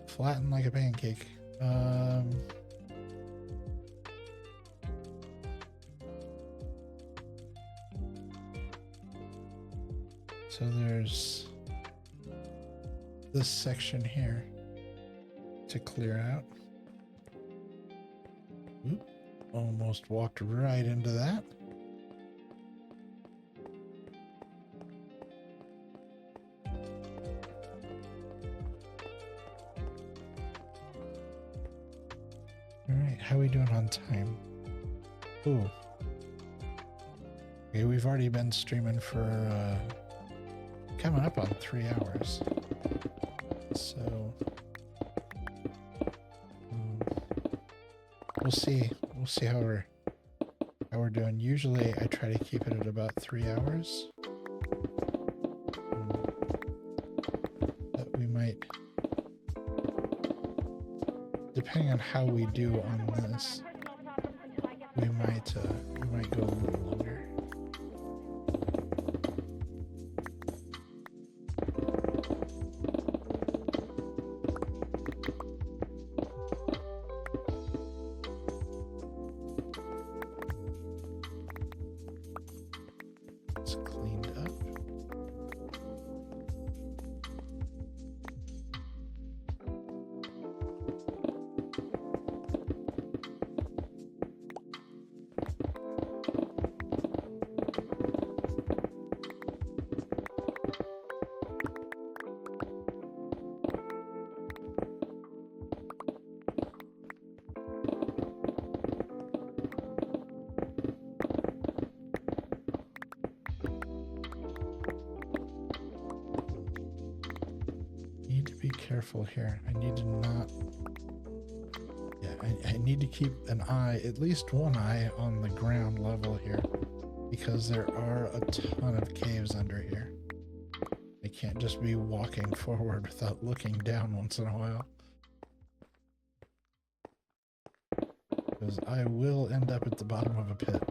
flattened like a pancake. So there's this section here to clear out. Oop, almost walked right into that. All right, how are we doing on time? Ooh. Okay, we've already been streaming for coming up on 3 hours. So we'll see how we're doing. Usually I try to keep it at about 3 hours. But we might, depending on how we do on this, we might go a little longer. Careful here. I need to not. Yeah, I need to keep an eye, at least one eye, on the ground level here, because there are a ton of caves under here. I can't just be walking forward without looking down once in a while, because I will end up at the bottom of a pit.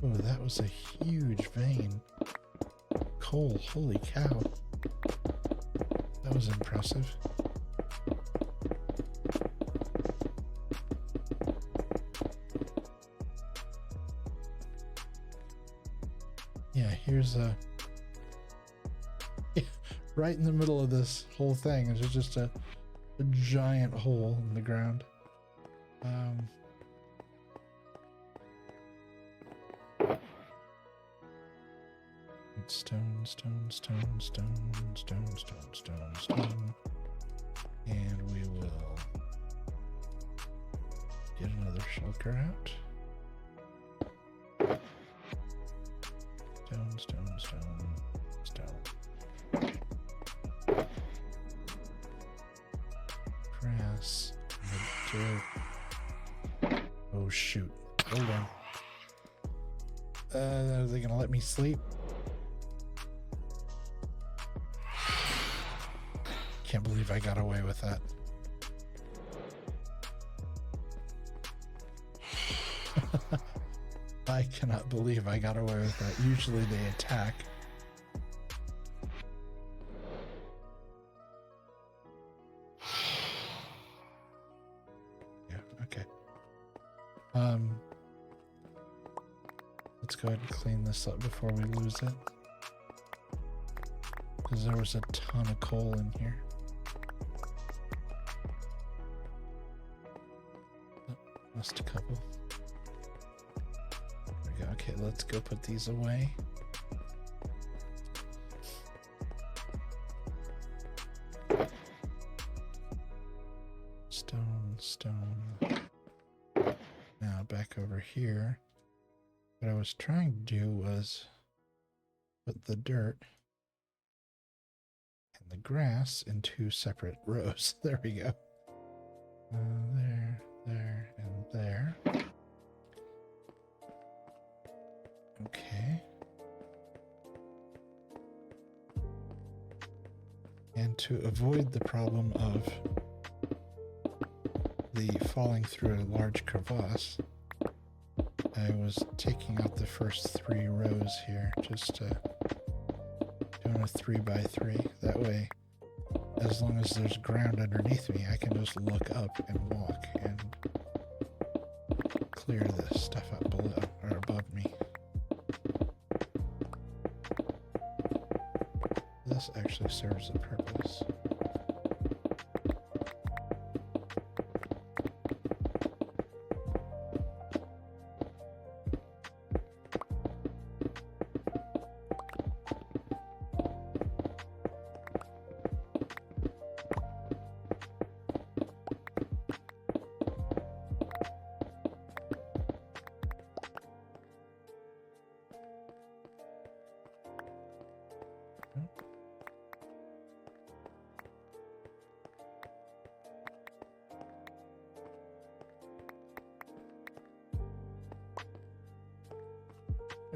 Oh, that was a huge vein. Coal, holy cow. That was impressive. Yeah, here's a... right in the middle of this whole thing is just a giant hole in the ground. Stone. And we will get another shulker out. Stone. shoot. Hold on. Are they gonna let me sleep? Can't believe I got away with that. I cannot believe I got away with that. Usually they attack. Yeah, okay. Let's go ahead and clean this up before we lose it. Because there was a ton of coal in here. Oh, lost a couple. There we go. Okay, let's go put these away. Stone. Now back over here. What I was trying to do was put the dirt and the grass in 2 separate rows. There we go. There, and there. Okay. And to avoid the problem of the falling through a large crevasse, I was taking out the first 3 rows here, just doing a 3x3. That way, as long as there's ground underneath me, I can just look up and walk and clear the stuff up below or above me. This actually serves a purpose.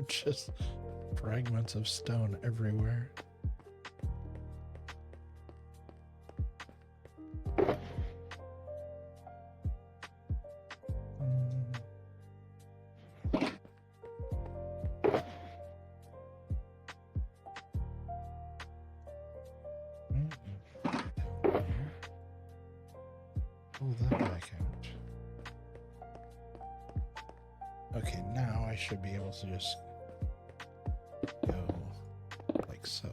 Just fragments of stone everywhere. Pull that back out. Okay, now I should be able to just go like so.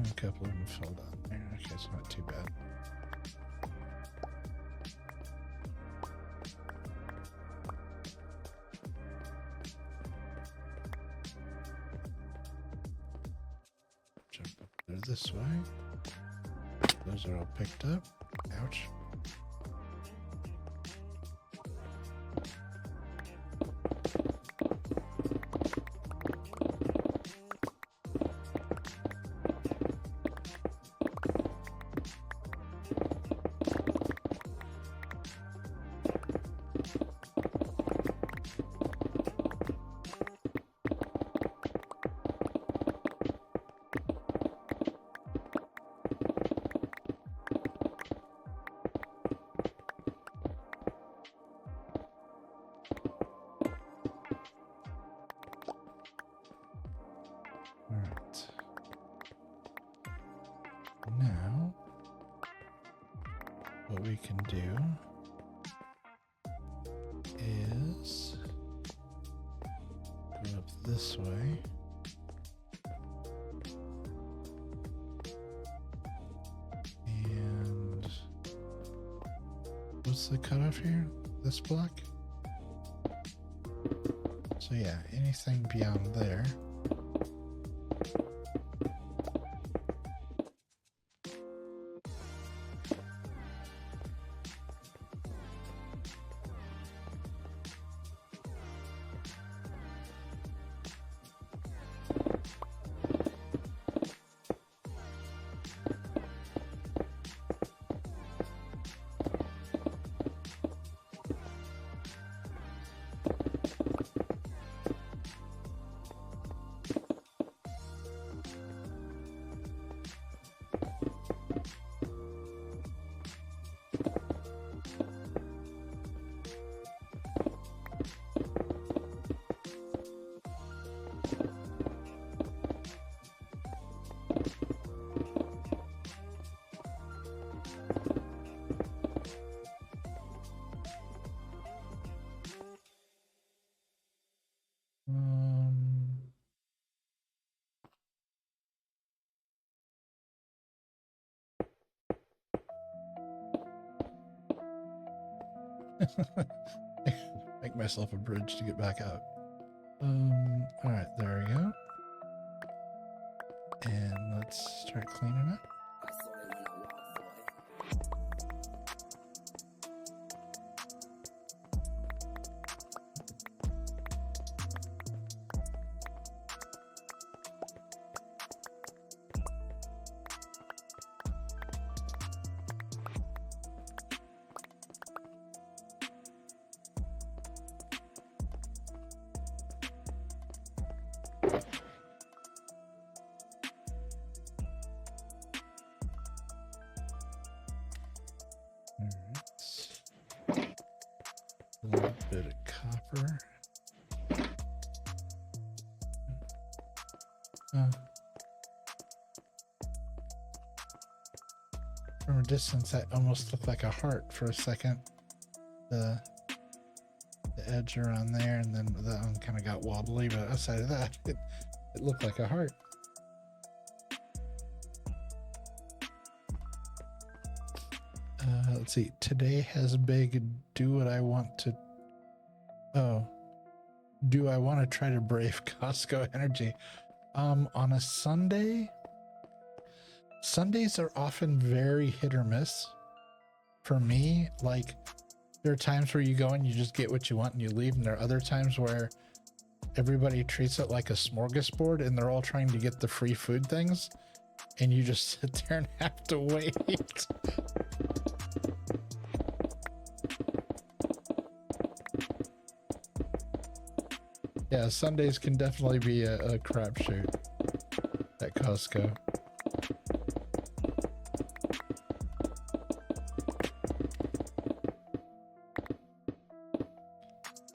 A couple of them fell down there. Okay, it's not too bad. Jump up there this way. Those are all picked up. Ouch. we can do is go up this way. And what's the cutoff here? This block? So yeah, anything beyond there. Make myself a bridge to get back up. All right, there we go. And let's start cleaning up. A little bit of copper. From a distance, that almost looked like a heart for a second. The edge around there, and then that one kind of got wobbly, but outside of that, it looked like a heart. Let's see. Today has big. Do what I want to. Oh, do I want to try to brave Costco energy? On a Sunday. Sundays are often very hit or miss for me. Like, there are times where you go and you just get what you want and you leave, and there are other times where everybody treats it like a smorgasbord and they're all trying to get the free food things, and you just sit there and have to wait. Yeah, Sundays can definitely be a crapshoot at Costco.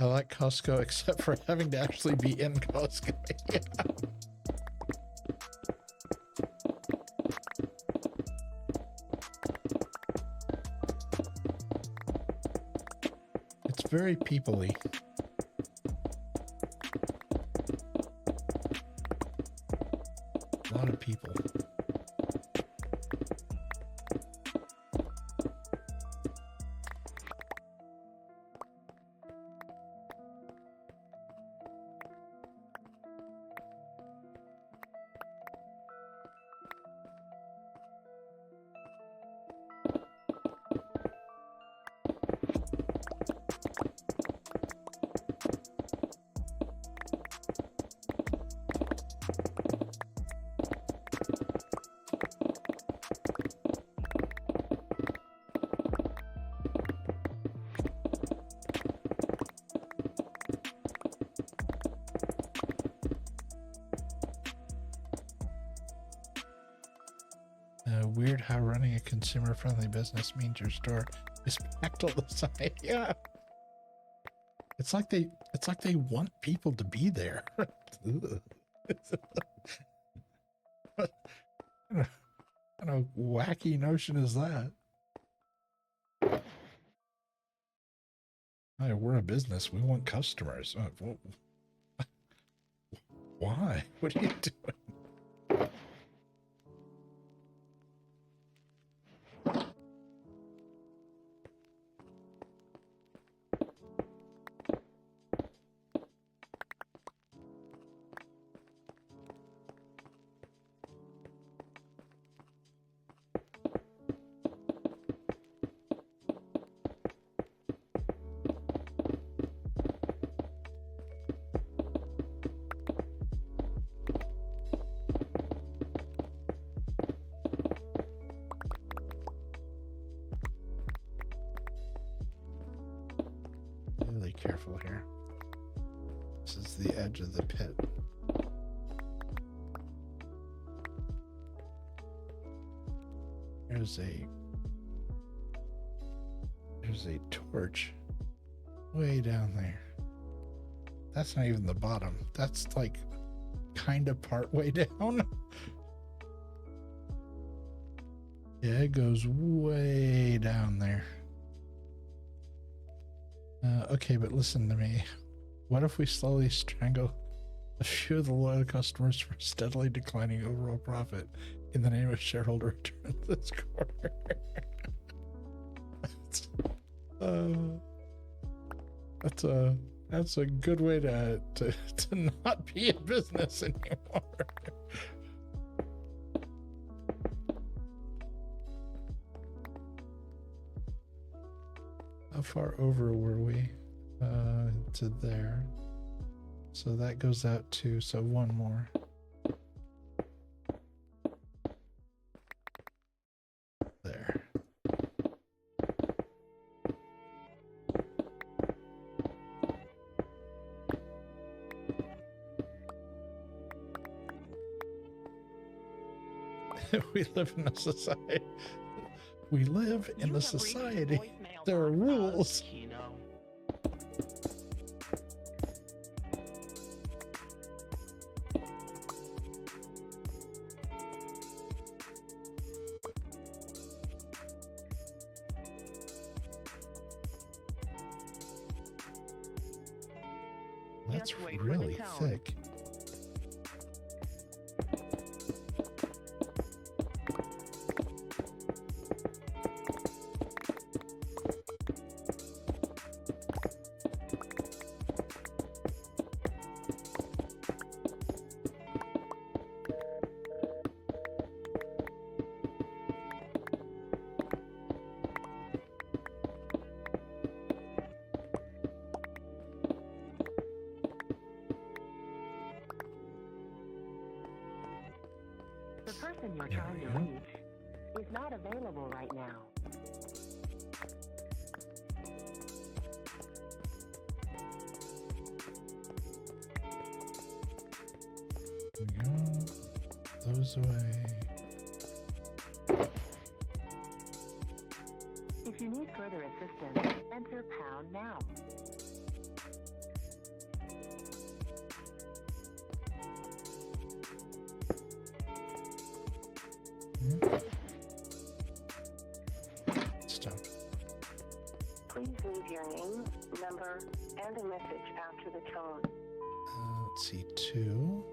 I like Costco except for having to actually be in Costco. Yeah. It's very people-y. A lot of people. Weird how running a consumer-friendly business means your store is packed all the time. Yeah, it's like they want people to be there. What kind of wacky notion is that? Hi, we're a business. We want customers. Why? What are you doing? Really careful here. This is the edge of the pit. There's a torch way down there. That's not even the bottom. That's like kind of part way down. Yeah, it goes way down there. Okay, but listen to me. What if we slowly strangle a few of the loyal customers for steadily declining overall profit in the name of shareholder return this quarter? That's a good way to not be in business anymore. How far over were we? To there. So that goes out to, so one more. There. We live in a society. We live in a society. There are rules. That's really thick. The person you're trying to reach is not available right now. There we go. Those away. If you need further assistance, enter pound now. Stop. Please leave your name, number, and a message after the tone. Let's see, 2.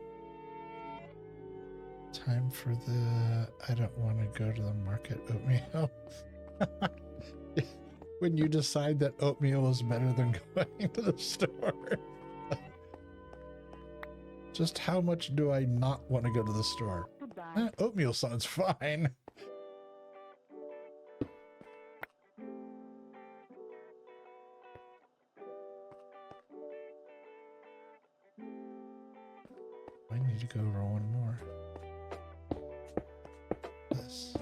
Time for the, I don't want to go to the market oatmeal. When you decide that oatmeal is better than going to the store. Just how much do I not want to go to the store? Goodbye. Oatmeal sounds fine. I need to go over one more. This.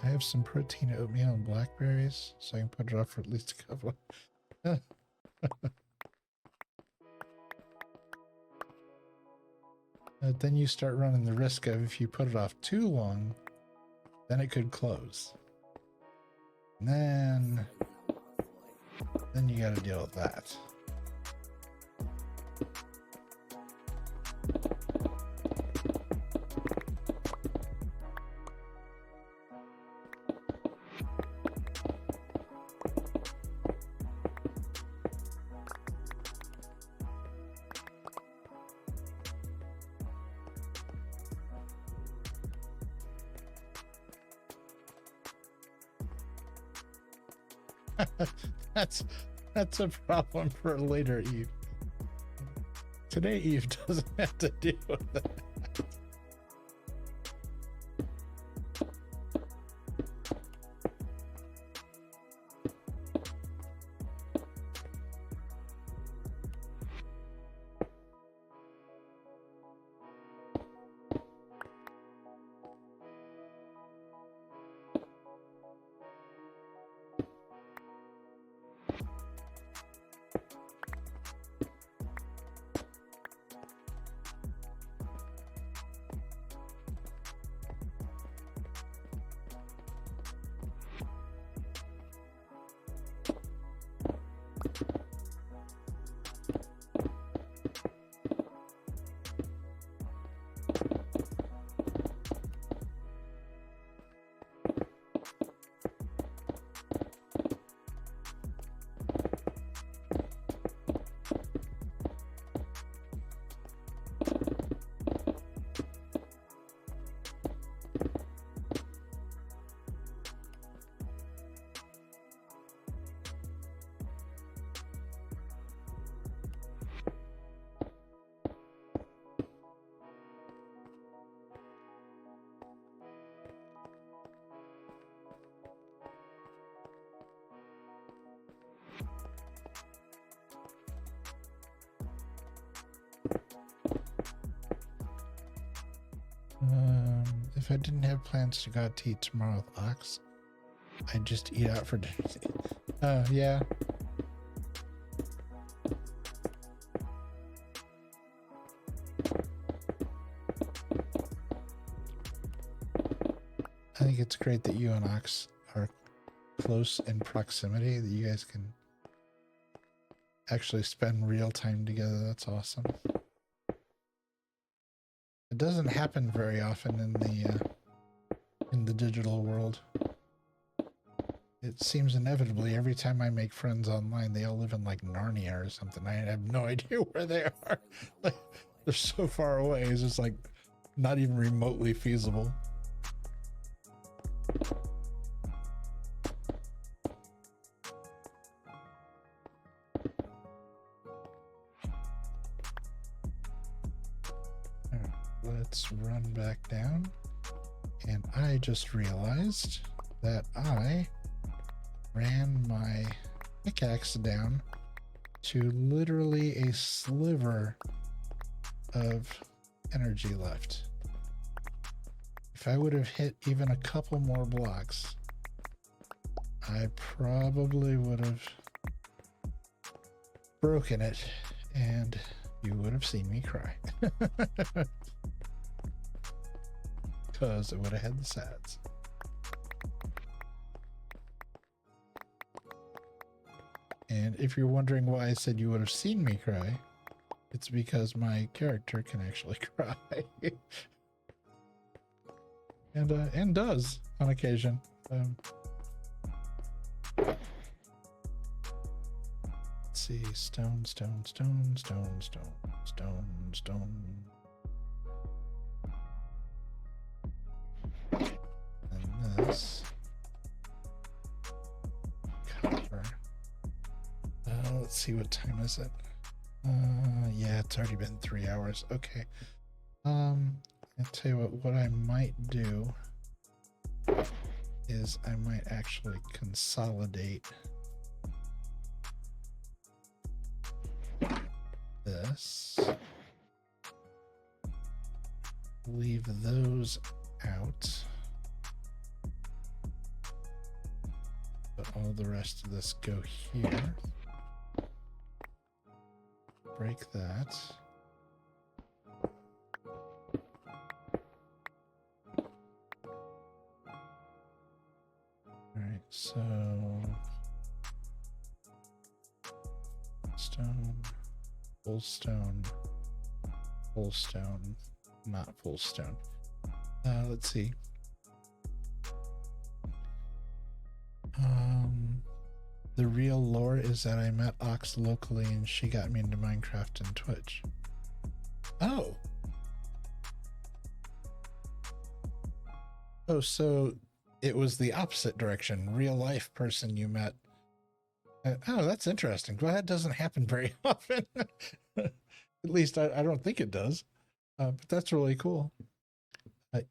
I have some protein oatmeal and blackberries, so I can put it off for at least a couple. But then you start running the risk of, if you put it off too long, then it could close. And then you got to deal with that. That's a problem for later, Eve. Today, Eve doesn't have to deal with that. If I didn't have plans to go out to eat tomorrow with Ox, I'd just eat out for dinner. Yeah. I think it's great that you and Ox are close in proximity, that you guys can actually spend real time together. That's awesome. It doesn't happen very often in the digital world. It seems inevitably every time I make friends online, they all live in like Narnia or something. I have no idea where they are. Like, they're so far away. It's just like not even remotely feasible. Let's run back down. And I just realized that I ran my pickaxe down to literally a sliver of energy left. If I would have hit even a couple more blocks, I probably would have broken it and you would have seen me cry. Because it would have had the sads. And if you're wondering why I said you would have seen me cry, it's because my character can actually cry. And does on occasion. Let's see, stone, stone, stone, stone, stone, stone, stone. And this copper. Let's see, what time is it? Yeah, it's already been 3 hours. Okay. I'll tell you what I might do is I might actually consolidate this. Leave those out. all the rest of this go here. Break that. Alright, so stone, full stone, full stone, not full stone. Let's see. The real lore is that I met Ox locally and she got me into Minecraft and Twitch. Oh. Oh, so it was the opposite direction. Real life person you met. Oh, that's interesting. Well, that doesn't happen very often. At least I don't think it does. But that's really cool.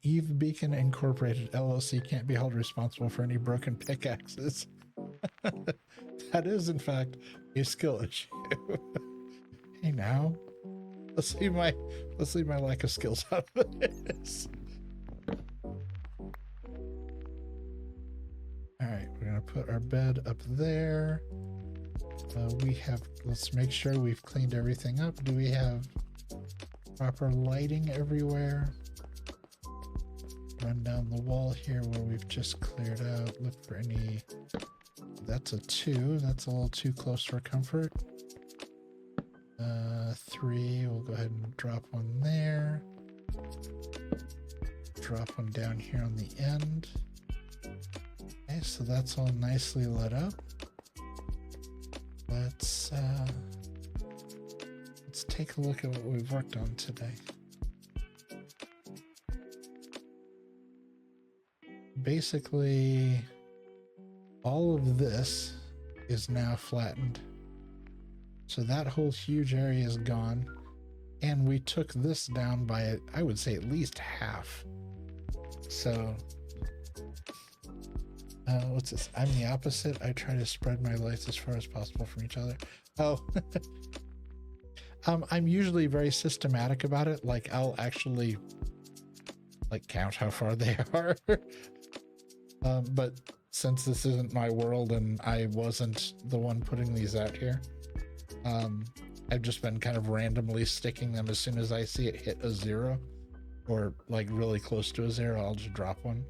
Eve Beacon Incorporated LLC can't be held responsible for any broken pickaxes. That is, in fact, a skill issue. Hey, now let's leave my lack of skills out of this. All right, we're gonna put our bed up there. Let's make sure we've cleaned everything up. Do we have proper lighting everywhere? Run down the wall here where we've just cleared out. Look for any. That's a 2. That's a little too close for comfort. 3. We'll go ahead and drop one there. Drop one down here on the end. Okay, so that's all nicely lit up. Let's take a look at what we've worked on today. Basically, all of this is now flattened. So that whole huge area is gone. And we took this down by, I would say, at least half. So, what's this? I'm the opposite. I try to spread my lights as far as possible from each other. Oh, I'm usually very systematic about it. Like, I'll actually count how far they are. But since this isn't my world and I wasn't the one putting these out here, I've just been kind of randomly sticking them. As soon as I see it hit a 0 or like really close to a 0, I'll just drop one.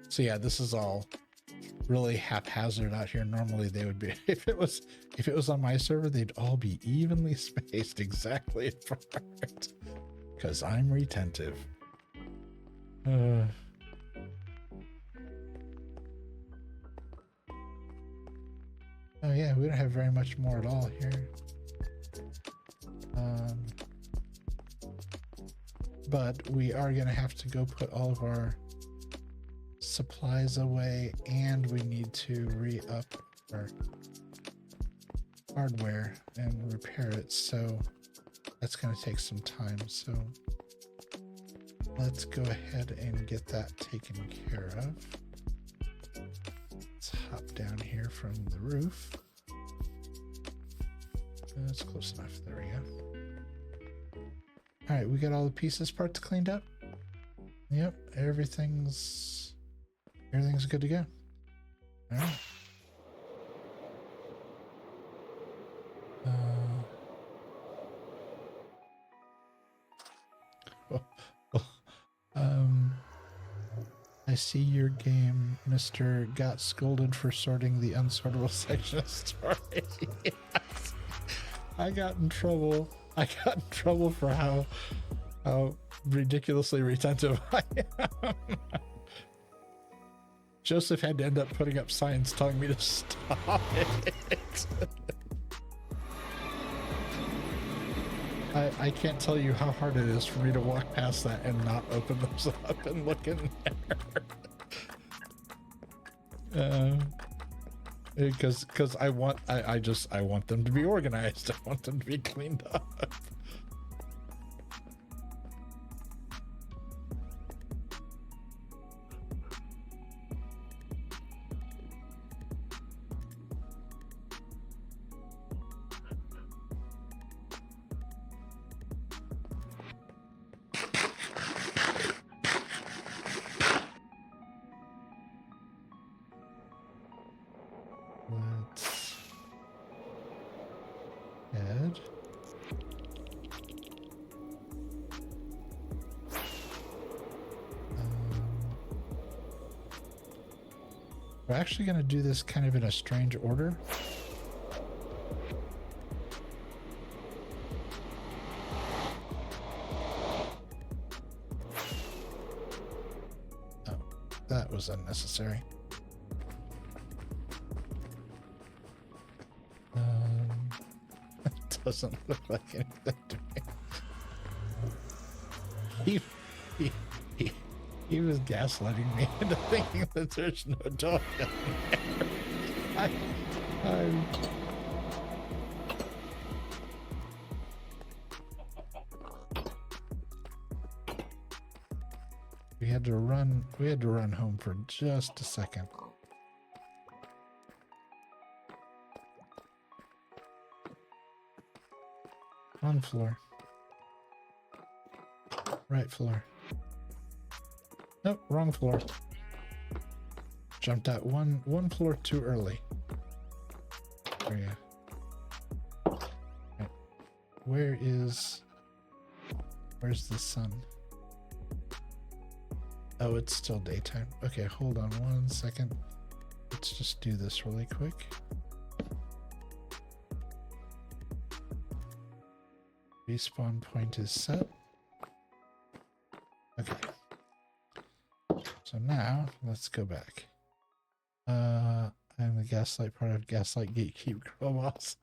So yeah, this is all really haphazard out here. Normally they would be, if it was on my server, they'd all be evenly spaced exactly apart because I'm retentive. Oh yeah, we don't have very much more at all here. But we are going to have to go put all of our supplies away, and we need to re-up our hardware and repair it, so that's going to take some time. So let's go ahead and get that taken care of. Let's hop down here from the roof. That's close enough. There we go. All right, we got all the parts cleaned up. Yep, everything's good to go. All right. I see your game, Mr. Got scolded for sorting the unsortable section of story. Yes. I got in trouble for how ridiculously retentive I am. Joseph had to end up putting up signs telling me to stop it. I can't tell you how hard it is for me to walk past that and not open those up and look in there. Because I want them to be organized. I want them to be cleaned up. We're actually going to do this kind of in a strange order. Oh, that was unnecessary. It doesn't look like anything to me. He was gaslighting me into thinking that there's no dog down there. We had to run home for just a second. On floor. Right floor. Nope, wrong floor. Jumped out one floor too early. There you go. Right. Where's the sun? Oh, it's still daytime. Okay, hold on 1 second. Let's just do this really quick. Respawn point is set. Okay. So now let's go back. I'm the gaslight part of Gaslight Gatekeep Girl Boss.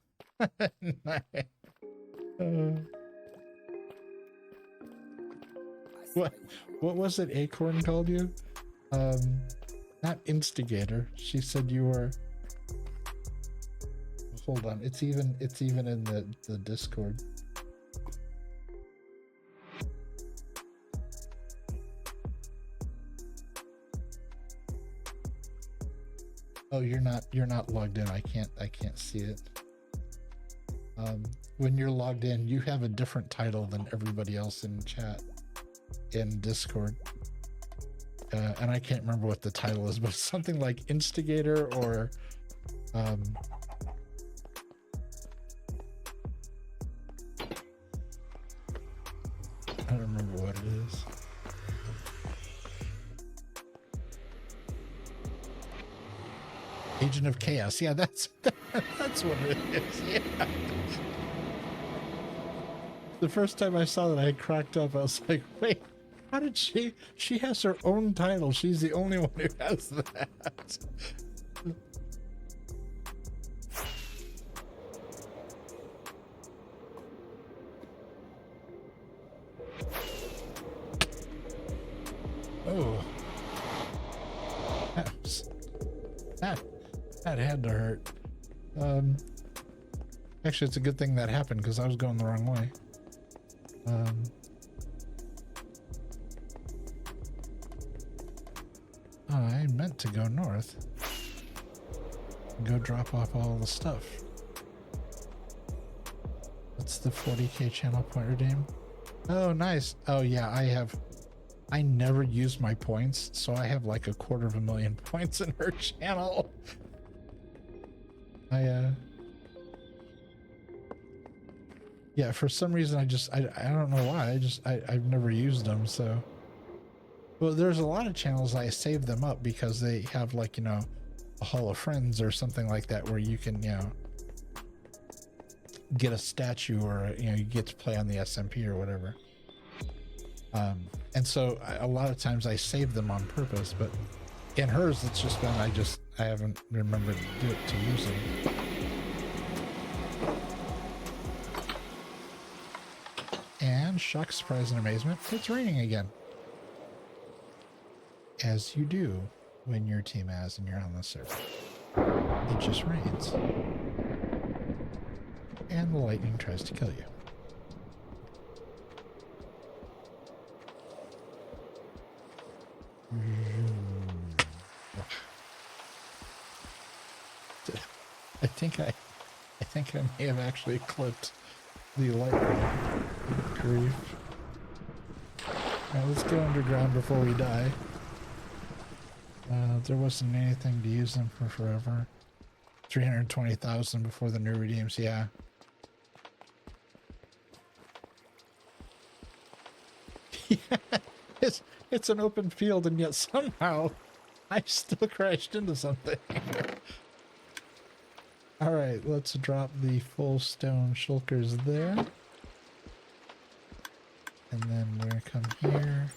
What was it Acorn called you? Not instigator. She said you were. Hold on, it's even in the Discord. Oh, you're not logged in. I can't see it. When you're logged in, you have a different title than everybody else in chat in Discord. And I can't remember what the title is, but something like instigator or I don't remember what it is. Agent of Chaos. Yeah, that's what it is. Yeah. The first time I saw that, I cracked up. I was like, wait, how did she has her own title. She's the only one who has that. Oh. That had to hurt. Actually, it's a good thing that happened because I was going the wrong way. Oh, I meant to go north. Go drop off all the stuff. What's the 40k channel point redeem? Oh, nice. Oh, yeah, I never use my points, so I have like 250,000 points in her channel. Yeah, for some reason I don't know why. I've never used them, so. Well, there's a lot of channels I save them up because they have like, you know, a Hall of Friends or something like that where you can, you know, get a statue or, you know, you get to play on the SMP or whatever. And so a lot of times I save them on purpose, but in hers, it's just been, I haven't remembered to use them. And shock, surprise, and amazement, it's raining again. As you do when you're tmaaz and you're on the server. It just rains. And the lightning tries to kill you. I think I may have actually clipped the lightning. Grief. Alright, let's go underground before we die. There wasn't anything to use them for forever. 320,000 before the new redeems, yeah. Yeah, it's an open field, and yet somehow I still crashed into something. All right, let's drop the full stone shulkers there. And then we're gonna come here.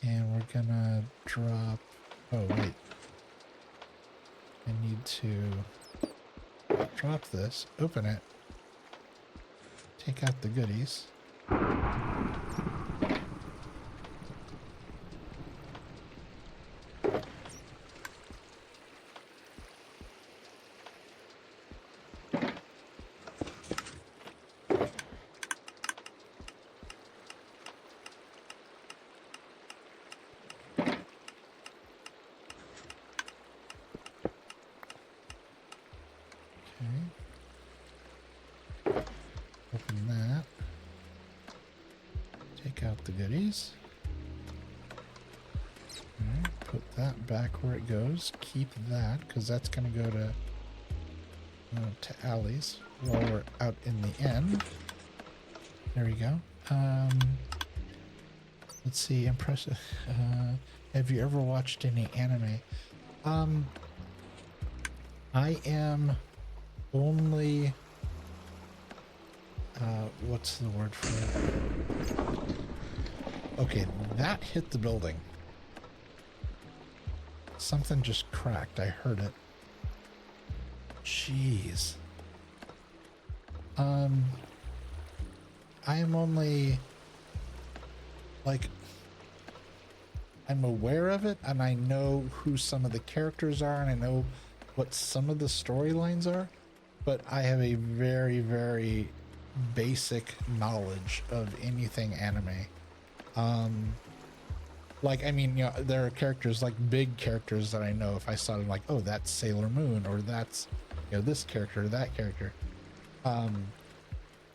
And we're gonna drop, oh wait. I need to drop this, open it, take out the goodies. Open that. Take out the goodies. Alright, put that back where it goes. Keep that, because that's going to go to Allie's while we're out in the end. There we go. Let's see, impressive. Have you ever watched any anime? I am only... what's the word for it? Okay, that hit the building. Something just cracked. I heard it. Jeez. I am only like, I'm aware of it and I know who some of the characters are and I know what some of the storylines are, but I have a very, very basic knowledge of anything anime. Like, I mean, you know, there are characters, like big characters that I know if I saw them, like, oh, that's Sailor Moon, or that's, you know, this character, or that character.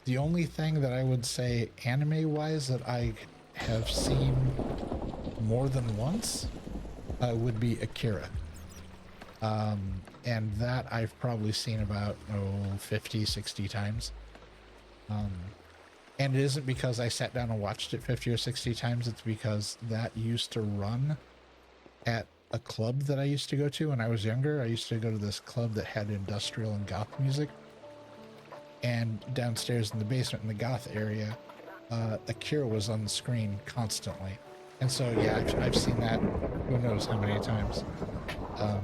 The only thing that I would say anime-wise that I have seen more than once would be Akira. And that I've probably seen about, 50, 60 times. And it isn't because I sat down and watched it 50 or 60 times. It's because that used to run at a club that I used to go to when I was younger. I used to go to this club that had industrial and goth music. And downstairs in the basement in the goth area, Akira was on the screen constantly. And so, yeah, I've seen that who knows how many times. But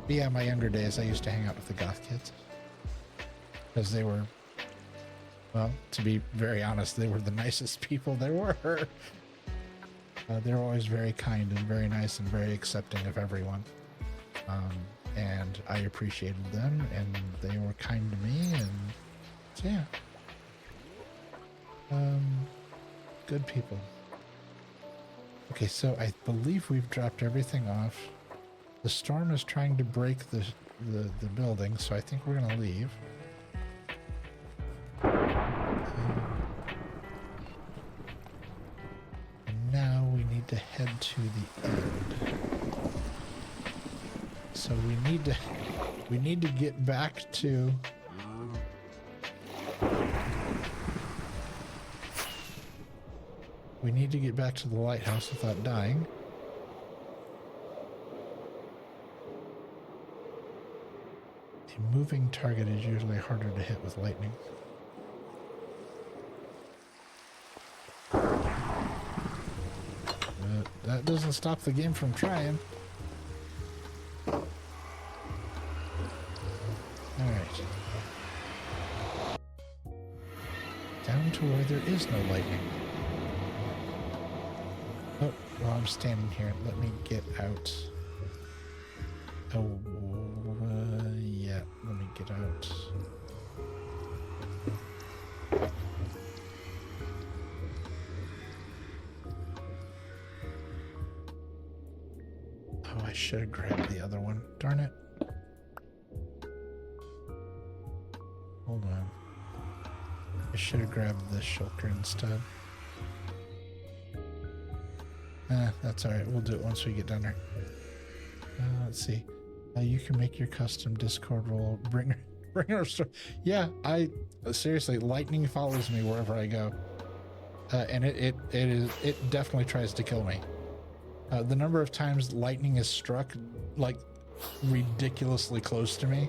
yeah, in my younger days, I used to hang out with the goth kids. Because they were... well, to be very honest, they were the nicest people there were. They were always very kind and very nice and very accepting of everyone. And I appreciated them, and they were kind to me, and so, yeah. Good people. Okay, so I believe we've dropped everything off. The storm is trying to break the building, so I think we're going to leave. Now we need to head to the end. So we need to get back to the lighthouse without dying. A moving target is usually harder to hit with lightning. That doesn't stop the game from trying. Alright. Down to where there is no lightning. Oh, well, I'm standing here. Let me get out. Oh, yeah. Let me get out. Oh, I should have grabbed the other one. Darn it. Hold on. I should have grabbed this shulker instead. That's alright. We'll do it once we get down there. Let's see. You can make your custom Discord role. Bring our story. Yeah, seriously, lightning follows me wherever I go. And it definitely tries to kill me. The number of times lightning is struck, like, ridiculously close to me,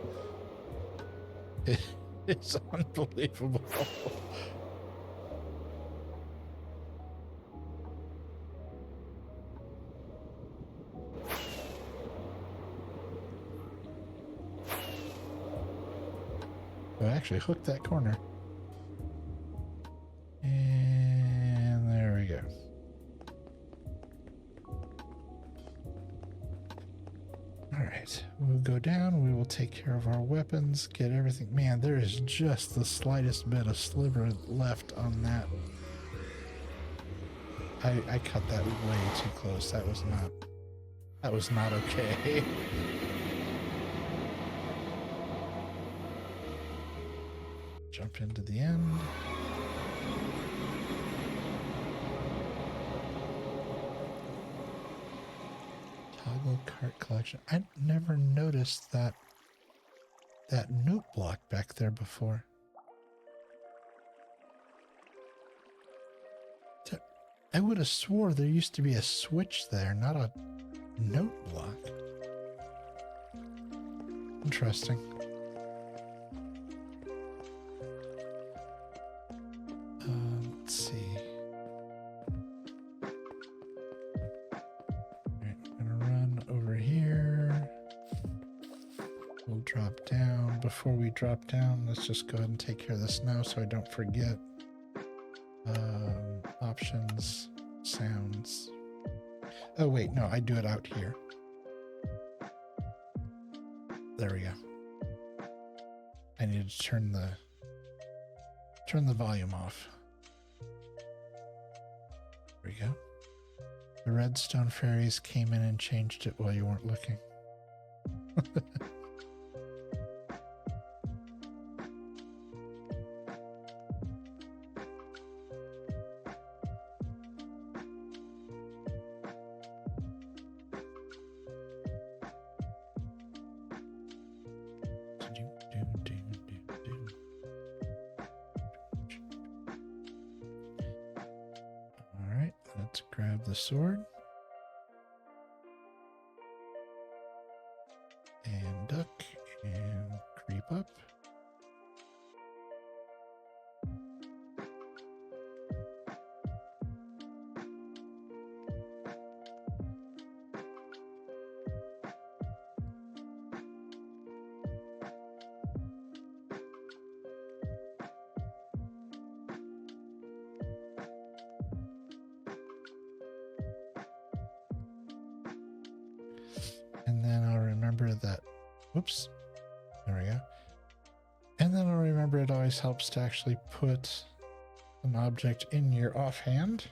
it's unbelievable. I actually hooked that corner. And there we go. All right, we'll go down. We will take care of our weapons, get everything. Man, there is just the slightest bit of sliver left on that. I cut that way too close. That was not okay. Jump into the end. Toggle cart collection. I never noticed that note block back there before. I would have swore there used to be a switch there, not a note block. Interesting. Let's see. Alright, I'm gonna run over here. We'll drop down. Before we drop down, let's just go ahead and take care of this now so I don't forget. Options, sounds. Oh wait, no, I do it out here. There we go. I need to turn the volume off. There we go. The redstone fairies came in and changed it while you weren't looking. Alright, let's grab the sword. And duck and creep up. And then I'll remember that, whoops, there we go. And then I'll remember it always helps to actually put an object in your offhand.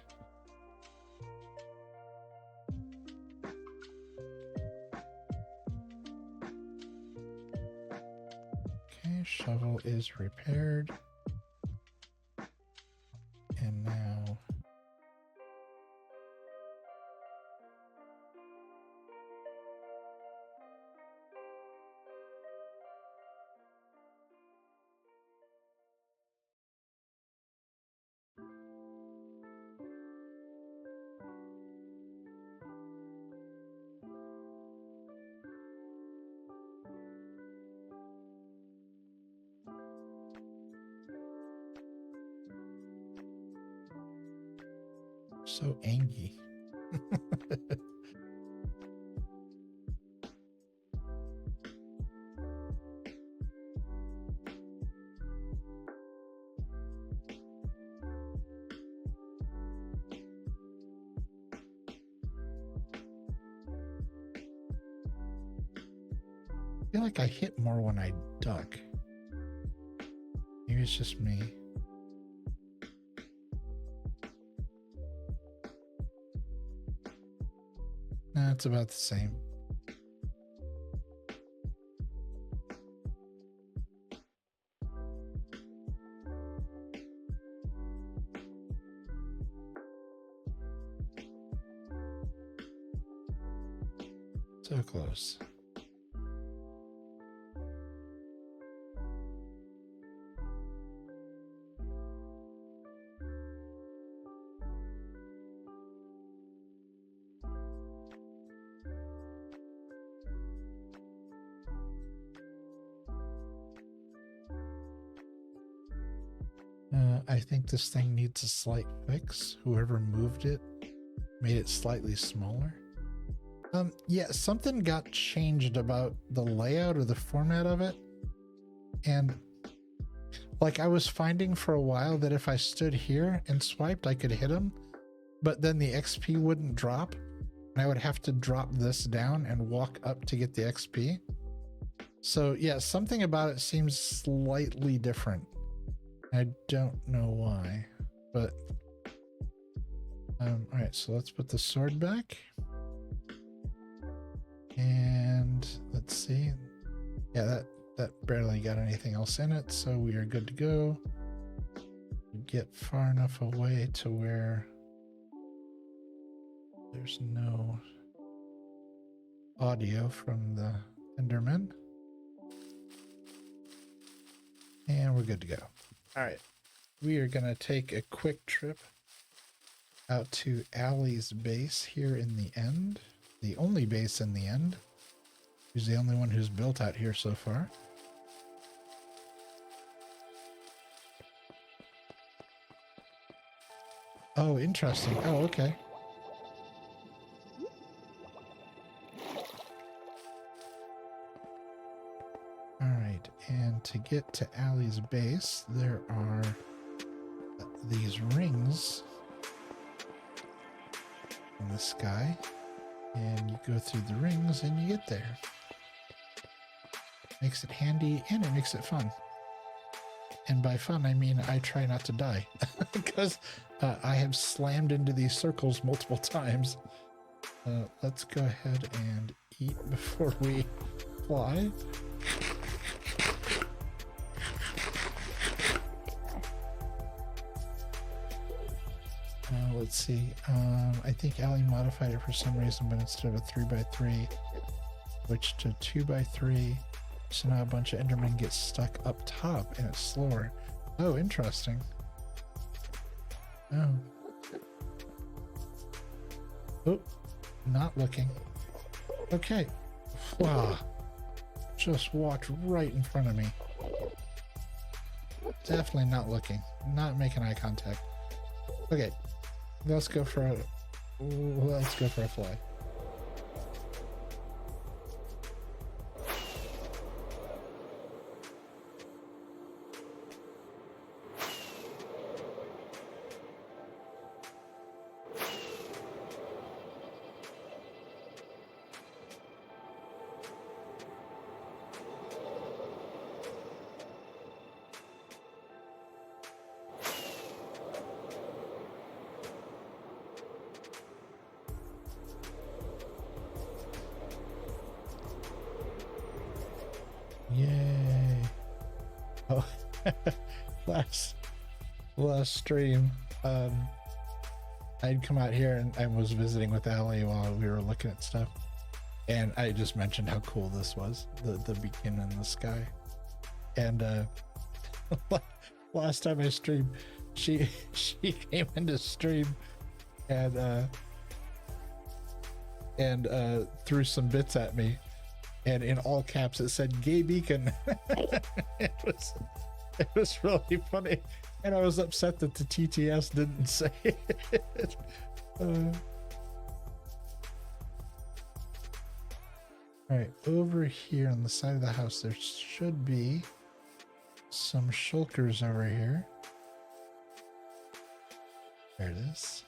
Okay, shovel is repaired. And now so angry. I feel like I hit more when I duck. Maybe it's just me. Nah, it's about the same. So close. I think this thing needs a slight fix. Whoever moved it made it slightly smaller. Yeah, something got changed about the layout or the format of it. And like I was finding for a while that if I stood here and swiped, I could hit him, but then the XP wouldn't drop. And I would have to drop this down and walk up to get the XP. So yeah, something about it seems slightly different. I don't know why, but all right, so let's put the sword back. And let's see. Yeah, that barely got anything else in it, so we are good to go. Get far enough away to where there's no audio from the Enderman. And we're good to go. All right, we are gonna take a quick trip out to Allie's base here in the end. The only base in the end. She's the only one who's built out here so far. Oh, interesting. Oh, okay. All right, and to get to Allie's base, there are these rings in the sky, and you go through the rings and you get there. Makes it handy and it makes it fun. And by fun, I mean I try not to die because I have slammed into these circles multiple times. Let's go ahead and eat before we fly. Let's see. I think Allie modified it for some reason, but instead of a 3x3, switched to 2x3. So now a bunch of Endermen get stuck up top and it's slower. Oh, interesting. Oh. Oh, not looking. Okay. Wow. Just walked right in front of me. Definitely not looking. Not making eye contact. Okay. Let's go for a fly. Yay. Oh, last stream, I'd come out here and was visiting with Allie while we were looking at stuff. And I just mentioned how cool this was, the beacon in the sky. And last time I streamed, she came into stream and threw some bits at me. And in all caps, it said "gay beacon." it was really funny, and I was upset that the TTS didn't say it. All right, over here on the side of the house, there should be some shulkers over here. There it is.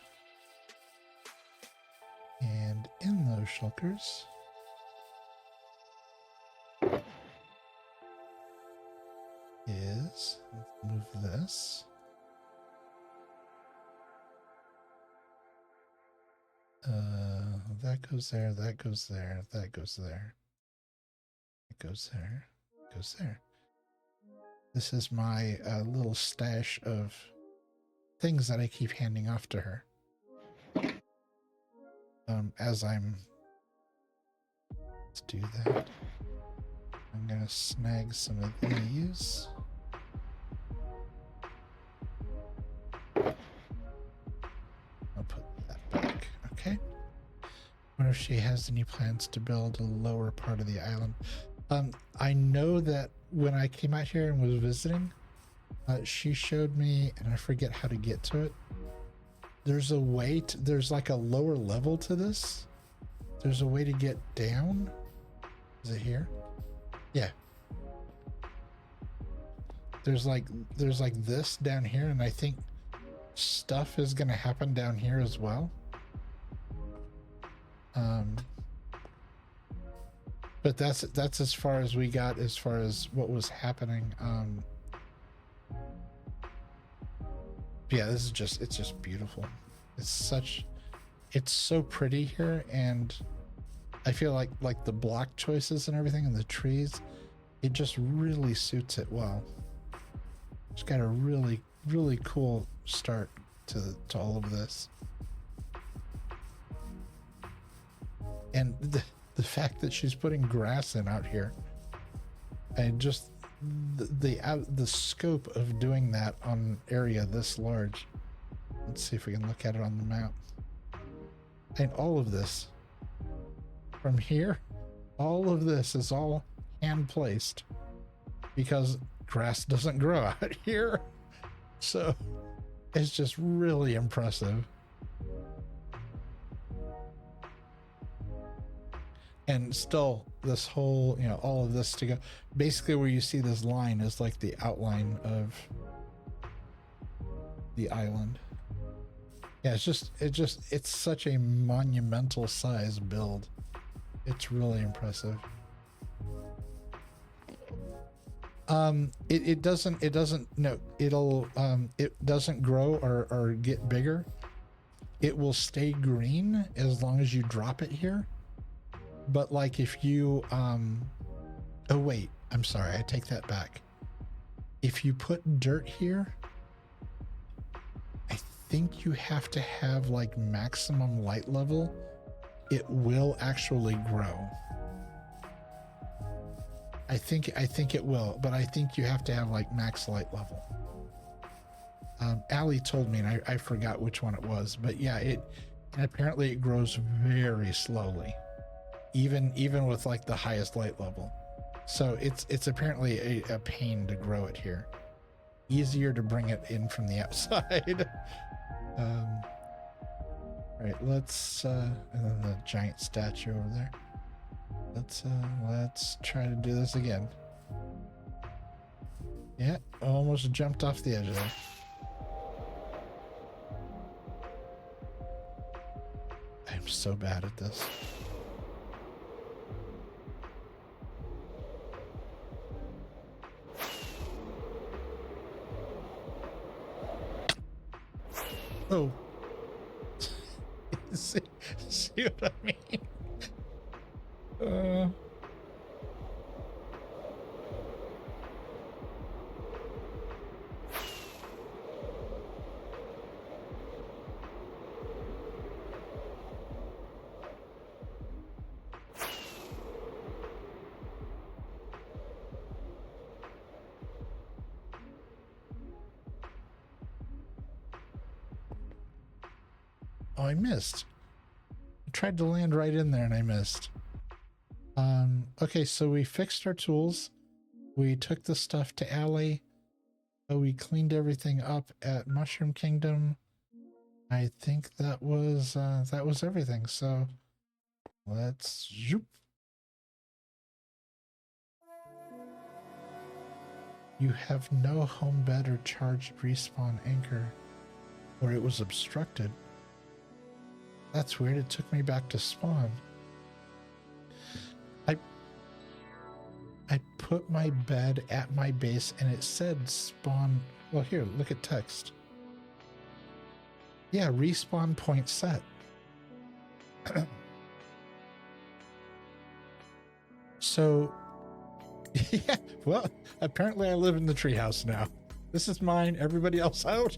And in those shulkers is, let's move this. That goes there, that goes there, that goes there. It goes there, goes there. This is my little stash of things that I keep handing off to her. As let's do that. I'm gonna snag some of these. I'll put that back. Okay. Wonder if she has any plans to build a lower part of the island. I know that when I came out here and was visiting, She showed me, and I forget how to get to it. There's a way to, there's like a lower level to this. There's a way to get down. Is it here? Yeah. There's like this down here, and I think stuff is gonna happen down here as well. But that's as far as we got as far as what was happening. Yeah, this is just, it's just beautiful. It's so pretty here, and I feel like the block choices and everything and the trees, it just really suits it well. It's got a really cool start to all of this. And the fact that she's putting grass in out here, and just the scope of doing that on an area this large. Let's see if we can look at it on the map. And all of this from here, all of this is all hand placed because grass doesn't grow out here. So it's just really impressive. And still, this whole, you know, all of this to go, basically where you see this line is like the outline of the island. Yeah, it's such a monumental size build. It's really impressive. It doesn't grow or get bigger. It will stay green as long as you drop it here. But like if you, oh wait, I'm sorry, I take that back. If you put dirt here, I think you have to have like maximum light level. It will actually grow. I think it will, but I think you have to have like max light level. Allie told me, and I forgot which one it was, but yeah, apparently it grows very slowly. Even with like the highest light level. So it's apparently a pain to grow it here. Easier to bring it in from the outside. Right, let's and then the giant statue over there. Let's try to do this again. Yeah, almost jumped off the edge of there. I'm so bad at this. Oh. see what I mean? Oh, I missed. I tried to land right in there and I missed. Okay, so we fixed our tools. We took the stuff to Allie. We cleaned everything up at Mushroom Kingdom. I think that was everything. So let's zoop. You have no home bed or charged respawn anchor, or it was obstructed. That's weird. It took me back to spawn. I put my bed at my base and it said spawn. Well, here, look at text. Yeah, respawn point set. So, yeah, well, apparently I live in the treehouse now. This is mine. Everybody else out.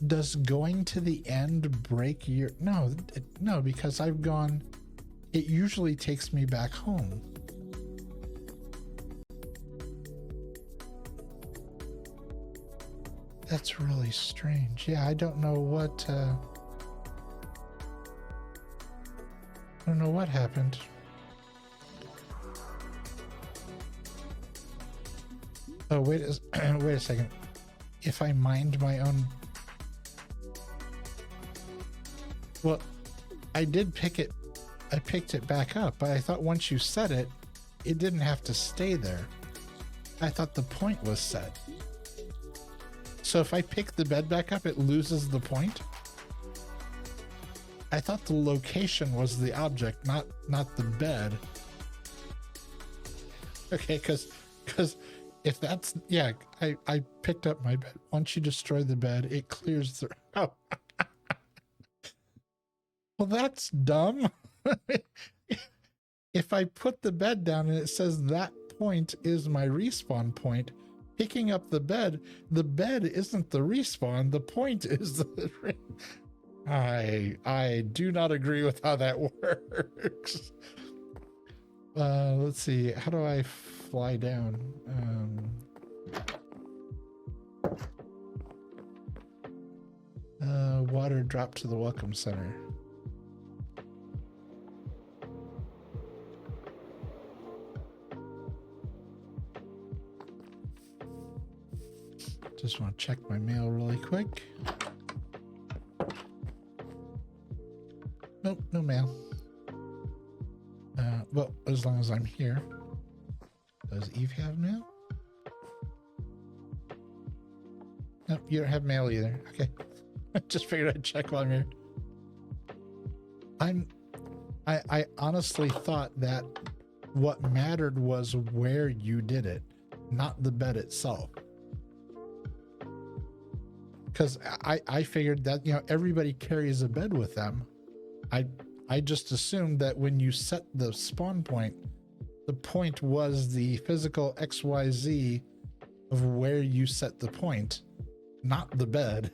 Does going to the end break your... No, because I've gone... It usually takes me back home. That's really strange. Yeah, I don't know what... I don't know what happened. Oh, wait wait a second. If I mined my own... Well, I did pick it. I picked it back up, but I thought once you set it, it didn't have to stay there. I thought the point was set. So if I pick the bed back up, it loses the point? I thought the location was the object, not the bed. Okay, because if that's... Yeah, I picked up my bed. Once you destroy the bed, it clears the... Oh. Well, that's dumb. If I put the bed down and it says that point is my respawn point, picking up the bed isn't the respawn, the point is the... I do not agree with how that works. Let's see, how do I fly down? Water drop to the welcome center. Just want to check my mail really quick. Nope, no mail. Well, as long as I'm here. Does Eve have mail? Nope, you don't have mail either. Okay. Just figured I'd check while I'm here. I honestly thought that what mattered was where you did it, not the bed itself. Because I figured that, you know, everybody carries a bed with them. I just assumed that when you set the spawn point, the point was the physical XYZ of where you set the point, not the bed.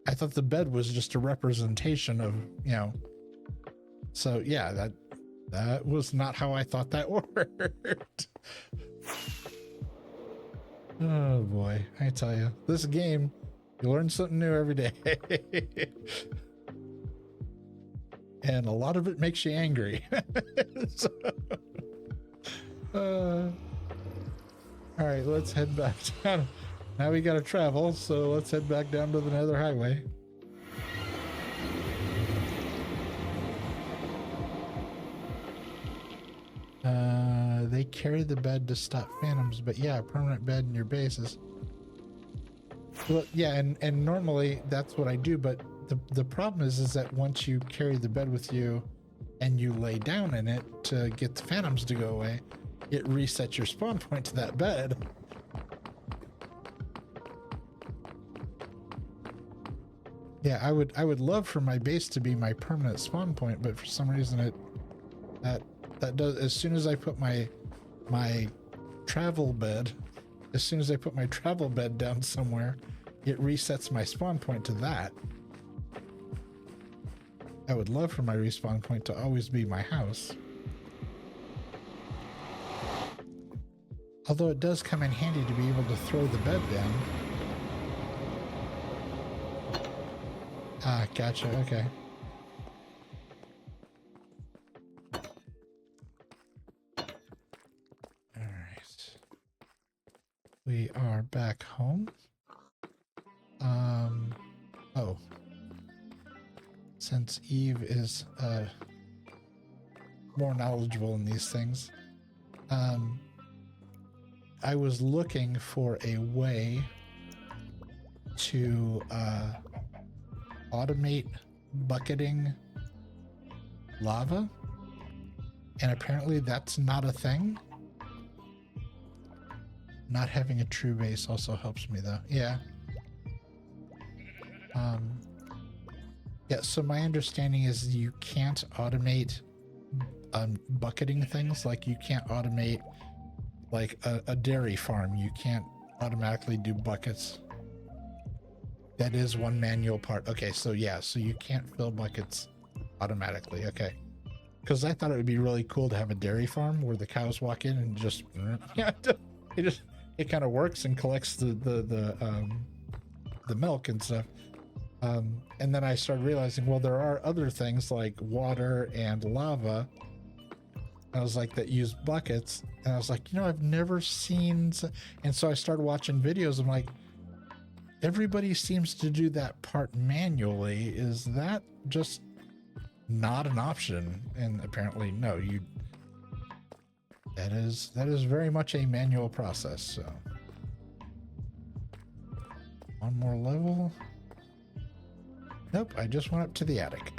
I thought the bed was just a representation of, you know. So yeah, that was not how I thought that worked. Oh boy, I tell you, this game, you learn something new every day. And a lot of it makes you angry. So, all right, let's head back down. Now we gotta travel, so let's head back down to the Nether Highway. They carry the bed to stop phantoms, but yeah, permanent bed in your bases. Well, yeah, and normally that's what I do, but the problem is that once you carry the bed with you and you lay down in it to get the phantoms to go away, it resets your spawn point to that bed. Yeah, I would love for my base to be my permanent spawn point, but for some reason that does, as soon as I put my travel bed, as soon as I put my travel bed down somewhere, it resets my spawn point to that. I would love for my respawn point to always be my house. Although it does come in handy to be able to throw the bed down. Ah, gotcha, okay. Alright. We are back home. Oh. Since Eve is more knowledgeable in these things, I was looking for a way to automate bucketing lava, and apparently that's not a thing. Not having a true base also helps me though. Yeah. Yeah, so my understanding is you can't automate bucketing things. Like you can't automate like a dairy farm. You can't automatically do buckets. That is one manual part. Okay, so yeah, so you can't fill buckets automatically. Okay. Because I thought it would be really cool to have a dairy farm where the cows walk in and just, yeah, it kind of works and collects the milk and stuff. And then I started realizing, well, there are other things like water and lava I was like, that use buckets. And I was like, you know, I've never seen. And so I started watching videos. I'm like, everybody seems to do that part manually. Is that just not an option? And apparently, no. That is very much a manual process. So one more level. Nope, I just went up to the attic.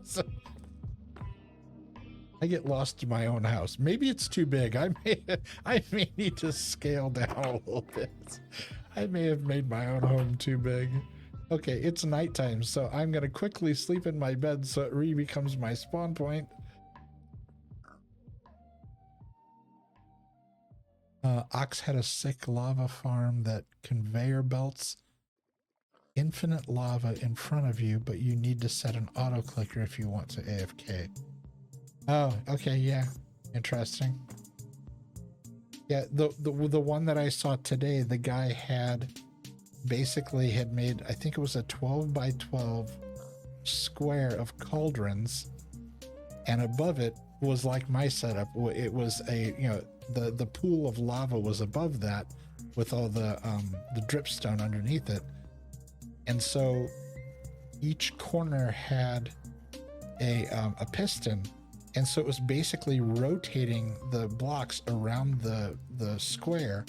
So, I get lost in my own house. Maybe it's too big. I may need to scale down a little bit. I may have made my own home too big. Okay, it's nighttime, so I'm gonna quickly sleep in my bed so it becomes my spawn point. Ox had a sick lava farm that conveyor belts infinite lava in front of you, but you need to set an auto clicker if you want to AFK. Oh, okay, yeah, interesting. Yeah, the one that I saw today, the guy had made, I think it was a 12 by 12 square of cauldrons, and above it was like my setup. It was a, you know, the pool of lava was above that with all the dripstone underneath it. And so each corner had a piston, and so it was basically rotating the blocks around the square,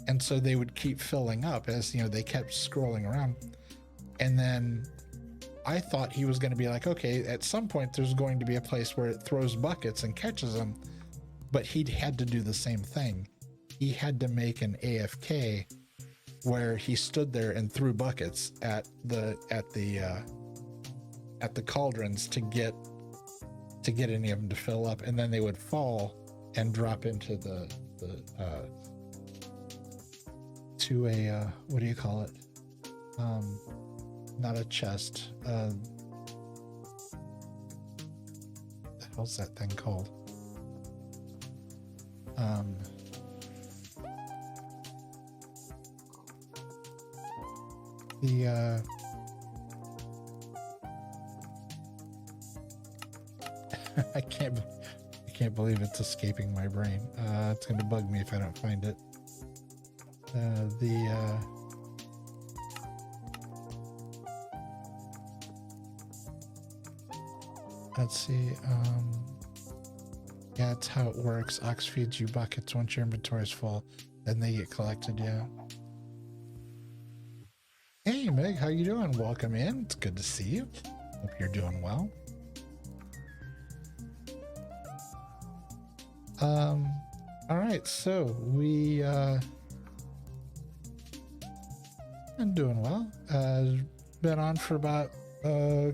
and so they would keep filling up as, you know, they kept scrolling around. And then I thought he was going to be like, okay, at some point there's going to be a place where it throws buckets and catches them, but he'd had to do the same thing. He had to make an AFK where he stood there and threw buckets at the cauldrons to get any of them to fill up, and then they would fall and drop into to a what do you call it? Not a chest. The hell's that thing called? I can't believe it's escaping my brain. It's going to bug me if I don't find it. Let's see. Yeah, it's how it works. Ox feeds you buckets once your inventory is full, then they get collected. Yeah. Hey Meg, how you doing? Welcome in. It's good to see you. Hope you're doing well. All right, so we been doing well. Been on for about oh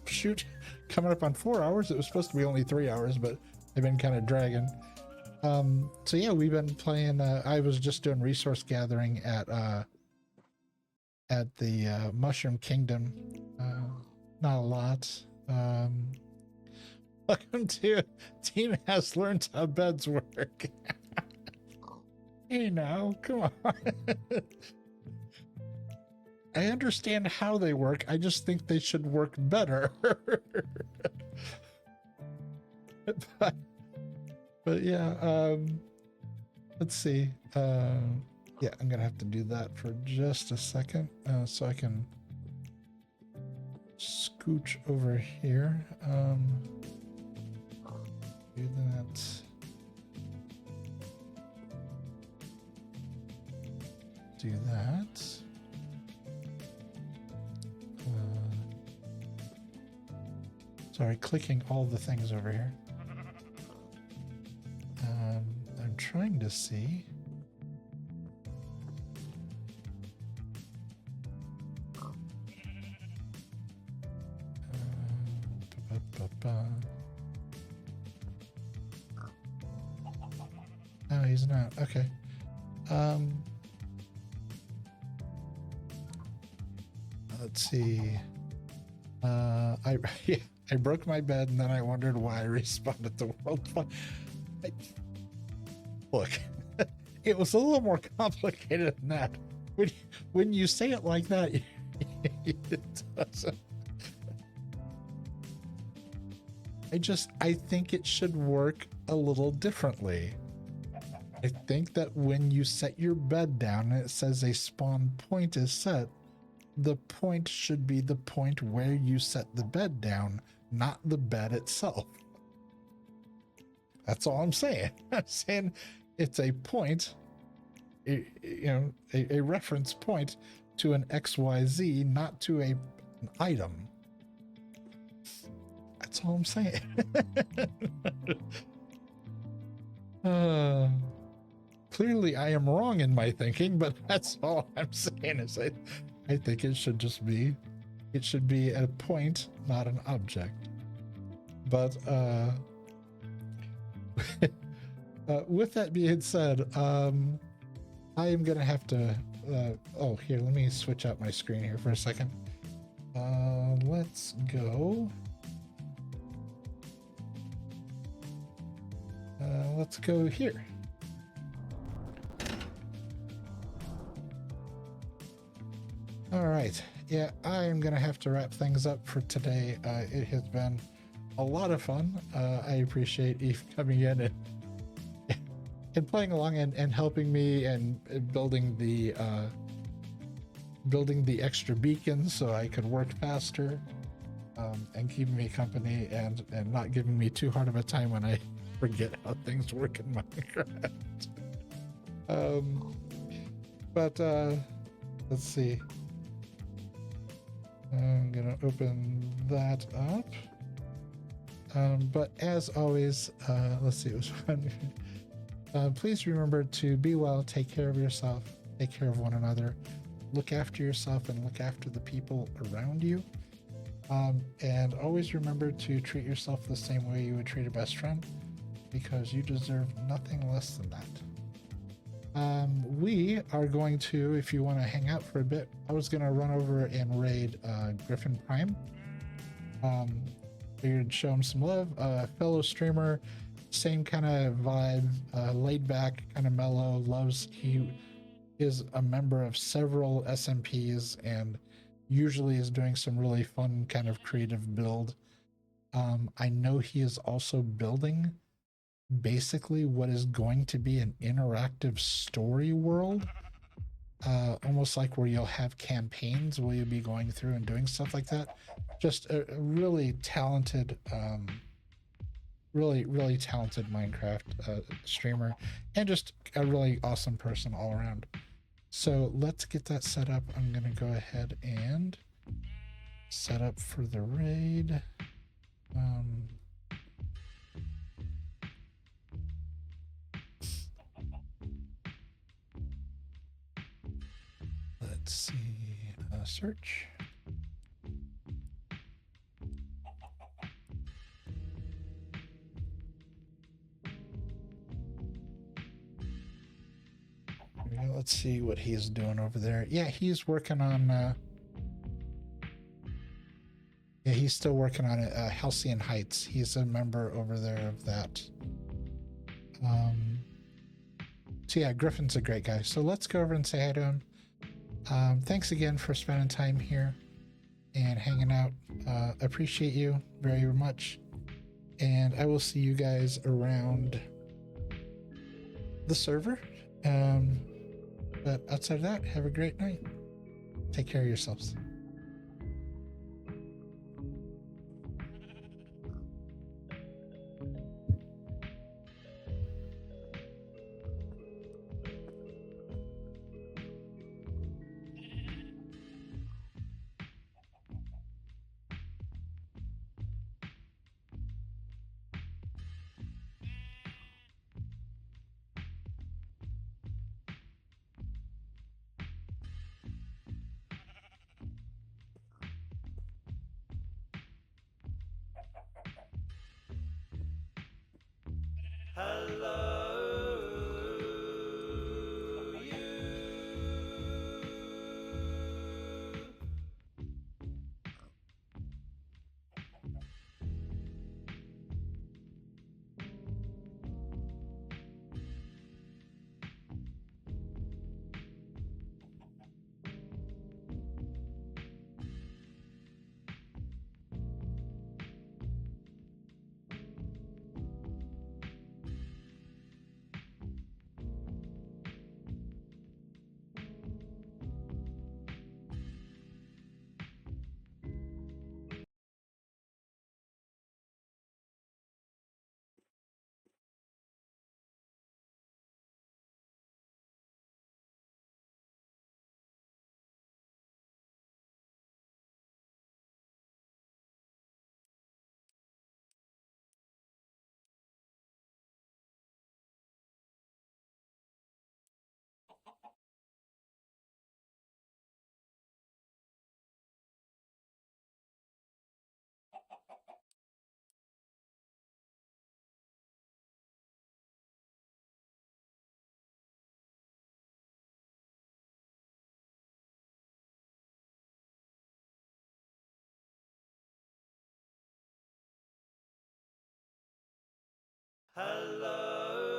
shoot, coming up on 4 hours. It was supposed to be only 3 hours, but I've been kind of dragging. So yeah, we've been playing. I was just doing resource gathering at the Mushroom Kingdom. Not a lot. Welcome to tmaaz learns how beds work. Hey now, come on. I understand how they work. I just think they should work better. but yeah, let's see. Yeah, I'm gonna have to do that for just a second, so I can scooch over here. Do that. Do that. Sorry, clicking all the things over here. I'm trying to see. No, he's not. Okay. Let's see. I broke my bed and then I wondered why I respawned at the world. Look, it was a little more complicated than that. When you say it like that, it doesn't. I think it should work a little differently. I think that when you set your bed down and it says a spawn point is set, the point should be the point where you set the bed down, not the bed itself. That's all I'm saying. I'm saying it's a point, a reference point to an XYZ, not to an item. That's all I'm saying. Clearly I am wrong in my thinking, but that's all I'm saying is I think it should be a point, not an object. But with that being said, I am gonna have to oh, here, let me switch out my screen here for a second. Let's go. Let's go here. All right. Yeah, I am going to have to wrap things up for today. It has been a lot of fun. I appreciate Eve coming in and playing along and helping me and building the extra beacons so I could work faster, and keeping me company and not giving me too hard of a time when I forget how things work in Minecraft. But let's see. I'm gonna open that up. But as always, let's see, it was fun. Please remember to be well, take care of yourself, take care of one another, look after yourself and look after the people around you. And always remember to treat yourself the same way you would treat a best friend, because you deserve nothing less than that. We are going to, if you want to hang out for a bit, I was going to run over and raid Griffin Prime. Figured show him some love. Fellow streamer, same kind of vibe, laid back, kind of mellow, he is a member of several SMPs and usually is doing some really fun kind of creative build. I know he is also building basically what is going to be an interactive story world, almost like where you'll have campaigns where you'll be going through and doing stuff like that. Just a really talented, really talented Minecraft streamer, and just a really awesome person all around. So let's get that set up. I'm gonna go ahead and set up for the raid. Let's see, search. Let's see what he's doing over there. Yeah, he's working on yeah, he's still working on it. Halcyon Heights. He's a member over there of that. So yeah, Griffin's a great guy. So let's go over and say hi to him. Thanks again for spending time here and hanging out. Appreciate you very much. And I will see you guys around the server. But outside of that, have a great night. Take care of yourselves. Hello.